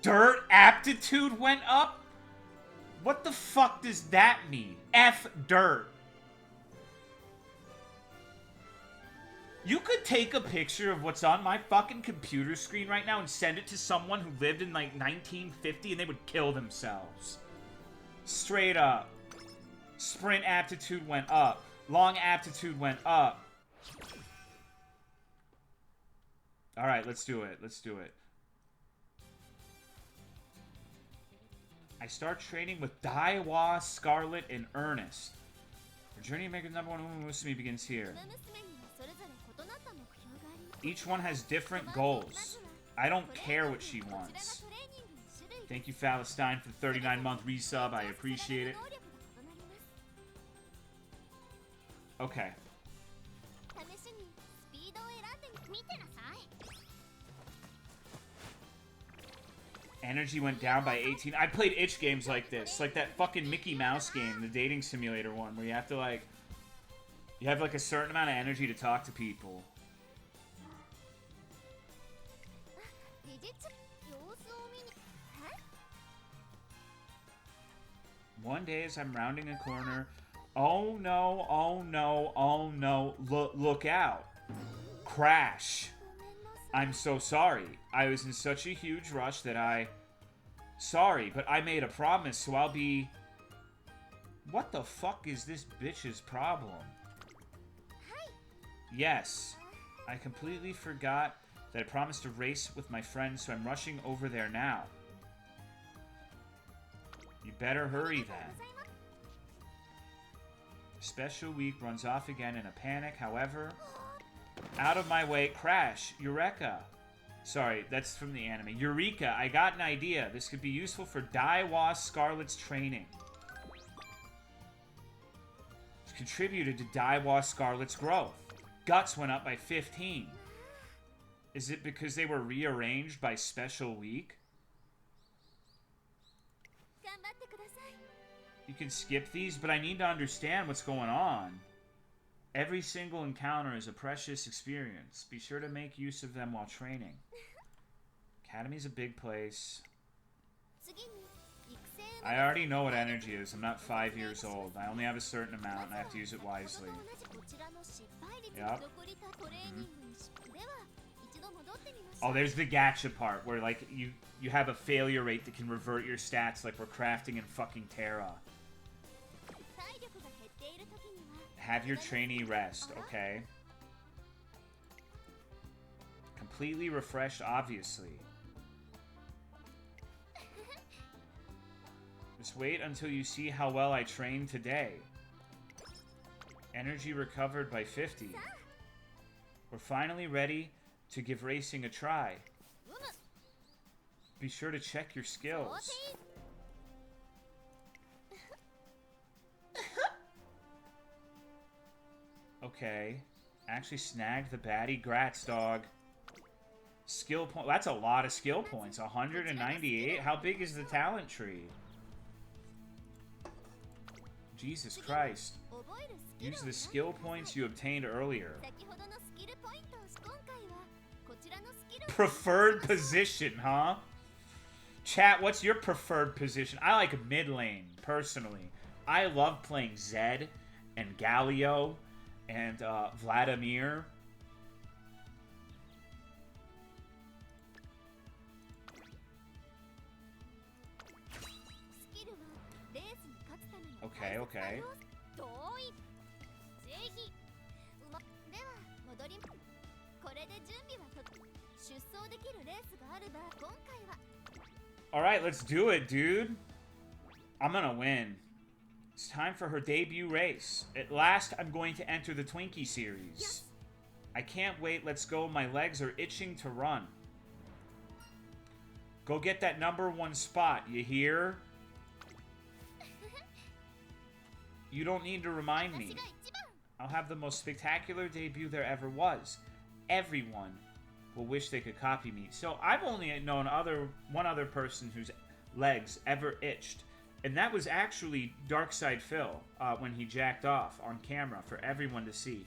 Dirt aptitude went up? What the fuck does that mean? F dirt. You could take a picture of what's on my fucking computer screen right now and send it to someone who lived in, like, 1950 and they would kill themselves. Straight up. Sprint aptitude went up. Long aptitude went up. Alright, let's do it. Let's do it. I start training with Daiwa, Scarlet, and Ernest. Our journey to make the #1 Umamusume begins here. Each one has different goals. I don't care what she wants. Thank you, Palestine, for the 39-month resub. I appreciate it. Okay. Energy went down by 18. I played itch games like this. Like that fucking Mickey Mouse game, the dating simulator one, where you have to, like... You have, like, a certain amount of energy to talk to people. One day as I'm rounding a corner... Oh no, oh no, oh no. Look out. Crash. I'm so sorry. I was in such a huge rush that I... Sorry, but I made a promise, so I'll be... What the fuck is this bitch's problem? Yes. I completely forgot that I promised to race with my friends, so I'm rushing over there now. You better hurry then. Special week runs off again in a panic, however... Out of my way, Crash, Eureka. Sorry, that's from the anime. Eureka, I got an idea. This could be useful for Daiwa Scarlet's training. It's contributed to Daiwa Scarlet's growth. Guts went up by 15. Is it because they were rearranged by Special Week? You can skip these, but I need to understand what's going on. Every single encounter is a precious experience. Be sure to make use of them while training. Academy's a big place. I already know what energy is. I'm not 5 years old. I only have a certain amount, and I have to use it wisely. Yep. Oh, there's the gacha part, where, like, you have a failure rate that can revert your stats like we're crafting in fucking Terra. Have your trainee rest, okay? Completely refreshed, obviously. Just wait until you see how well I trained today. Energy recovered by 50. We're finally ready to give racing a try. Be sure to check your skills. Okay. Actually snagged the baddie. Grats, dog. Skill point. That's a lot of skill points. 198? How big is the talent tree? Jesus Christ. Use the skill points you obtained earlier. Preferred position, huh? Chat, what's your preferred position? I like mid lane, personally. I love playing Zed and Galio and Vladimir. Okay, okay. Alright, let's do it, dude. I'm gonna win. It's time for her debut race. At last, I'm going to enter the Twinkie series. Yes. I can't wait. Let's go. My legs are itching to run. Go get that #1 spot, you hear? You don't need to remind me. I'll have the most spectacular debut there ever was. Everyone will wish they could copy me. So I've only known one other person whose legs ever itched. And that was actually Darkside Phil when he jacked off on camera for everyone to see.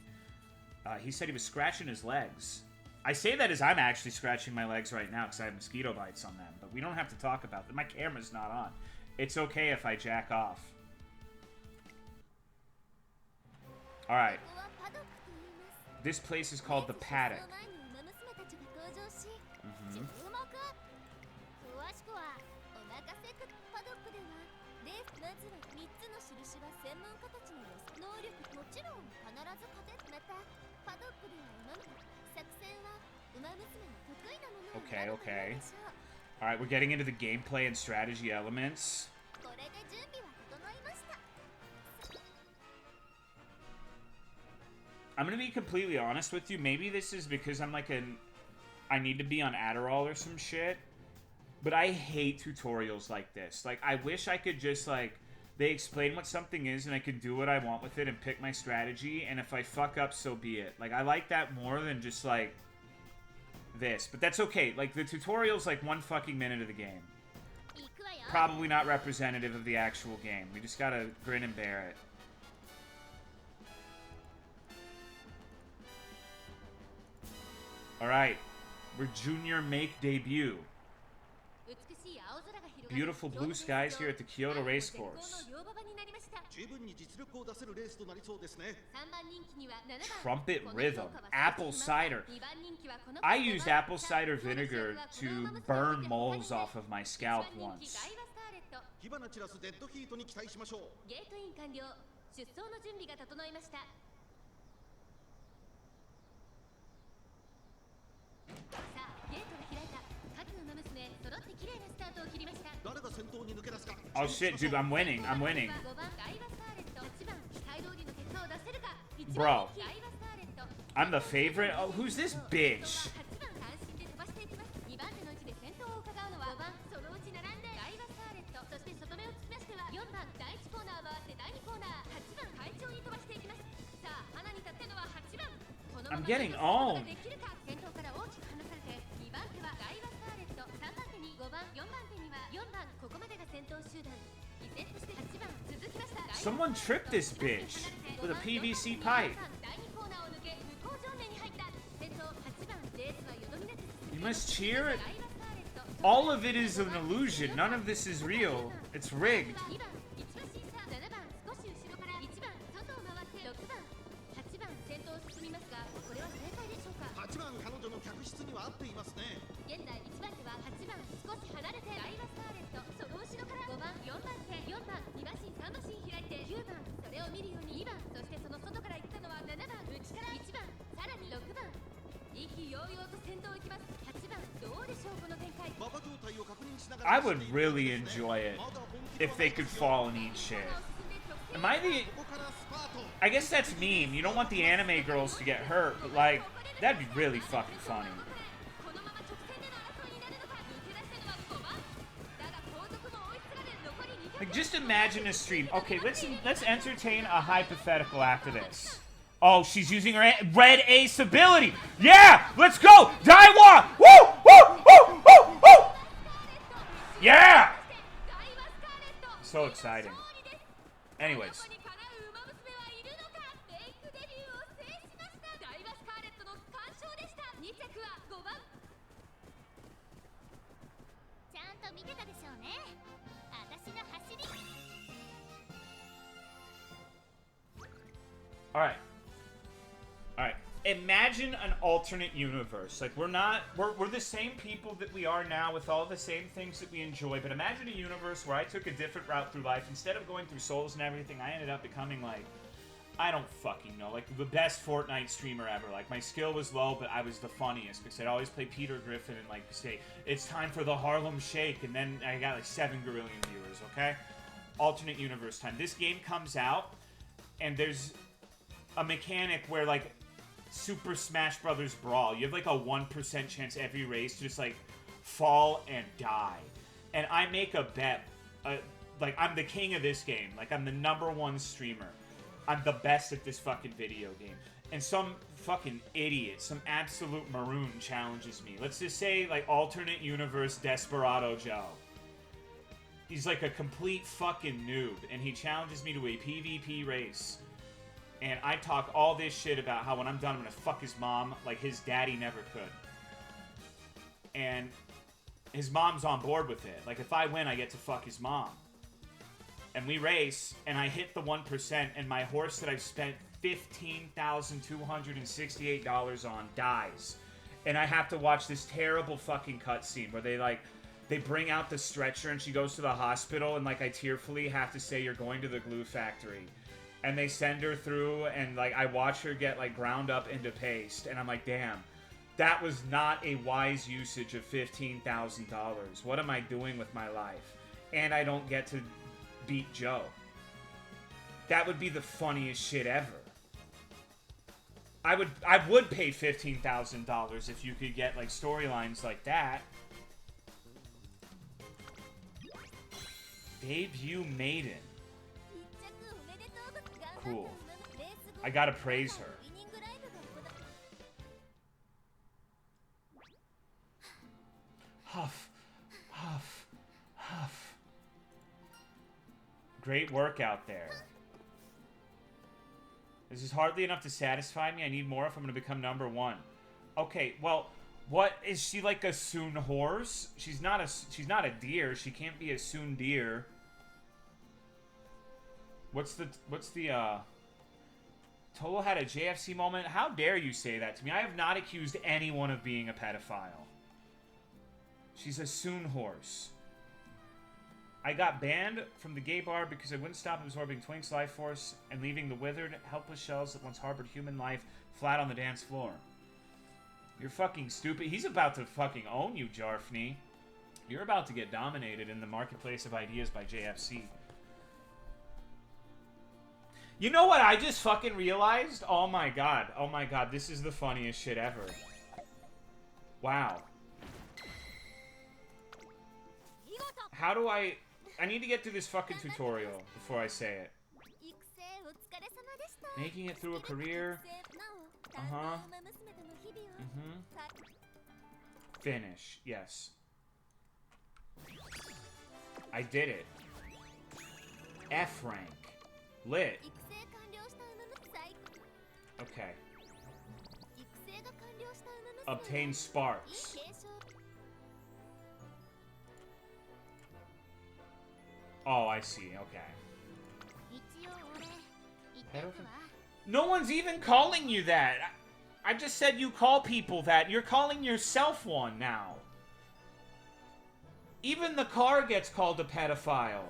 He said he was scratching his legs. I say that as I'm actually scratching my legs right now because I have mosquito bites on them. But we don't have to talk about that. My camera's not on. It's okay if I jack off. Alright. This place is called the Paddock. Mm-hmm. Okay, okay. Alright, we're getting into the gameplay and strategy elements. I'm gonna be completely honest with you. Maybe this is because I'm like I need to be on Adderall or some shit. But I hate tutorials like this. Like, I wish I could just, like, they explain what something is and I can do what I want with it and pick my strategy. And if I fuck up, so be it. Like, I like that more than just, like, this. But that's okay. Like, the tutorial's, like, 1 fucking minute of the game. Probably not representative of the actual game. We just gotta grin and bear it. Alright. We're junior make debut. Beautiful blue skies here at the Kyoto Racecourse. Trumpet rhythm. Apple cider. I used apple cider vinegar to burn moles off of my scalp once. Oh shit, dude, I'm winning. I'm winning. Bro. I'm the favorite? Oh, who's this bitch? I'm getting owned. Someone tripped this bitch with a PVC pipe. You must cheer. All of it is an illusion. None of this is real. It's rigged. I would really enjoy it if they could fall and eat shit. Am I the... I guess that's mean. You don't want the anime girls to get hurt, but like, that'd be really fucking funny. Like, just imagine a stream. Okay, let's entertain a hypothetical after this. Oh, she's using her red ace ability. Yeah, let's go, Daiwa. Woo, woo, woo, woo, woo. Yeah. So exciting. Anyways. Alright. Alright. imagine an alternate universe. Like, we're the same people that we are now with all the same things that we enjoy, but imagine a universe where I took a different route through life. Instead of going through souls and everything, I ended up becoming, like, I don't fucking know, like, the best Fortnite streamer ever. Like, my skill was low, but I was the funniest, because I'd always play Peter Griffin and, like, say, it's time for the Harlem Shake, and then I got, like, 7 billion viewers, okay? Alternate universe time. This game comes out, and there's a mechanic where, like, Super Smash Brothers Brawl, you have, like, a 1% chance every race to just, like, fall and die. And I make a bet, like, I'm the king of this game. Like, I'm the #1 streamer. I'm the best at this fucking video game. And some fucking idiot, some absolute maroon challenges me. Let's just say, like, alternate universe Desperado Joe. He's like a complete fucking noob, and he challenges me to a PvP race. And I talk all this shit about how when I'm done, I'm gonna fuck his mom like his daddy never could. And his mom's on board with it. Like, if I win, I get to fuck his mom. And we race, and I hit the 1%, and my horse that I've spent $15,268 on dies. And I have to watch this terrible fucking cutscene where they bring out the stretcher, and she goes to the hospital, and, like, I tearfully have to say, you're going to the glue factory. And they send her through, and, like, I watch her get, like, ground up into paste, and I'm like, damn, that was not a wise usage of $15,000. What am I doing with my life? And I don't get to beat Joe. That would be the funniest shit ever. I would pay $15,000 if you could get, like, storylines like that. Debut maiden. Cool. I gotta praise her. Huff, huff, huff. Great work out there. This is hardly enough to satisfy me. I need more if I'm gonna become #1. Okay, well, what is she, like a soon horse? She's not a deer. She can't be a soon deer. What's the Tolo had a JFC moment? How dare you say that to me? I have not accused anyone of being a pedophile. She's a soon horse. I got banned from the gay bar because I wouldn't stop absorbing Twink's life force and leaving the withered, helpless shells that once harbored human life flat on the dance floor. You're fucking stupid. He's about to fucking own you, Jarfney. You're about to get dominated in the marketplace of ideas by JFC. You know what I just fucking realized? Oh my god. Oh my god. This is the funniest shit ever. Wow. How do I need to get through this fucking tutorial before I say it. Making it through a career. Uh-huh. Mm-hmm. Finish. Yes. I did it. F rank. Lit. Okay. Obtain sparks. Oh, I see. Okay. No one's even calling you that. I just said you call people that. You're calling yourself one now. Even the car gets called a pedophile.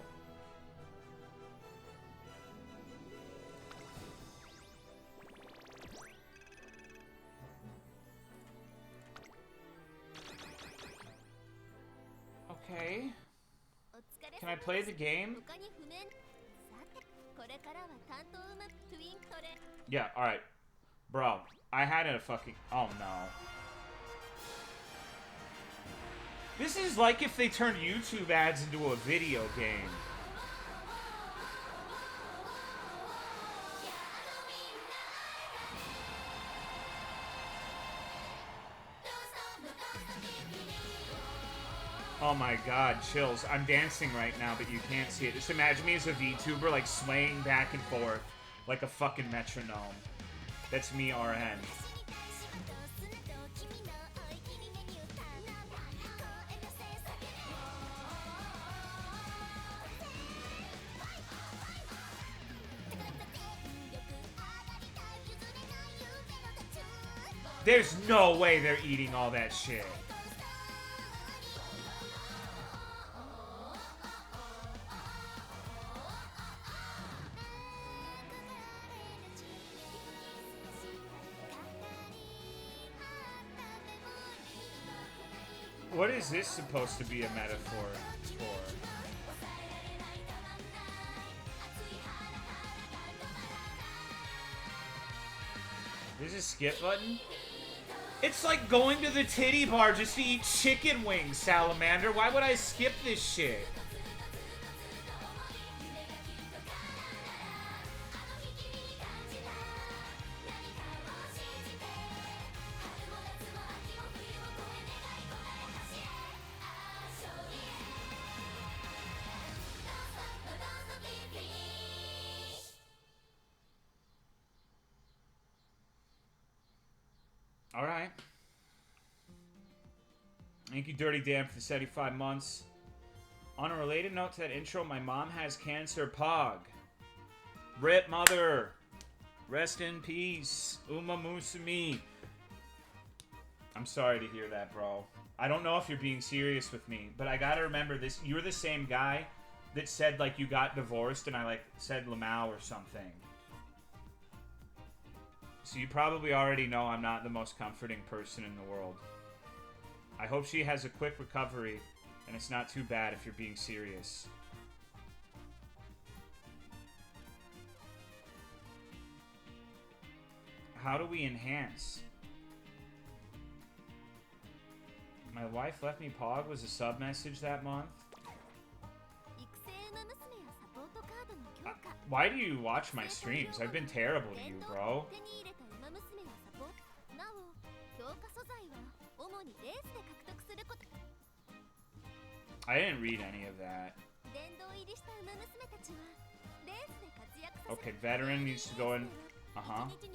Okay. Can I play the game? Yeah, alright. Bro, I had a fucking... Oh, no. This is like if they turned YouTube ads into a video game. Oh my god, chills. I'm dancing right now, but you can't see it. Just imagine me as a VTuber, like, swaying back and forth like a fucking metronome. That's me, RN. There's no way they're eating all that shit. What is this supposed to be a metaphor for? There's a skip button? It's like going to the titty bar just to eat chicken wings, Salamander. Why would I skip this shit? All right. Thank you, Dirty Dan, for the 75 months. On a related note to that intro, my mom has cancer. Pog. Rip, mother. Rest in peace. Umamusume. I'm sorry to hear that, bro. I don't know if you're being serious with me, but I gotta remember this. You're the same guy that said, like, you got divorced, and I, like, said Lamau or something. So you probably already know I'm not the most comforting person in the world. I hope she has a quick recovery, and it's not too bad if you're being serious. How do we enhance? My wife left me Pog was a sub message that month. Why do you watch my streams? I've been terrible to you, bro. I didn't read any of that. Okay, veteran needs to go in.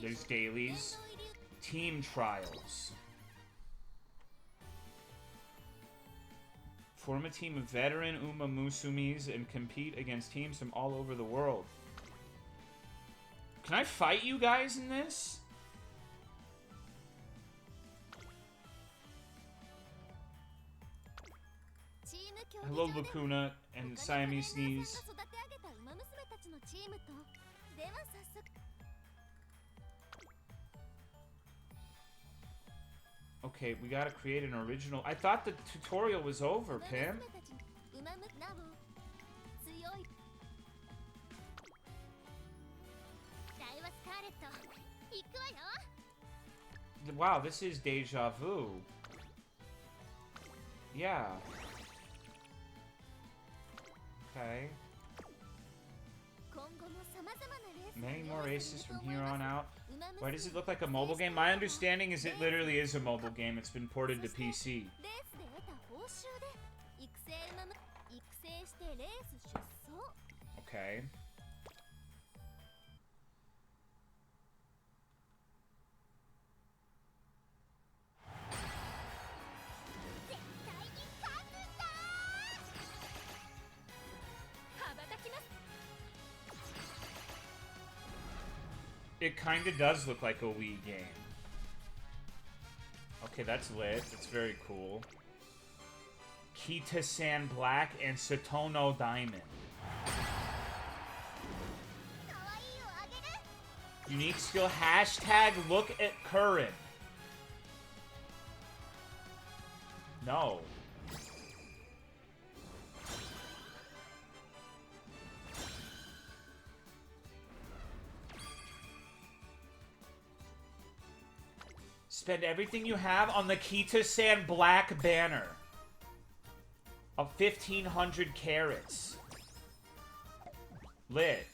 There's dailies. Team trials. Form a team of veteran Umamusumes and compete against teams from all over the world. Can I fight you guys in this? Hello, Lacuna and Siamese Sneeze. Okay, we gotta create an original. I thought the tutorial was over, Pim. Wow, this is deja vu. Yeah. Okay. Many more races from here on out. Why does it look like a mobile game? My understanding is it literally is a mobile game. It's been ported to PC. Okay. It kind of does look like a Wii game. Okay, that's lit. That's very cool. Kita-san Black and Satono Diamond. Unique skill, hashtag look at current. No. Spend everything you have on the Kita-san Black banner of 1,500 carats. Lit.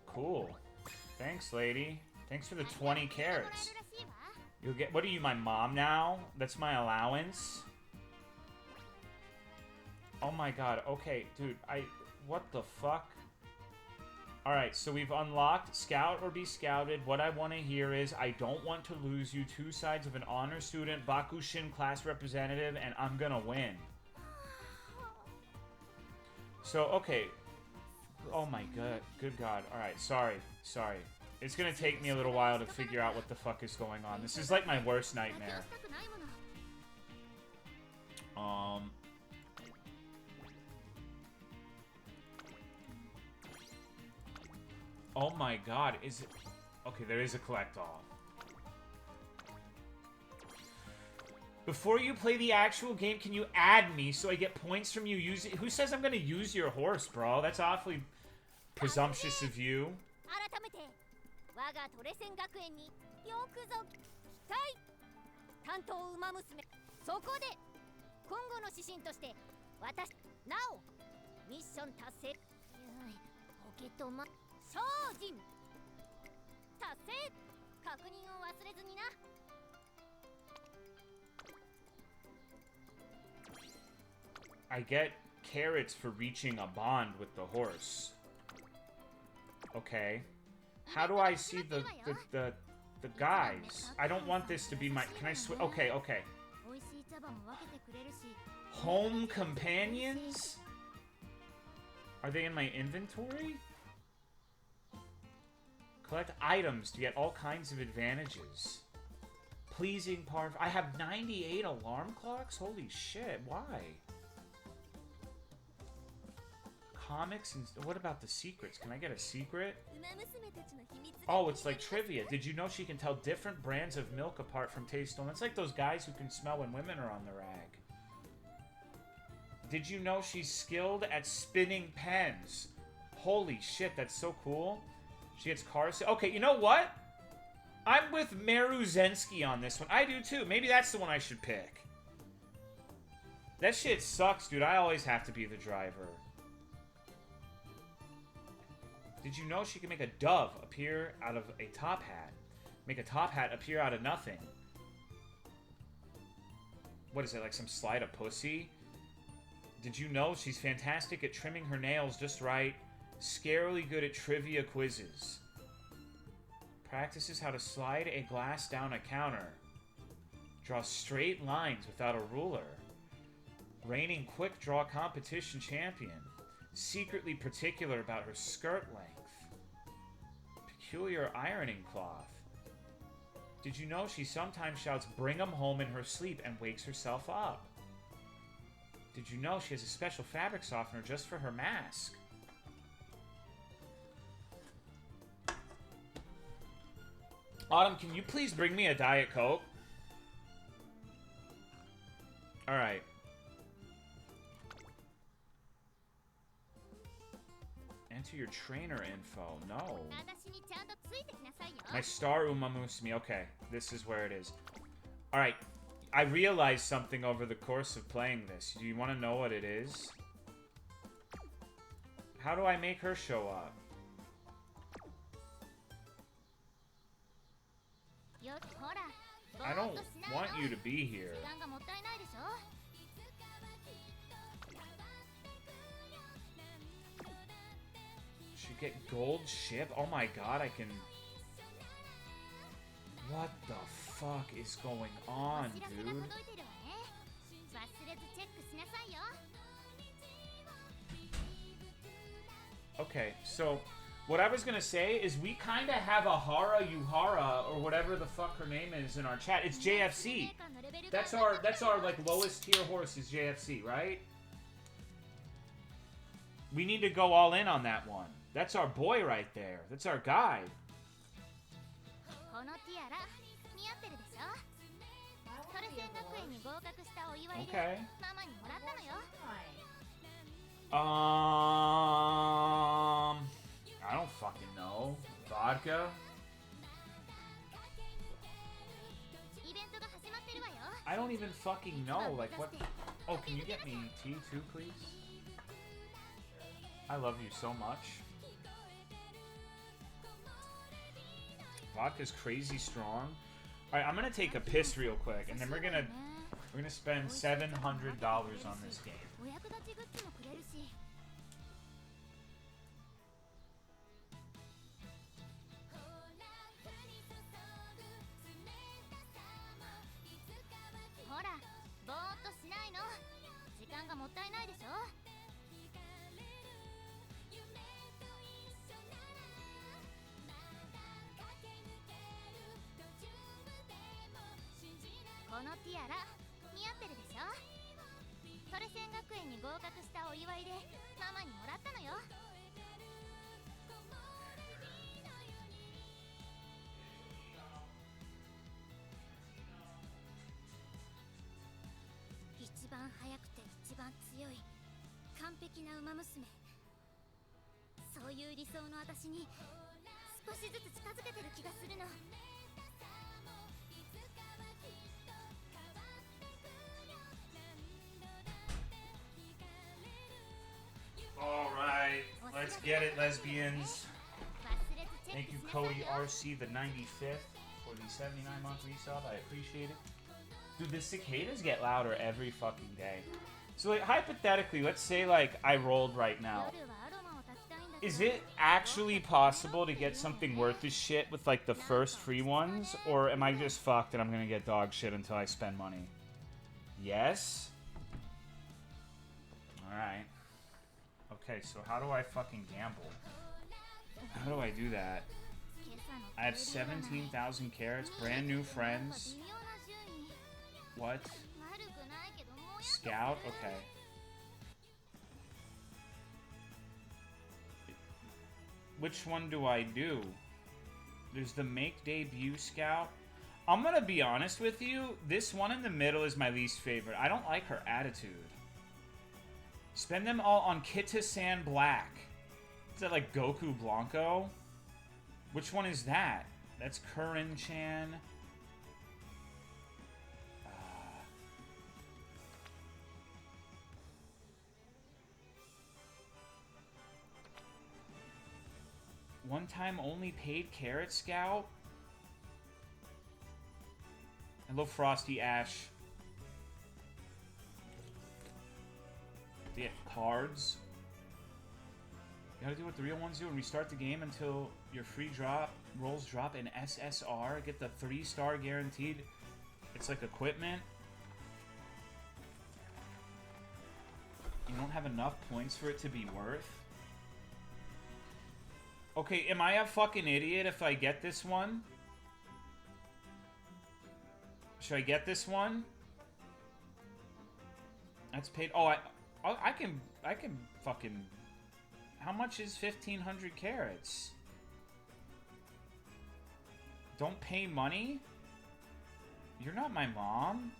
Cool. Thanks, lady. Thanks for the 20 carats. You'll get. What are you, my mom now? That's my allowance? Oh my god. Okay, dude. What the fuck? Alright, so we've unlocked Scout or Be Scouted. What I want to hear is, I don't want to lose you. 2 sides of an honor student, Bakushin class representative, and I'm gonna win. So, okay. Oh my god. Good god. Alright, sorry. Sorry. It's gonna take me a little while to figure out what the fuck is going on. This is like my worst nightmare. Oh my god, is it... Okay, there is a collect-all. Before you play the actual game, can you add me so I get points from you using... Who says I'm gonna use your horse, bro? That's awfully presumptuous of you. I get carrots for reaching a bond with the horse. Okay. How do I see the guys? I don't want this to be my... Can I switch? Okay, okay. Home companions? Are they in my inventory? Collect items to get all kinds of advantages. Pleasing part... I have 98 alarm clocks? Holy shit, why? Comics and... What about the secrets? Can I get a secret? Oh, it's like trivia. Did you know she can tell different brands of milk apart from taste alone? It's like those guys who can smell when women are on the rag. Did you know she's skilled at spinning pens? Holy shit, that's so cool. She gets cars. Okay, you know what? I'm with Maruzensky on this one. I do too. Maybe that's the one I should pick. That shit sucks, dude. I always have to be the driver. Did you know she can make a dove appear out of a top hat? Make a top hat appear out of nothing. What is it, like some slide of pussy? Did you know she's fantastic at trimming her nails just right? Scarily good at trivia quizzes. Practices how to slide a glass down a counter. Draw straight lines without a ruler. Reigning quick draw competition champion. Secretly particular about her skirt length. Peculiar ironing cloth. Did you know she sometimes shouts "bring 'em home" in her sleep and wakes herself up? Did you know she has a special fabric softener just for her mask? Autumn, can you please bring me a Diet Coke? Alright. Enter your trainer info. No. My star Umamusume. Okay, this is where it is. Alright. I realized something over the course of playing this. Do you want to know what it is? How do I make her show up? I don't want you to be here. Should get gold ship? Oh my god, I can... What the fuck is going on, dude? Okay, so what I was gonna say is we kind of have a Hara Yuhara or whatever the fuck her name is in our chat. It's JFC. That's our like lowest tier horse is JFC, right? We need to go all in on that one. That's our boy right there. That's our guy. Okay. I don't fucking know. Vodka? I don't even fucking know. Like, what? Oh, can you get me tea too, please? I love you so much. Vodka's crazy strong. Alright, I'm gonna take a piss real quick, and then we're gonna spend $700 on this game. そういう理想の私に少しずつ近づけてる気がするの。 Alright, let's get it, lesbians. Thank you, Cody RC, the 95th, for the 79-month resub. I appreciate it. Dude, the cicadas get louder every fucking day. So, like, hypothetically, let's say, like, I rolled right now. Is it actually possible to get something worth this shit with, like, the first free ones? Or am I just fucked and I'm gonna get dog shit until I spend money? Yes? Alright. Okay, so how do I fucking gamble? How do I do that? I have 17,000 carats, brand new friends. What? Scout? Okay. Which one do I do? There's the make debut scout. I'm gonna be honest with you. This one in the middle is my least favorite. I don't like her attitude. Spend them all on Kita-san Black. Is that like Goku Blanco? Which one is that? That's Kurin-chan. One time only paid Carrot Scout? Hello, Frosty Ash. They have cards. You gotta do what the real ones do and restart the game until your free rolls drop in SSR. Get the 3-star guaranteed. It's like equipment. You don't have enough points for it to be worth. Okay, am I a fucking idiot if I get this one? Should I get this one? That's paid. Oh, I can fucking. How much is 1,500 carats? Don't pay money? You're not my mom.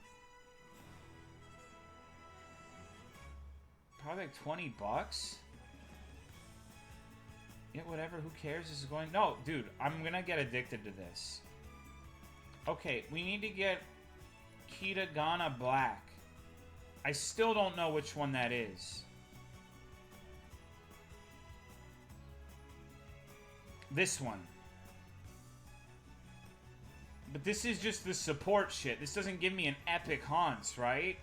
Probably like 20 bucks. Yeah, whatever, who cares? This is going... No, dude, I'm gonna get addicted to this. Okay, we need to get Kitagana Black. I still don't know which one that is. This one. But this is just the support shit. This doesn't give me an epic Hans, right?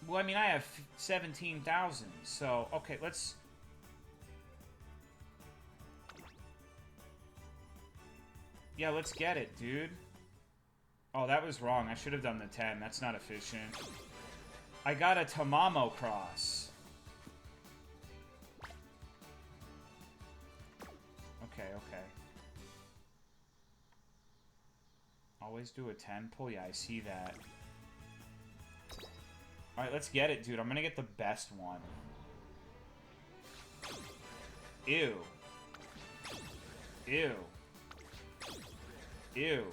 Well, I mean, I have 17,000, so... Okay, let's... Yeah, let's get it, dude. Oh, that was wrong. I should have done the 10. That's not efficient. I got a Tamamo cross. Okay, okay. Always do a 10 pull? Yeah, I see that. Alright, let's get it, dude. I'm gonna get the best one. Ew. Ew. Ew.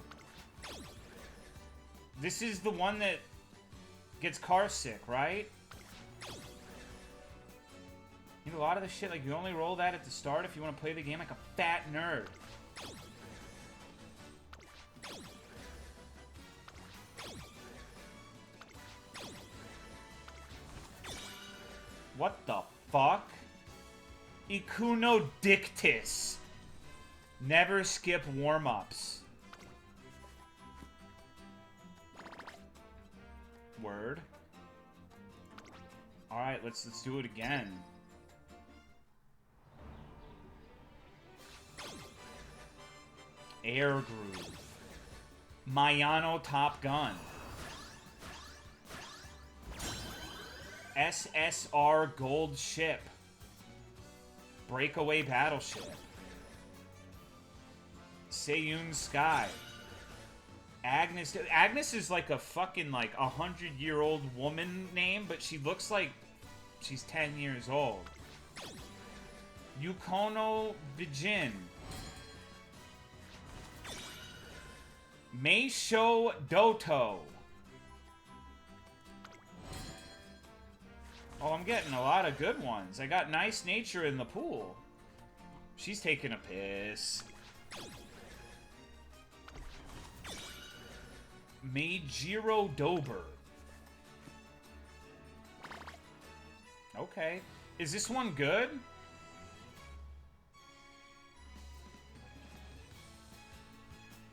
This is the one that gets car sick, right? You know, a lot of the shit, like, you only roll that at the start if you want to play the game like a fat nerd. What the fuck? Ikuno Dictus. Never skip warm-ups. Word. Alright, let's do it again. Air Groove. Mayano Top Gun. SSR Gold Ship. Breakaway Battleship. Seiyun Sky. Agnes. Agnes is like a fucking like 100-year-old woman name, but she looks like she's 10 years old. Yukono Bijin. Meisho Doto. Oh, I'm getting a lot of good ones. I got Nice Nature in the pool. She's taking a piss. Meijiro Dober. Okay. Is this one good?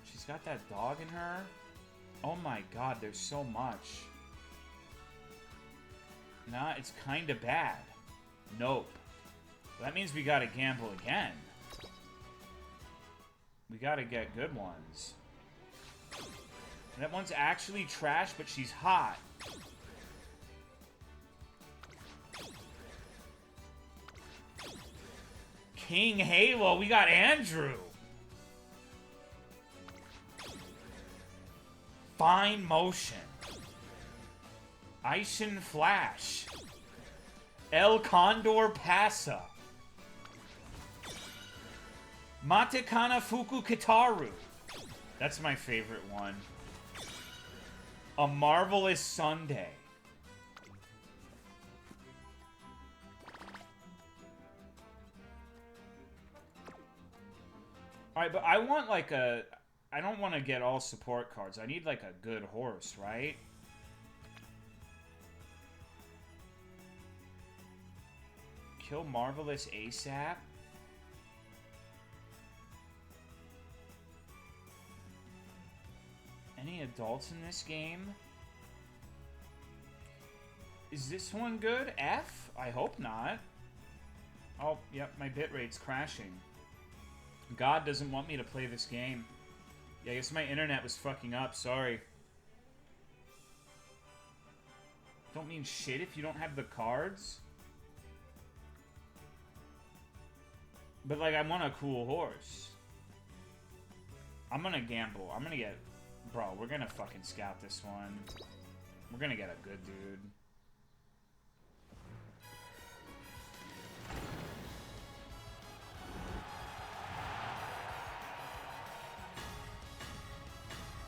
She's got that dog in her. Oh my god, there's so much. Nah, it's kinda bad. Nope. Well, that means we gotta gamble again. We gotta get good ones. That one's actually trash, but she's hot. King Halo, we got Andrew. Fine Motion. Aishin Flash. El Condor Pasa. Matekana Fuku Kitaru. That's my favorite one. A Marvelous Sunday. Alright, but I want like a... I don't want to get all support cards. I need like a good horse, right? Kill Marvelous ASAP. Any adults in this game? Is this one good? F? I hope not. Oh, yep, my bitrate's crashing. God doesn't want me to play this game. Yeah, I guess my internet was fucking up, sorry. Don't mean shit if you don't have the cards. But, like, I want a cool horse. I'm gonna gamble. I'm gonna get... Bro, we're gonna fucking scout this one. We're gonna get a good dude.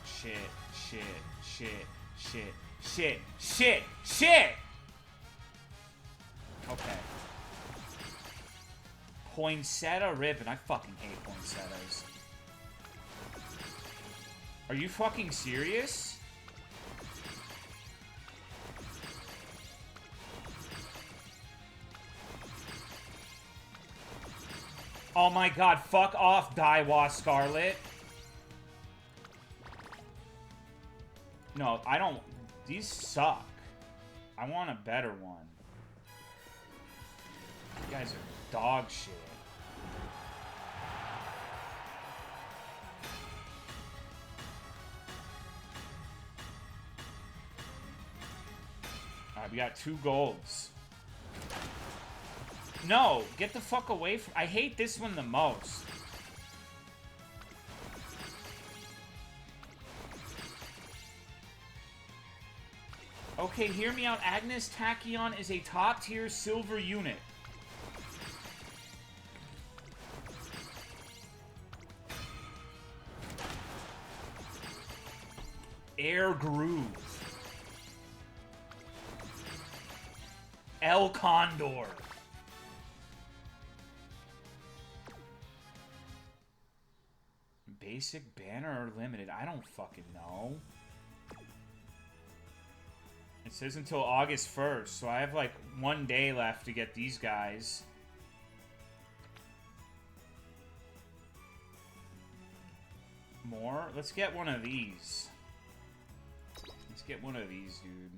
Shit, shit, shit, shit, shit, shit, shit! Okay. Poinsettia ribbon. I fucking hate poinsettias. Are you fucking serious? Oh my god, fuck off, Daiwa Scarlet. No, I don't... These suck. I want a better one. You guys are dog shit. Alright, we got 2 golds. No! Get the fuck away from... I hate this one the most. Okay, hear me out. Agnes Tachyon is a top-tier silver unit. Air Groove. El Condor. Basic, banner, or limited? I don't fucking know. It says until August 1st, so I have like 1 day left to get these guys. More? Let's get one of these. Let's get one of these, dude.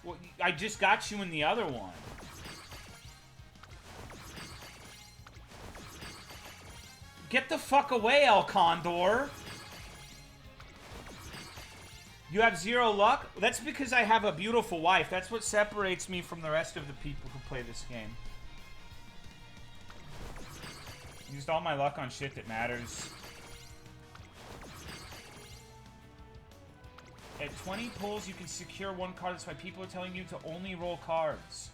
Well, I just got you in the other one. Get the fuck away, El Condor. You have 0 luck? That's because I have a beautiful wife. That's what separates me from the rest of the people who play this game. Used all my luck on shit that matters. At 20 pulls, you can secure 1 card. That's why people are telling you to only roll cards.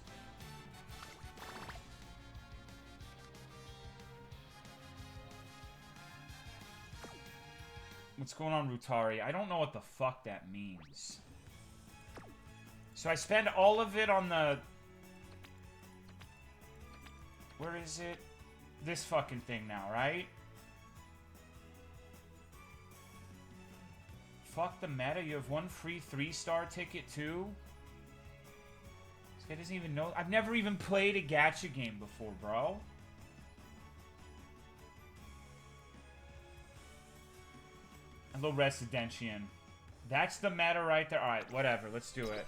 What's going on, Rutari? I don't know what the fuck that means. So I spend all of it on the... Where is it? This fucking thing now, right? Fuck the meta. You have 1 free 3-star ticket, too? This guy doesn't even know... I've never even played a gacha game before, bro. Hello, Residentian. That's the meta right there. Alright, whatever. Let's do it.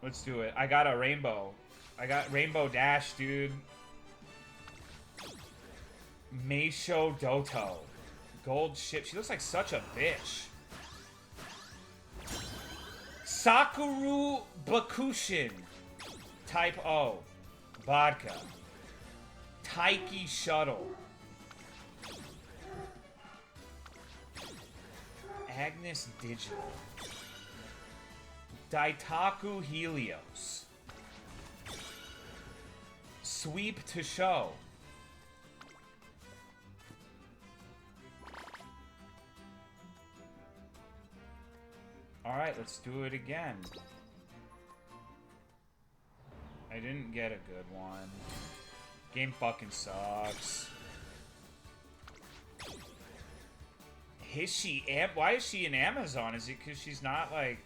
Let's do it. I got a rainbow. I got Rainbow Dash, dude. Meisho Doto. Gold ship. She looks like such a bitch. Sakuru Bakushin. Type O. Vodka. Taiki Shuttle. Agnes Digital. Daitaku Helios. Sweep to show. Alright, let's do it again. I didn't get a good one. Game fucking sucks. Is she... Why is she in Amazon? Is it because she's not, like...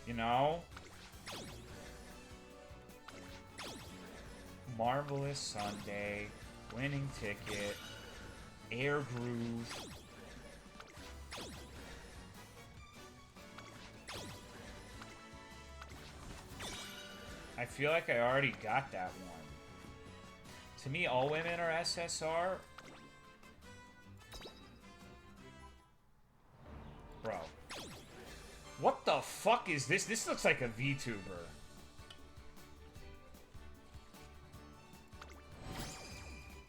You know? Marvelous Sunday. Winning Ticket. Air Groove. I feel like I already got that one. To me, all women are SSR. Bro. What the fuck is this? This looks like a VTuber.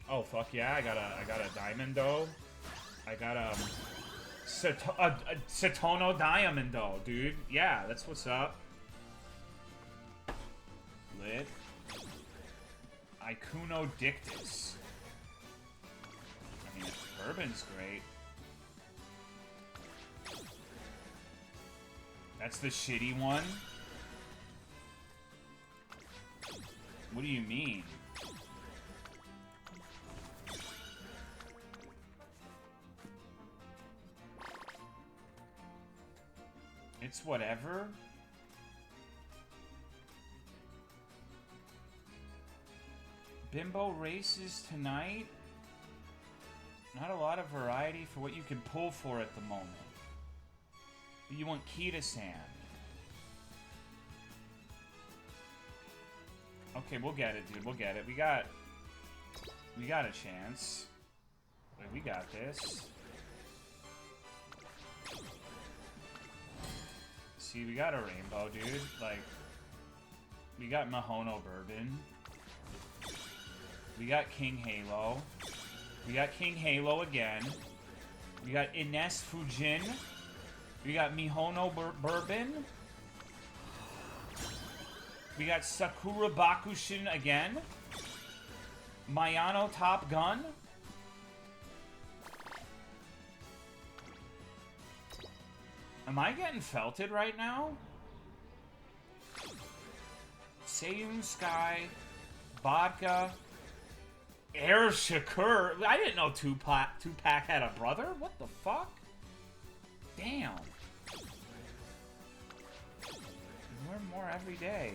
Oh fuck yeah, I got a Diamondo. I got a Satono Diamondo, dude. Yeah, that's what's up. Lit. Ikuno Dictus. I mean, Bourbon's great. That's the shitty one? What do you mean? It's whatever? Bimbo races tonight? Not a lot of variety for what you can pull for at the moment. But you want Kita-san. Okay, we'll get it, dude. We'll get it. We got a chance. Wait, we got this. See, we got a rainbow, dude. Like, we got Mihono Bourbon. We got King Halo. We got King Halo again. We got Ines Fujin. We got Mihono Bourbon. We got Sakura Bakushin again. Mayano Top Gun. Am I getting felted right now? Seiyun Sky. Vodka. Air Shakur. I didn't know Tupac had a brother. What the fuck? Damn. You learn more every day.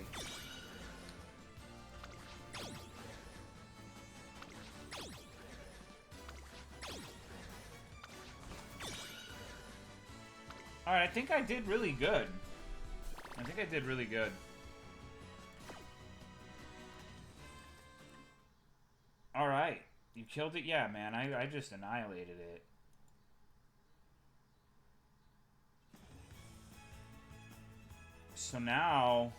Alright, I think I did really good. I think I did really good. Alright. You killed it? Yeah, man. I just annihilated it. So now...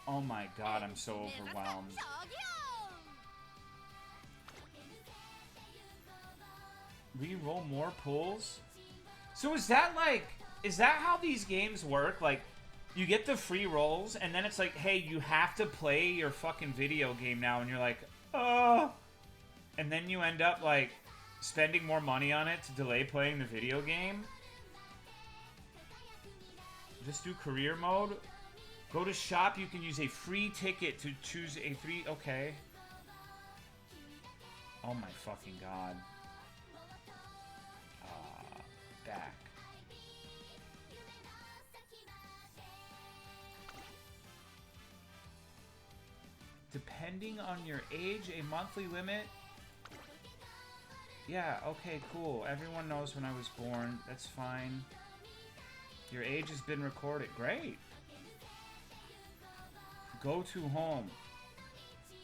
Oh my god, I'm so overwhelmed. Reroll more pulls? So is that like... Is that how these games work? Like, you get the free rolls, and then it's like, hey, you have to play your fucking video game now, and you're like, oh... And then you end up, like, spending more money on it to delay playing the video game? Just do career mode? Go to shop, you can use a free ticket to choose a three... Okay. Oh my fucking god. Back. Depending on your age, a monthly limit... Yeah, okay, cool. Everyone knows when I was born. That's fine. Your age has been recorded. Great. Go to home.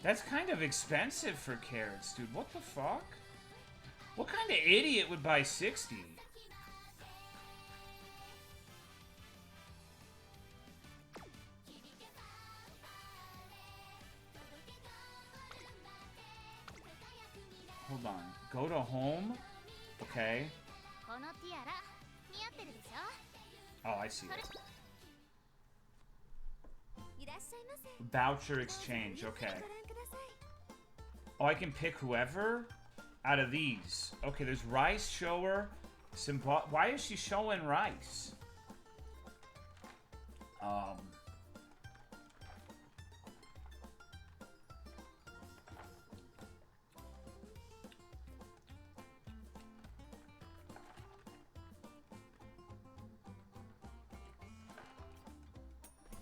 That's kind of expensive for carrots, dude. What the fuck? What kind of idiot would buy 60? Hold on. Go to home? Okay. Oh, I see it. Voucher exchange, okay. Oh, I can pick whoever out of these. Okay, there's Rice Shower. Why is she showing Rice?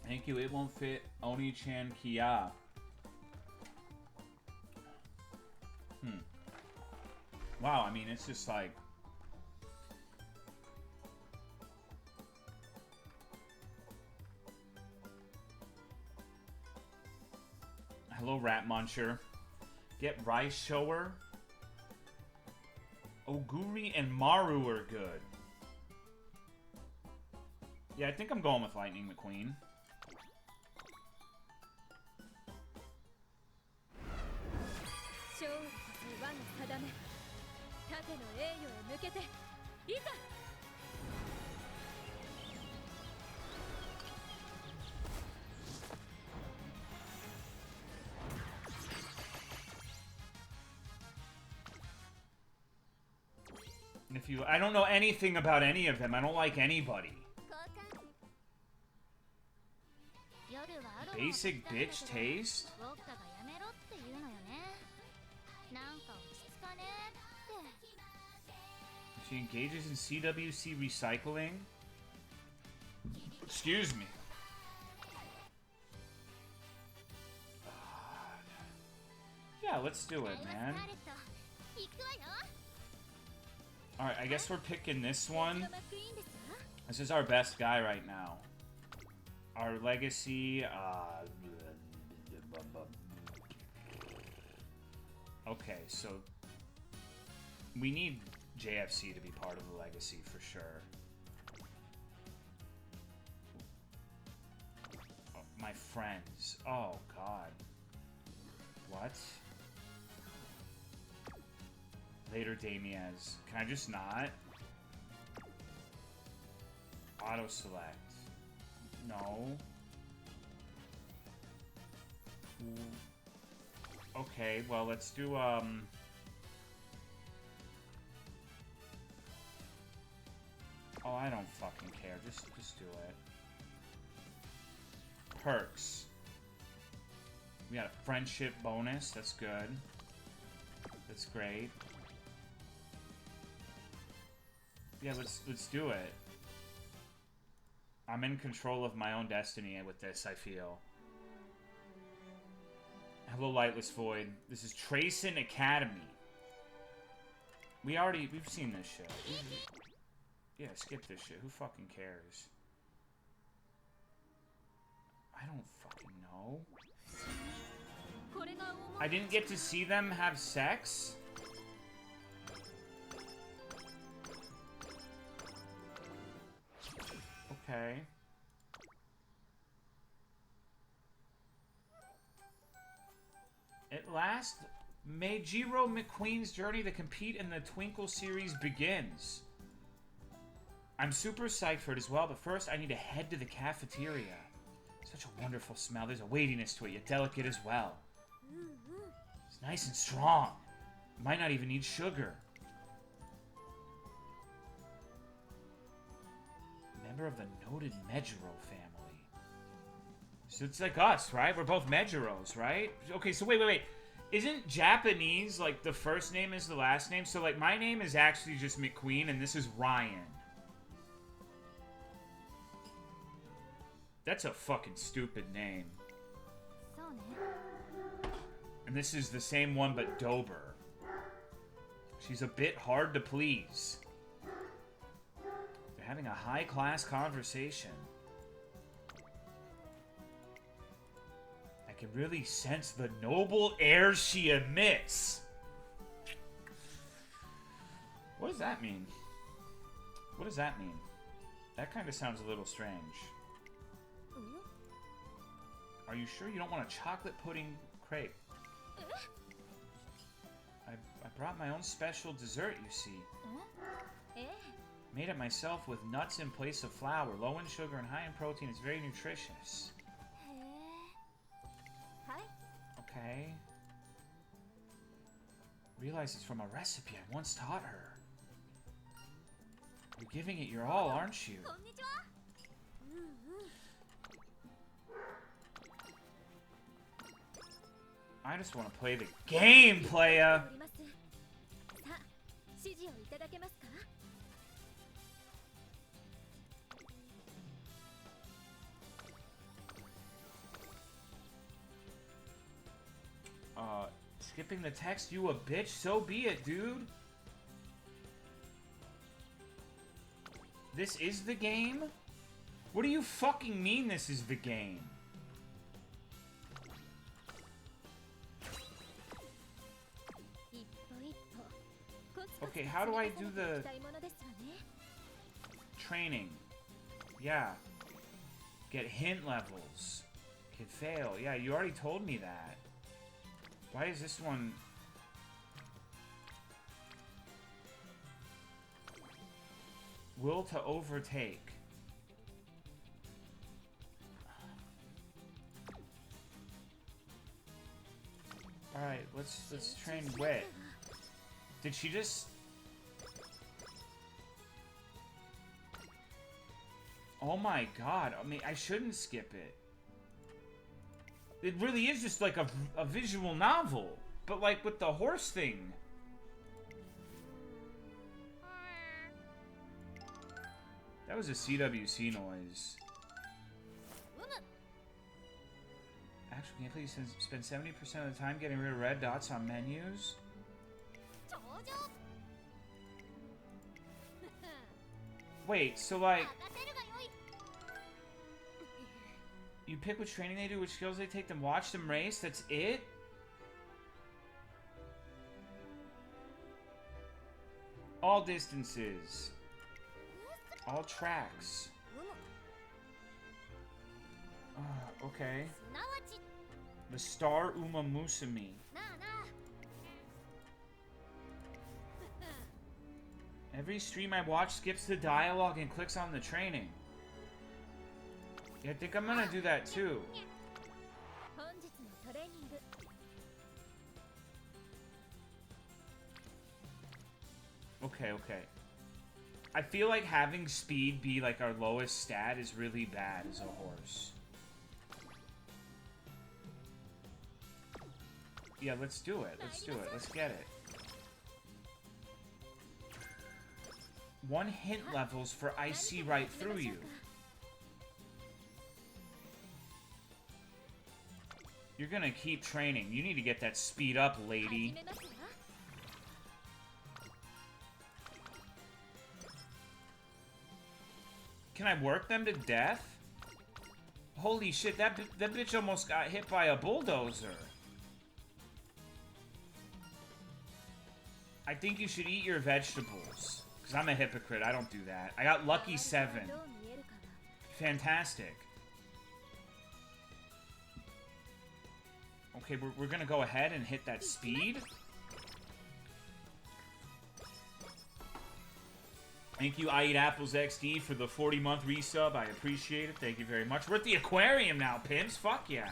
Thank you, it won't fit. Oni-chan Kia. Wow, I mean, it's just like... Hello, Rat Muncher. Get Rice Shower. Oguri and Maru are good. Yeah, I think I'm going with Lightning McQueen. And if you... I don't know anything about any of them. I don't like anybody. Basic bitch taste? She engages in CWC recycling? Excuse me. Yeah, let's do it, man. Alright, I guess we're picking this one. This is our best guy right now. Our legacy, okay, so we need JFC to be part of the legacy for sure. Oh, my friends. Oh, God. What? Later, Damiez. Can I just not? Auto select. No. Okay, well, let's do, Oh, I don't fucking care. Just do it. Perks. We got a friendship bonus. That's good. That's great. Yeah, let's do it. I'm in control of my own destiny with this, I feel. Hello, Lightless Void. This is Tracin Academy. We've seen this shit. Yeah, skip this shit. Who fucking cares? I don't fucking know. I didn't get to see them have sex? last, Meijiro McQueen's journey to compete in the Twinkle series begins. I'm super psyched for it as well, but first I need to head to the cafeteria. Such a wonderful smell. There's a weightiness to it, yet delicate as well. It's nice and strong. Might not even need sugar. Member of the noted Meijiro family. So it's like us, right? We're both Meijiros, right? Okay, so wait. Isn't Japanese, like, the first name is the last name? So, like, my name is actually just McQueen, and this is Ryan. That's a fucking stupid name. And this is the same one, but Dober. She's a bit hard to please. They're having a high-class conversation. I can really sense the noble air she emits. What does that mean? What does that mean? That kind of sounds a little strange. Are you sure you don't want a chocolate pudding crepe? I brought my own special dessert, you see. Made it myself with nuts in place of flour, low in sugar and high in protein. It's very nutritious. Okay. Realize it's from a recipe I once taught her. You're giving it your all, aren't you? I just want to play the game, playa! Skipping the text, you a bitch? So be it, dude! This is the game? What do you fucking mean this is the game? Okay, how do I do the training? Yeah. Get hint levels. Can fail. Yeah, you already told me that. Why is this one... Will to overtake. Alright, let's train wet. Did she just... Oh my god, I mean, I shouldn't skip it. It really is just like a visual novel, but like with the horse thing. That was a CWC noise. Actual gameplay spend 70% of the time getting rid of red dots on menus. Wait, so like... You pick which training they do, which skills they take, then watch them race, that's it? All distances. All tracks. Okay. The star Umamusume. Every stream I watch skips the dialogue and clicks on the training. Yeah, I think I'm gonna do that too. Okay. I feel like having speed be like our lowest stat is really bad as a horse. Yeah, let's do it. Let's get it. 1 hint levels for I see right through you. You're gonna keep training. You need to get that speed up, lady. Can I work them to death? Holy shit, that bitch almost got hit by a bulldozer. I think you should eat your vegetables. Because I'm a hypocrite, I don't do that. I got lucky 7. Fantastic. Okay, we're gonna go ahead and hit that speed. Thank you, I Eat Apples XD, for the 40-month resub. I appreciate it. Thank you very much. We're at the aquarium now, pimps. Fuck yeah.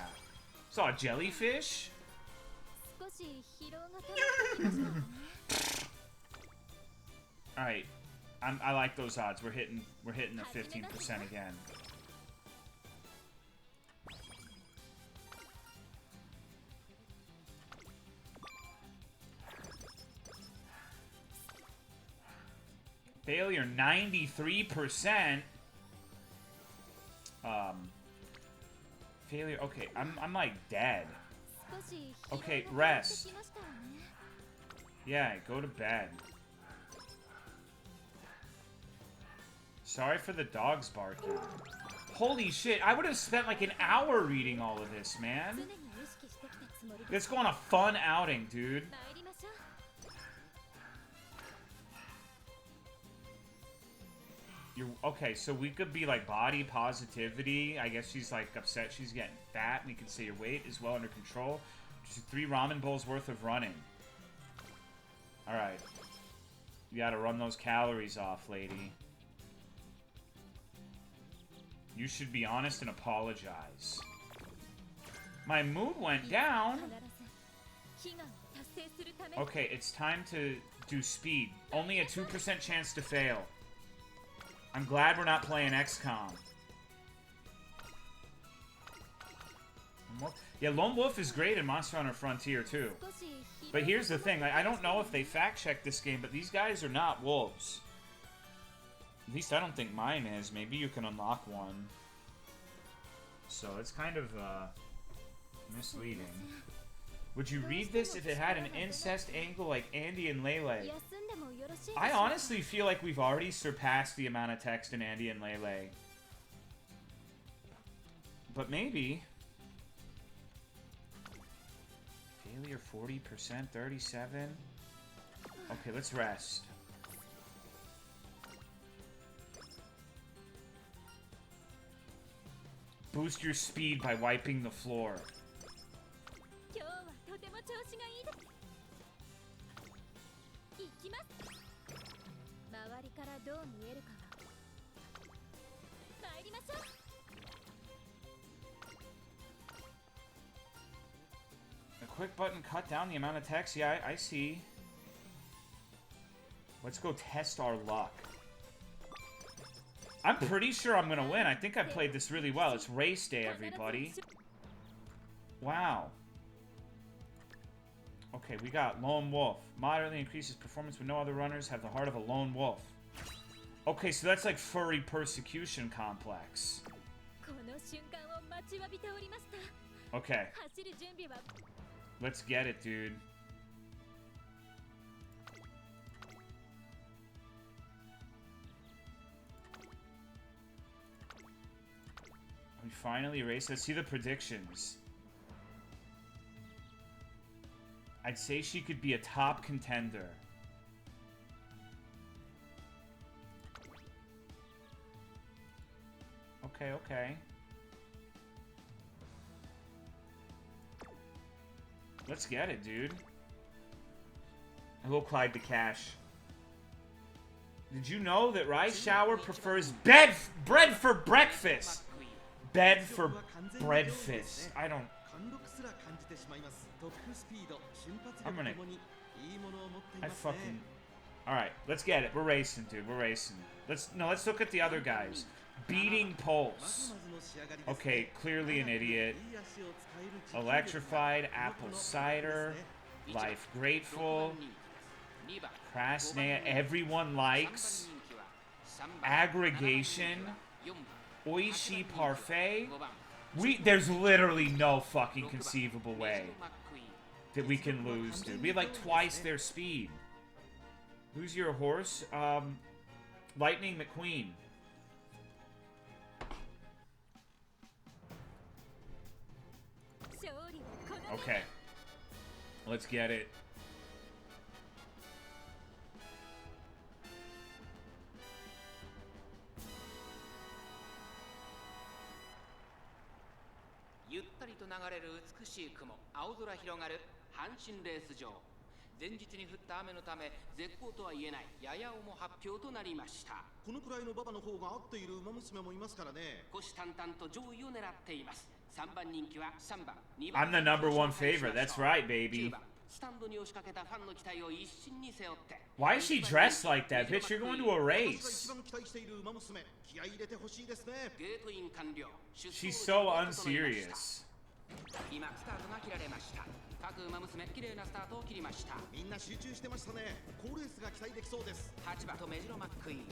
Saw a jellyfish. Alright. I like those odds. We're hitting the 15% again. Failure 93%. Failure. Okay, I'm like dead. Okay, rest. Yeah, go to bed. Sorry for the dogs barking. Holy shit, I would have spent like an hour reading all of this, man. Let's go on a fun outing, dude. Okay, so we could be like body positivity. I guess she's like upset she's getting fat. We can say your weight is well under control. Just 3 ramen bowls worth of running. Alright. You gotta run those calories off, lady. You should be honest and apologize. My mood went down. Okay, it's time to do speed. Only a 2% chance to fail. I'm glad we're not playing XCOM. Yeah, Lone Wolf is great in Monster Hunter Frontier, too. But here's the thing. Like, I don't know if they fact-checked this game, but these guys are not wolves. At least I don't think mine is. Maybe you can unlock one. So it's kind of misleading. Would you read this if it had an incest angle like Andy and Lele? I honestly feel like we've already surpassed the amount of text in Andy and Lele. But maybe. Failure 40%, 37. Okay, let's rest. Boost your speed by wiping the floor. A quick button cut down the amount of text. Yeah, I see. Let's go test our luck. I'm pretty sure I'm gonna win. I think I played this really well. It's race day, everybody. Wow. Okay, we got Lone Wolf. Moderately increases performance when no other runners have the heart of a lone wolf. Okay, so that's like furry persecution complex. Okay. Let's get it, dude. We finally raced. Let's see the predictions. I'd say she could be a top contender. Okay, okay. Let's get it, dude. Hello, Clyde the Cash. Did you know that Rice Shower prefers bread for breakfast? Bed for breakfast. I don't... I'm gonna... I fucking... Alright, let's get it. We're racing, dude. We're racing. Let's look at the other guys. Beating Pulse. Okay, clearly an idiot. Electrified, Apple Cider, Life Grateful, Krasnaya, everyone likes, Aggregation, Oishi Parfait. There's literally no fucking conceivable way that we can lose, dude. We have like twice their speed. Who's your horse? Lightning McQueen. Okay. Let's get it. と流れる美しい雲、青空広がる阪神レース場。前日に降った雨のため絶好とは言えないやや重発表となりました。このくらいの馬場の方が合っている馬娘もいますからね。虎視眈々と上位を狙っています。3番人気は3番、2番。 I'm the number one favorite. That's right, baby. スタンドに押しかけたファンの期待を一身に背負って。 Why is she dressed like that? Bitch, you're going to a 私 race. が一番期待している馬娘、気合い入れてほしいですね。ゲートイン完了。 She's so unserious. 今スタートが切られました。各馬娘綺麗なスタートを切りました。みんな集中してましたね。好レースが期待できそうです。8番とメジロマックイーン、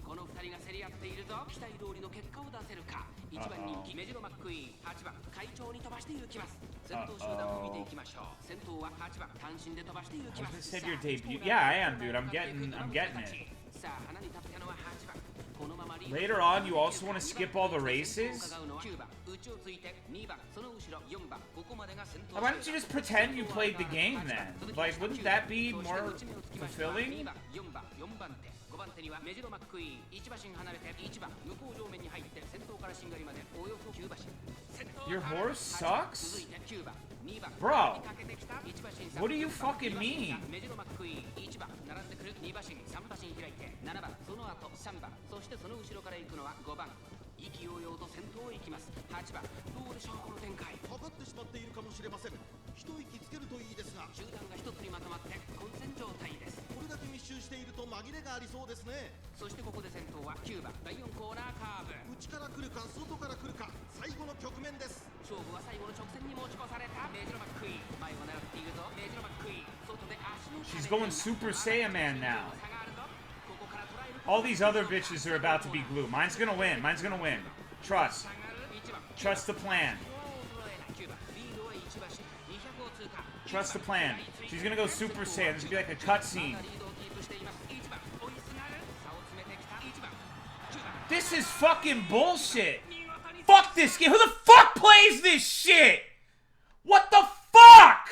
この2人が競り合っているぞ。期待通りの結果を出せるか。1番人気メジロマックイーン、8番会長に飛ばしていきます。先頭集団を見ていきましょう。先頭は8番単身で飛ばしていきます。 Said your debut. Yeah, I am, dude. I'm getting it. さあ鼻に立ったのは8番。このまま Later on, you also want to skip all the races? 9番内をついて2番、その後ろ4番、ここまでが先頭。 Why don't you just pretend you played the game then? Like, wouldn't that be more fulfilling? 2番、4番、4番手、5番手にはメジロマックイーン、1馬身離れて1番、向こう上面に入って先頭からしんがりまでおよそ9馬身。 Your horse sucks? 続いて9番、2番、 Bro, かけてきた1馬身。 what do you fucking mean? メジロマックイーン1番並んでくる、2馬身3馬身開いて7番、その後3番、そしてその後ろから行くのは5番。意気揚々と先頭へ行きます。8番、どうでしょうこの展開。かかってしまっているかもしれません。一息つけるといいですが、集団が一つにまとまって混戦状態です。これだけ密集していると紛れがありそうですね。そしてここで先頭は9番、第4コーナーカーブ。内から来るか外から来るか、最後の局面です。勝負は最後の直線に持ち越されたメジロマックイーン。前を狙っているぞメジロマックイーン。外で足の She's going Super Saiyan Man now. 差があるぞ。ここから捉える。 All these other bitches are about to be glue. Mine's gonna win. Mine's gonna win. Trust. 1番 Trust the plan. 9番、リードは1馬身200を通過。 Trust the plan. She's gonna go Super Saiyan. This is gonna be like a cutscene. リードをキープしています。1番、追いすがる。差を詰めてきた1番、9番。 This is fucking bullshit. Fuck this game. Who the fuck plays this shit? What the fuck?